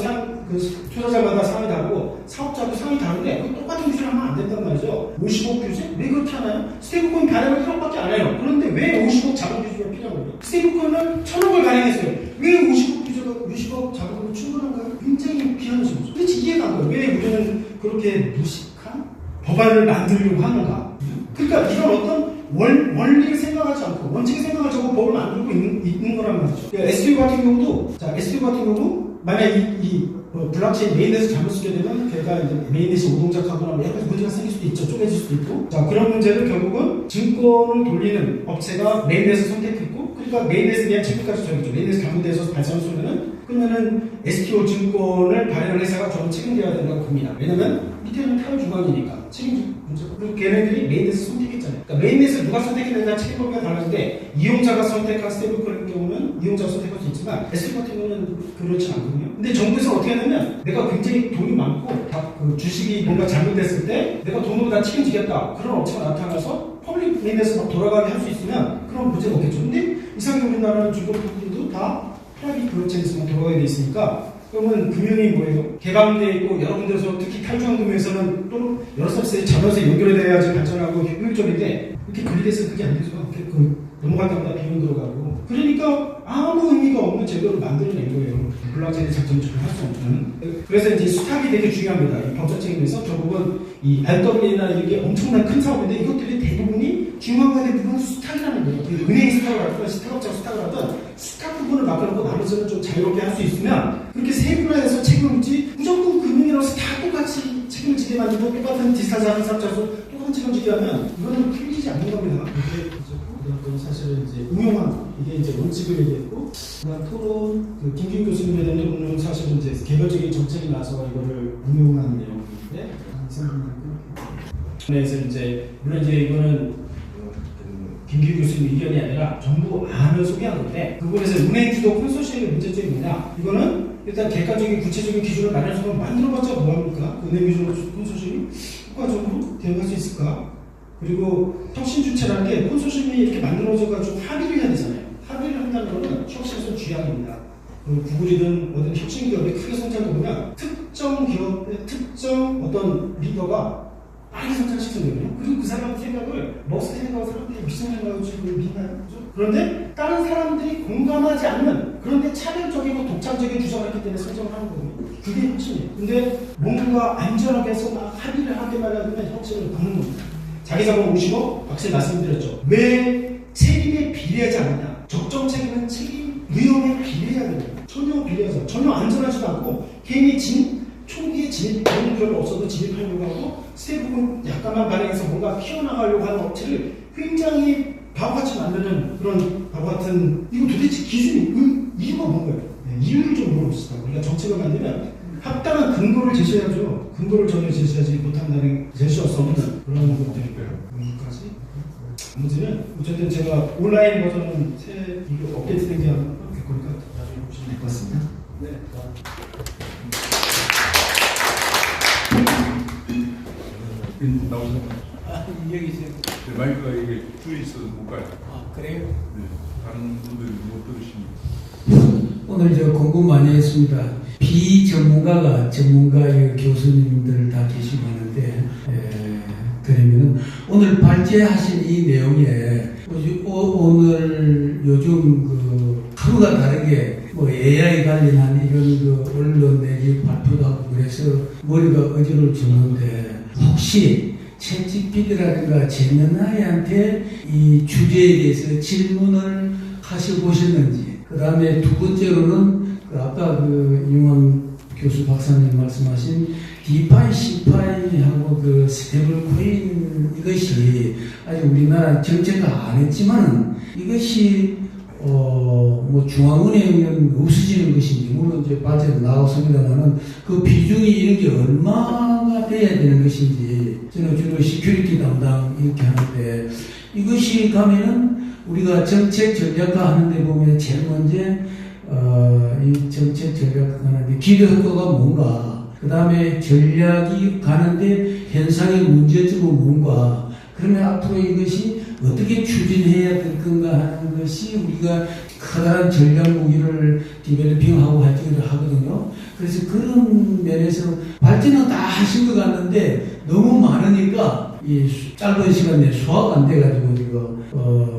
투자자마다 상이 다르고 사업자도 상이 다른데 똑같은 규제를 하면 안 된단 말이죠. 50억 규제? 왜 그렇게 하나요? 스테이블코인 발행을 1억밖에 안 해요. 그런데 왜 50억 자본 규제가 필요한 거예요? 스테이블코인은 1000억을 발행했어요. 왜 50억 규제가 60억 자본으로 충분한가요? 굉장히 귀한 것이죠. 도대체 이해가 안 가요. 왜 우리는 그렇게 무식한 법안을 만들려고 하는가? 그러니까 이런 어떤 원리를 생각하지 않고 원칙을 생각하지 않고 법을 만들고 있는 거란 말이죠. SDO 같은 경우도 만약 이 블록체인 메인넷을 잘못 쓰게 되면 걔가 이제 메인넷이 오동작하거나 약간 문제가 생길 수도 있죠. 쪼개질 수도 있고. 자, 그런 문제를 결국은 증권을 돌리는 업체가 메인넷을 선택했고, 그러니까 메인넷에 대한 책임까지 져야겠죠. 메인넷이 잘못돼서 발생한 소리는 그러면은 STO 증권을 발행한 회사가 저는 책임져야 된다고 봅니다. 왜냐면 밑에는 탈주관이니까 책임질 문제. 그리고 걔네들이 메인넷을 선택했잖아요. 그러니까 메인넷을 누가 선택했느냐 책임법이 달라는데 이용자가 선택한 스테이블코인의 경우는 이용자가 선택할 수 있지만 STO 같은 경우는 그렇지 않거든요. 근데 정부에서 어떻게 하냐면 내가 굉장히 돈이 많고 그 주식이 뭔가 잘못됐을 때 내가 돈으로 다 책임지겠다. 그런 업체가 나타나서 퍼블릭 메인넷에서 막 돌아가게 할 수 있으면 그런 문제가 없겠죠. 근데 이상하게 우리나라는 중국분들도 다 프라이빗 블록체인에서만 돌아가게 돼 있으니까 그러면 금융이 뭐예요? 개방되어 있고 여러 군데서 특히 탈주한 금융에서는 또 여러 서비스에 자면서 연결돼야지 발전하고 효율적인데 이렇게 분리돼서 그게 안 되죠. 넘어갈 때마다 비용 들어가고 그러니까 아무 의미가 없는 제도를 만들어낸 거예요. 블록체인의 장점을 적용할 수 없는. 그래서 이제 수탁이 되게 중요합니다. 이 법적 책임에서 결국은 이 RW나 이게 엄청난 큰 사업인데 이것들이 대부분이 중앙화된 부분은 수탁이라는 거예요. 은행이 수탁을 하든 스타트업자가 수탁을 하든 수탁 부분을 맡겨놓고 나머지는 좀 자유롭게 할 수 있으면 그렇게 세분화해서 책임을 묻지 무조건 금융이라서 다 똑같이 책임을 지게 만들고 똑같은 디지털 자산 사업자에서 똑같은 책임을 지게 하면 이거는 풀리지 않는 겁니다. 그건 사실은 이제 응용한 이게 이제 원칙을 얘기했고 그다음 토론 김기훈 교수님에 대한 논문은 사실은 이제 개별적인 정책이 나서 이거를 응용한 내용인데 그래서 이제 물론 이제 이거는 김기훈 교수님 의견이 아니라 정부 안을 소개한 건데 그 부분에서 은행주도 콘소시엄의 문제점이 뭐냐 이거는 일단 객관적인 구체적인 기준을 마련해서 만들어봤자 뭐합니까? 은행주도 콘소시엄이 효과적으로 대응할 수 있을까? 그리고 혁신 주체라는 게 콘소시엄이 이렇게 만들어져가지고 합의를 해야 되잖아요. 합의를 한다는 것은 혁신에서 쥐약입니다. 구글이든 어떤 혁신 기업이 크게 성장하다 보면 특정 기업의 특정 어떤 리더가 빨리 성장시키거든요. 그리고 그 사람 생각을 머스트 생각하고 사람들이 미친 생각을 지금 믿나요? 그런데 다른 사람들이 공감하지 않는 그런데 차별적이고 독창적인 주장을 했기 때문에 성장을 하는 거거든요. 그게 혁신이에요. 근데 뭔가 안전하게 해서 막 합의를 하게 말하면 혁신을 막는 겁니다. 자기 자본 50억, 박사님 말씀드렸죠. 왜 책임에 비례하지 않느냐? 적정 책임은 책임, 위험에 비례해야 됩니다. 전혀 비례하지 전혀 안전하지도 않고 괜히 초기에 진입, 돈 별로 없어도 진입하려고 하고 스테이블코인 약간만 발행해서 뭔가 키워나가려고 하는 업체를 굉장히 바보같이 만드는 그런 바보같은 이거 도대체 기준이 이유가 뭔가요? 이유를 좀 물어봅시다. 우리가 정책을 만들면 합당한 근거를 제시해야죠. 근거를 전혀 제시하지 못한다는 제시할 수 없는 그런 것들이고요. 여기까지. 문제는 어쨌든 제가 온라인 버전은 새 이거 업데이트된 게 하나 거니까 나중에 보시면 될 것 같습니다. 네. 나오세요. 여기 있어요. 네, 마이크가 이게 줄이 있어서 못 가요. 그래요? 네, 다른 분들이 못 들으십니다. 오늘 저 공부 많이 했습니다. 비전문가가 전문가의 교수님들 다 계시고 하는데 그러면은 오늘 발제하신 이 내용에 오늘 요즘 그 하루가 다르게 뭐 AI 관련한 이런 그 언론 내지 발표도 하고 그래서 머리가 어지러울 정도인데 혹시 챗GPT라든가 제미나이한테 이 주제에 대해서 질문을 하셔보셨는지 그 다음에 두 번째로는 아까 그 이용원 교수 박사님 말씀하신 디파이, 시파이하고 그 스테이블 코인 이것이 아직 우리나라 정책을 안 했지만 이것이 뭐 중앙은행은 없어지는 것인지, 물론 이제 발제도 나왔습니다만은 그 비중이 이런 게 얼마가 돼야 되는 것인지, 저는 주로 시큐리티 담당 이렇게 하는데, 이것이 가면은 우리가 정책 전략화 하는데 보면 제일 먼저 이 정책 전략화 하는데 기대 효과가 뭔가, 그 다음에 전략이 가는데 현상의 문제점은 뭔가, 그러면 앞으로 이것이 어떻게 추진해야 될 건가 하는 것이 우리가 커다란 전략 무기를 디벨로핑하고 활동을 하거든요. 그래서 그런 면에서 발전은 다 하신 것 같는데 너무 많으니까 이 짧은 시간 내에 소화가 안 돼가지고 지금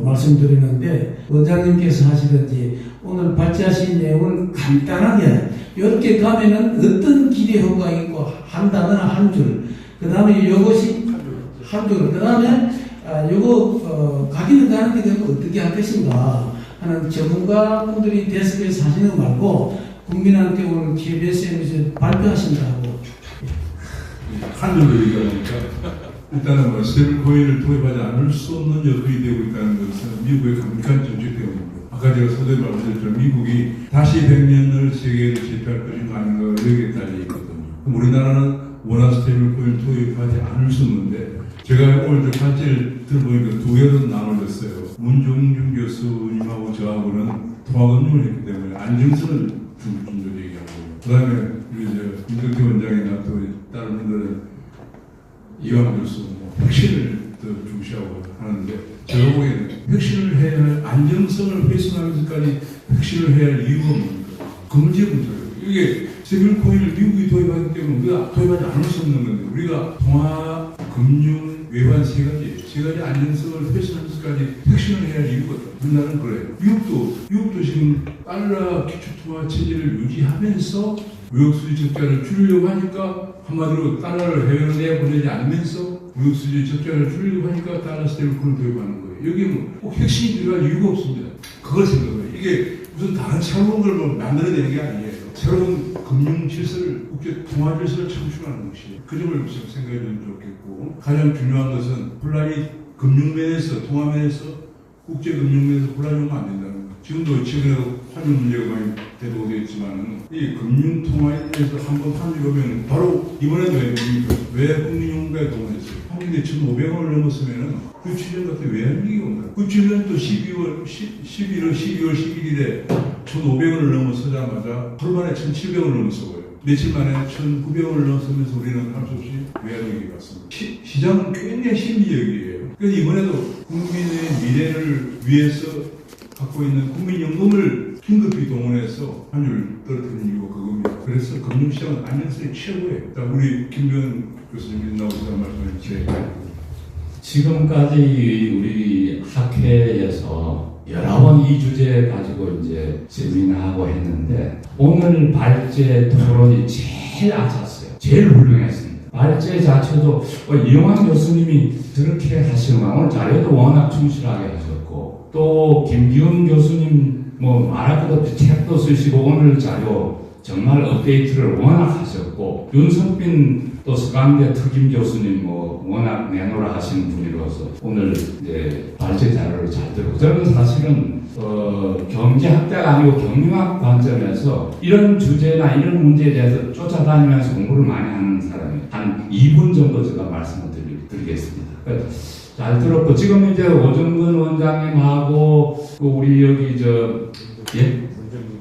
말씀드리는데, 원장님께서 하시든지 오늘 발제하신 내용을 간단하게 이렇게 가면은 어떤 기대 효과가 있고 한 단어나 한 줄, 그 다음에 이것이 한 줄, 그 다음에 요거 가기는 가는데 그거 어떻게 할 것인가 하는 전문가분들이 데스크에서 하시는 거 말고 국민한테 오늘 KBS에서 발표하신다고. 한 줄로 얘기하니까 일단은 뭐 스테이블 코인을 도입하지 않을 수 없는 여건이 되고 있다는 것은 미국의 강력한 정책 때문입니다. 아까 제가 서두에 말씀드렸지만 미국이 다시 100년을 세계를 제패할 것인가 아닌가 여기에 달려 있거든요. 그럼 우리나라는 원화 스테이블 코인을 도입하지 않을 수 없는데, 제가 오늘 발제를 들어보니까 두 개로 나눠졌어요. 문종준 교수님하고 저하고는 통화금융을 했기 때문에 안정성을 중점적으로 얘기하고, 그 다음에 우리 임덕태 원장이나 또 다른 분들은 이완 교수, 혁신을 더 중시하고 하는데, 제가 보기에는 혁신을 해야 할, 안정성을 훼손하면서까지 혁신을 해야 할 이유가 뭡니까? 그 문제예요. 이게 스테이블 코인을 미국이 도입하기 때문에 우리가 도입하지 않을 수 없는 건데, 우리가 통화, 금융, 외환 세 가지 안정성을 훼손하면서까지 혁신을 해야 할 이유거든요. 우리나라는 그래요. 미국도 지금 달러 기초통화 체제를 유지하면서 무역수지 적자를 줄이려고 하니까, 한마디로 달러를 해외로 내보내지 않으면서 무역수지 적자를 줄이려고 하니까 달러 스테이블 코인을 도입하는 거예요. 여기에 꼭 혁신이 들어갈 이유가 없습니다. 그걸 생각해요. 이게 무슨 다른 새로운 걸 만들어내는 게 아니에요. 새로운 금융 질서를, 국제 통화 질서를 창출하는 것이, 그 점을 생각해 주면 좋겠고, 가장 중요한 것은 혼란이 금융면에서, 통화면에서, 국제 금융면에서 혼란이 오면 안 된다는 거. 지금도 최근에 환율 문제가 많이 대두되어 있지만은, 이 금융 통화에 대해서 한번 환율이 오면 바로 이번에도 왜 국민연금에 동원했어요. 환율이 1,500원을 넘었으면은 97년 같은 외환위기 온다. 97년도 11월 11일에 1,500원을 넘어서자마자 하루 만에 1,700원을 넘어서고요. 며칠 만에 1,900원을 넘어서면서 우리는 할 수 없이 외환위기가 왔습니다. 시장은 굉장히 심리적이에요. 그래서 이번에도 국민의 미래를 위해서 갖고 있는 국민연금을 긴급히 동원해서 환율을 떨어뜨리는 이유가 그겁니다. 그래서 금융시장은 안정성이 최고예요. 우리 김병현 교수님이 나오셔서 말씀해 주세요. 지금까지 우리 학회에서 여러 번 이 주제 가지고 이제 세미나하고 했는데, 오늘 발제 토론이 제일 아팠어요. 제일 훌륭했습니다. 발제 자체도 이용환 교수님이 저렇게 하시는구나. 오늘 자료도 워낙 충실하게 하셨고, 또 김기훈 교수님 말할 것도 없이 책도 쓰시고 오늘 자료 정말 업데이트를 워낙 하셨고, 윤석빈 또 서강대 특임 교수님 워낙 내노라 하시는 분이로서 오늘 이제 발제 자료를 잘 들고, 저는 사실은 경제학자가 아니고 경영학 관점에서 이런 주제나 이런 문제에 대해서 쫓아다니면서 공부를 많이 하는 사람이 한 2분 정도 제가 말씀을 드리겠습니다. 잘 들었고, 지금 이제 오정근 원장님하고 우리 여기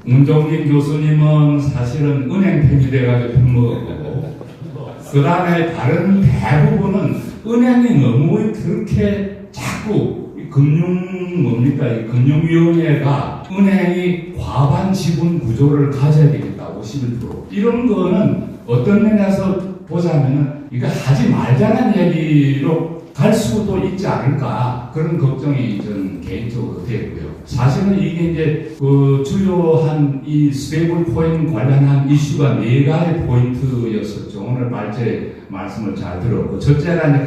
문종민 교수님은 사실은 은행 팬이 돼가지고 편먹었고, 그 다음에 다른 대부분은 은행이 너무 그렇게 자꾸 금융위원회가 은행이 과반 지분 구조를 가져야 되겠다, 51%. 이런 거는 어떤 면에서 보자면은 이거 하지 말자는 얘기로 갈 수도 있지 않을까, 그런 걱정이 저는 개인적으로 되고요. 사실은 이게 이제 주요한 이 스테이블 코인 관련한 이슈가 4가지 포인트였었죠. 오늘 발제 말씀을 잘 들었고, 첫째가 이제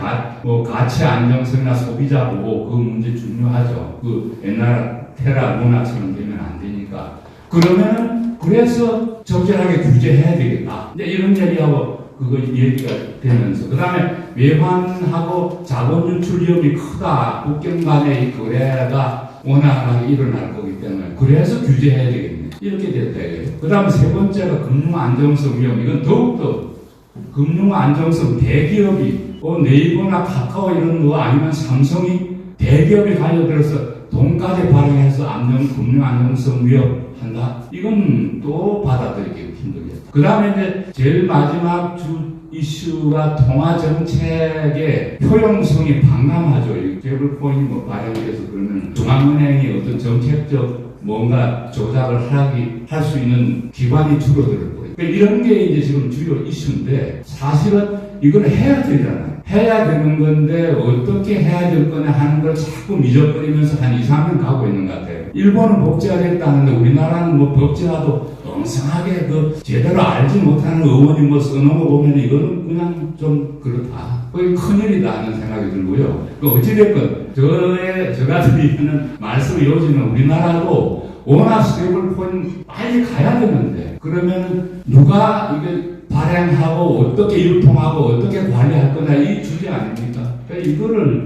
가치 안정성이나 소비자 보호, 그 문제 중요하죠. 옛날 테라 문화처럼 되면 안 되니까. 그러면은 그래서 적절하게 규제해야 되겠다. 이제 이런 얘기하고 그거 얘기가 되면서, 그 다음에 외환하고 자본 유출 위험이 크다. 국경 간의 거래가 원활하게 일어날 거기 때문에 그래서 규제해야 되겠네. 이렇게 됐다 이거예요. 그 다음 세 번째가 금융 안정성 위험. 이건 더욱더 금융 안정성 대기업이 네이버나 카카오 이런 거 아니면 삼성이 대기업이 달려들어서 돈까지 발행해서 금융 안정성 위협한다. 이건 또 받아들이기 힘들겠다. 그 다음에 이제 제일 마지막 이슈가 통화 정책의 효용성이 방람하죠. 스테이블코인이 뭐 발행돼서 그러면 중앙은행이 어떤 정책적 뭔가 조작을 할 수 있는 기관이 줄어들 거예요. 그러니까 이런 게 이제 지금 주요 이슈인데 사실은 이걸 해야 되잖아요. 해야 되는 건데 어떻게 해야 될 거냐 하는 걸 자꾸 미적거리면서 한 2, 3년 가고 있는 것 같아요. 일본은 법제화됐다는데 우리나라는 뭐 법제화도 엉성하게 제대로 알지 못하는 의원이 뭐 써놓은 거 보면 이거는 그냥 좀 그렇다. 그게 큰일이다 하는 생각이 들고요. 어찌됐건 저 같은 이유는 말씀을 이어지면 우리나라도 워낙 스테이블 코인 빨리 가야 되는데 그러면 누가 이게 발행하고 어떻게 유통하고 어떻게 관리할 거냐 이 주제 아닙니까? 그러니까 이거를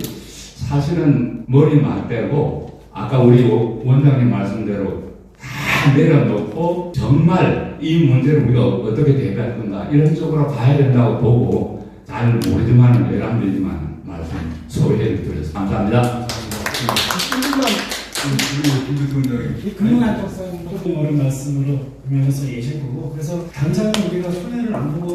사실은 머리 맞대고 아까 우리 원장님 말씀대로 다 내려놓고 정말 이 문제를 우리가 어떻게 대비할 건가 이런 쪽으로 가야 된다고 보고 잘 모르지만 외람되지만 말씀 소개해 드렸습니다. 감사합니다. 이 금융 안정성 조금 어려운 말씀으로 분명해서 예실 거고 그래서 당장은 우리가 손해를 안 보고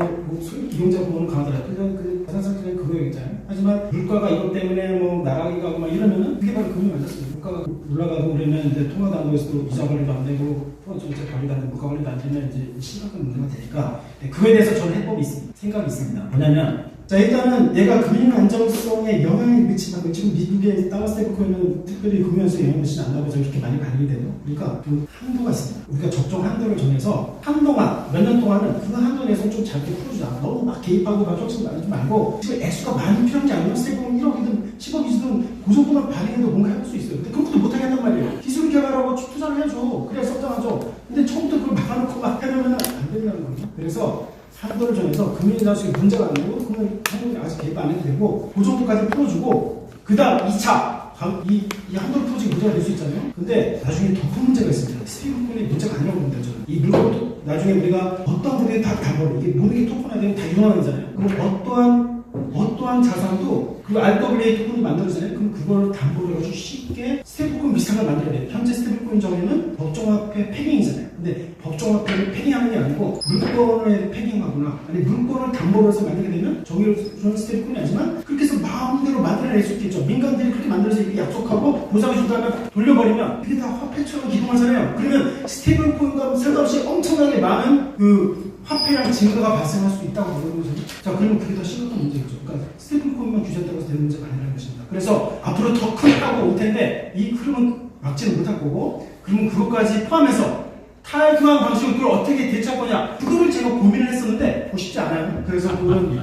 이용자 보호는 강하더라도 그 가상상태는 그거였잖아요. 하지만 물가가 이것 때문에 뭐 나가기가 하고 막 이러면은 그게 바로 금융 안정성입니다. 물가가 올라가고 우리는 이제 통화당국에서도 이자 관리도 안 되고 통화 정책 관리도 안 되고 물가 관리도 안 되면 이제 심각한 문제가 되니까 그거에 대해서 저는 해법이 있습니다. 생각이 있습니다. 뭐냐면 자 일단은 내가 금융 안정성에 영향을 미친다고 지금 미국의 달러 스테이블코인은 특별히 금융에서 영향을 미치지 않는다고 해서 이렇게 많이 발리되요. 그러니까 그 한도가 있습니다. 우리가 적정 한도를 정해서 한동안 몇 년 동안은 그 한도 내에서 좀 잘게 풀어주자. 너무 막 개입하고 막 쫓지 말고 지금 액수가 많이 필요한 게 아니면 스테이블코인 1억이든 10억이든 그 정도만 발행해도 뭔가 해볼 수 있어요. 근데 그런 것도 못하게 한단 말이에요. 기술 개발하고 투자를 해줘. 그래야 성장하죠. 근데 처음부터 그걸 막아놓고 막 해놓으면 안 된다는 거예요. 그래서 한도를 정해서 금융 안정성이 문제가 아니고 그러면 한도를 아직 개입 안 해도 되고 그 정도까지 풀어주고 그 다음 2차 이 한도를 풀어주기 문제가 될 수 있잖아요. 근데 나중에 더 큰 문제가 있습니다. 스테이블코인이 문제가 아니라고 봅니다. 저는 이 물건도 나중에 우리가 어떤 분들이 다 벌어 이게 모든 게 토큰화되면 다 유명한 거잖아요. 그럼 어떠한 자산도 그 RWA 토큰이 만들어지잖아요. 그럼 그걸 담보로 해가지고 쉽게 스테이블코인 비슷한 걸 만들어야 돼요. 현재 스테이블코인 정의는 법정화폐 패깅이잖아요. 근데 법정화폐를 패깅하는 게 아니고 물건을 패깅하거나 아니 물건을 담보로 해서 만들게 되면 정의를 주는 스테이블코인이 아니지만 그렇게 해서 마음대로 만들어낼 수 있겠죠. 민간들이 그렇게 만들어서 이렇게 약속하고 보상을 준 다음에 돌려버리면 이게 다 화폐처럼 기동하잖아요. 그러면 스테이블코인과 쓸데없이 엄청나게 많은 그 화폐량 증가가 발생할 수 있다고 보는 거죠. 자, 그러면 그게 더 심각한 문제겠죠. 그러니까 스테이블코인만 규제한다고 해서 되는 문제가 아니라는 것입니다. 그래서 앞으로 더 큰 타고 올 텐데 이 흐름은 막지는 못할 거고 그러면 그것까지 포함해서 탈교환 방식으로 그걸 어떻게 대처할 거냐 그거를 제가 고민을 했었는데 쉽지 않아요. 그래서 그건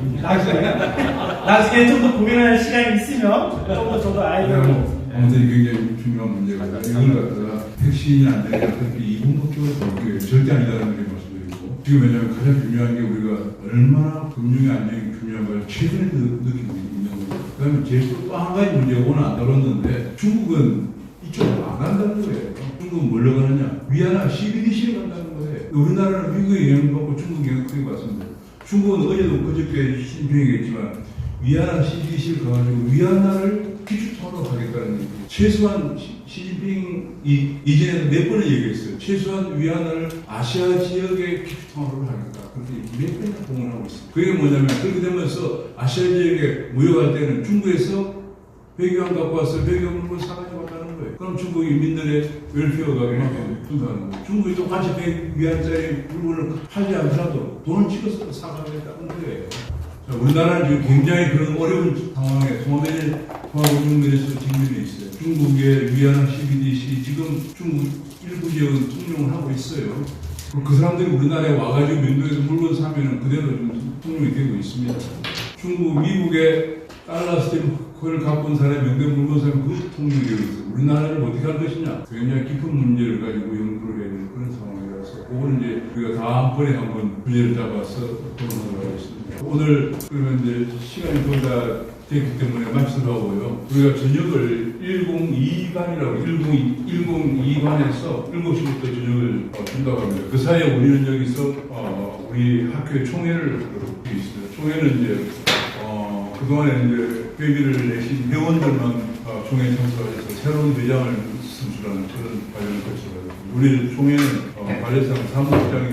나중에 좀 더 고민할 시간이 있으면 좀 더 저도 아이디어를 아무튼 굉장히 중요한 문제가 이걸 갖다가 핵심이 안 되니까 그렇게 이분법적으로 볼 게 절대 아니다라는 게 말씀드리고 지금 왜냐하면 가장 중요한 게 우리가 얼마나 금융의 안정이 중요한 걸 최근에 느끼고 있는 거예요. 그 다음에 제일 또 한 가지 문제가 오늘 안 다뤘는데 중국은 이쪽으로 안 간다는 거예요. 중국은 뭘로 가느냐? 위안화 CBDC로 간다는 거예요. 우리나라는 미국의 영향을 받고 중국 영향을 크게 받습니다. 중국은 어제도 그저께 시진핑이겠지만 위안화 CBDC를 가가지고 위안화를 기축통화로 하겠다는 얘기. 최소한 시진핑이 이전에도 몇 번을 얘기했어요. 최소한 위안화를 아시아 지역의 기축통화로 하겠다. 그렇게 몇 번이나 공언하고 있습니다. 그게 뭐냐면 그렇게 되면서 아시아 지역에 무역할 때는 중국에서 배경을 갖고 와서 배경을 물건 사가지고 왔다는 거예요. 그럼 중국 인민들의 웰페어가 그만큼 준다는 거예요. 중국이 똑같이 100위안짜리 물건을 팔지 않더라도 돈을 찍어서 사가겠다는 거예요. 자, 우리나라는 지금 굉장히 그런 어려운 상황에 통화금융면에서 직면해 있어요. 중국의 위안화 CBDC 지금 중국 일부 지역은 통용을 하고 있어요. 그 사람들이 우리나라에 와가지고 면도에서 물건 사면은 그대로 좀 통용이 되고 있습니다. 중국, 미국의 달러 스테이블코인을 갖고 온 사람이 명동 물건 사면 그것도 통용이 되고 있어요. 우리나라를 어떻게 할 것이냐. 굉장히 깊은 문제를 가지고 연구를 해야 되는 그런 상황이라서 그거는 이제 우리가 다음번에 한번 분야를 잡아서 토론하도록 하겠습니다. 오늘 그러면 이제 시간이 거의 다 됐기 때문에 마치도록 하고요. 우리가 저녁을 1022 2반이라고 102반에서 7시부터 저녁을 준다고 합니다. 그 사이에 우리는 여기서 우리 학교의 총회를 하고 있습니다. 총회는 이제 그동안에 이제 회비를 내신 회원들만 총회에 참석해서 새로운 회장을 선출하는 그런 과정을 거쳐가지고 우리 총회는 관례상 사무국장이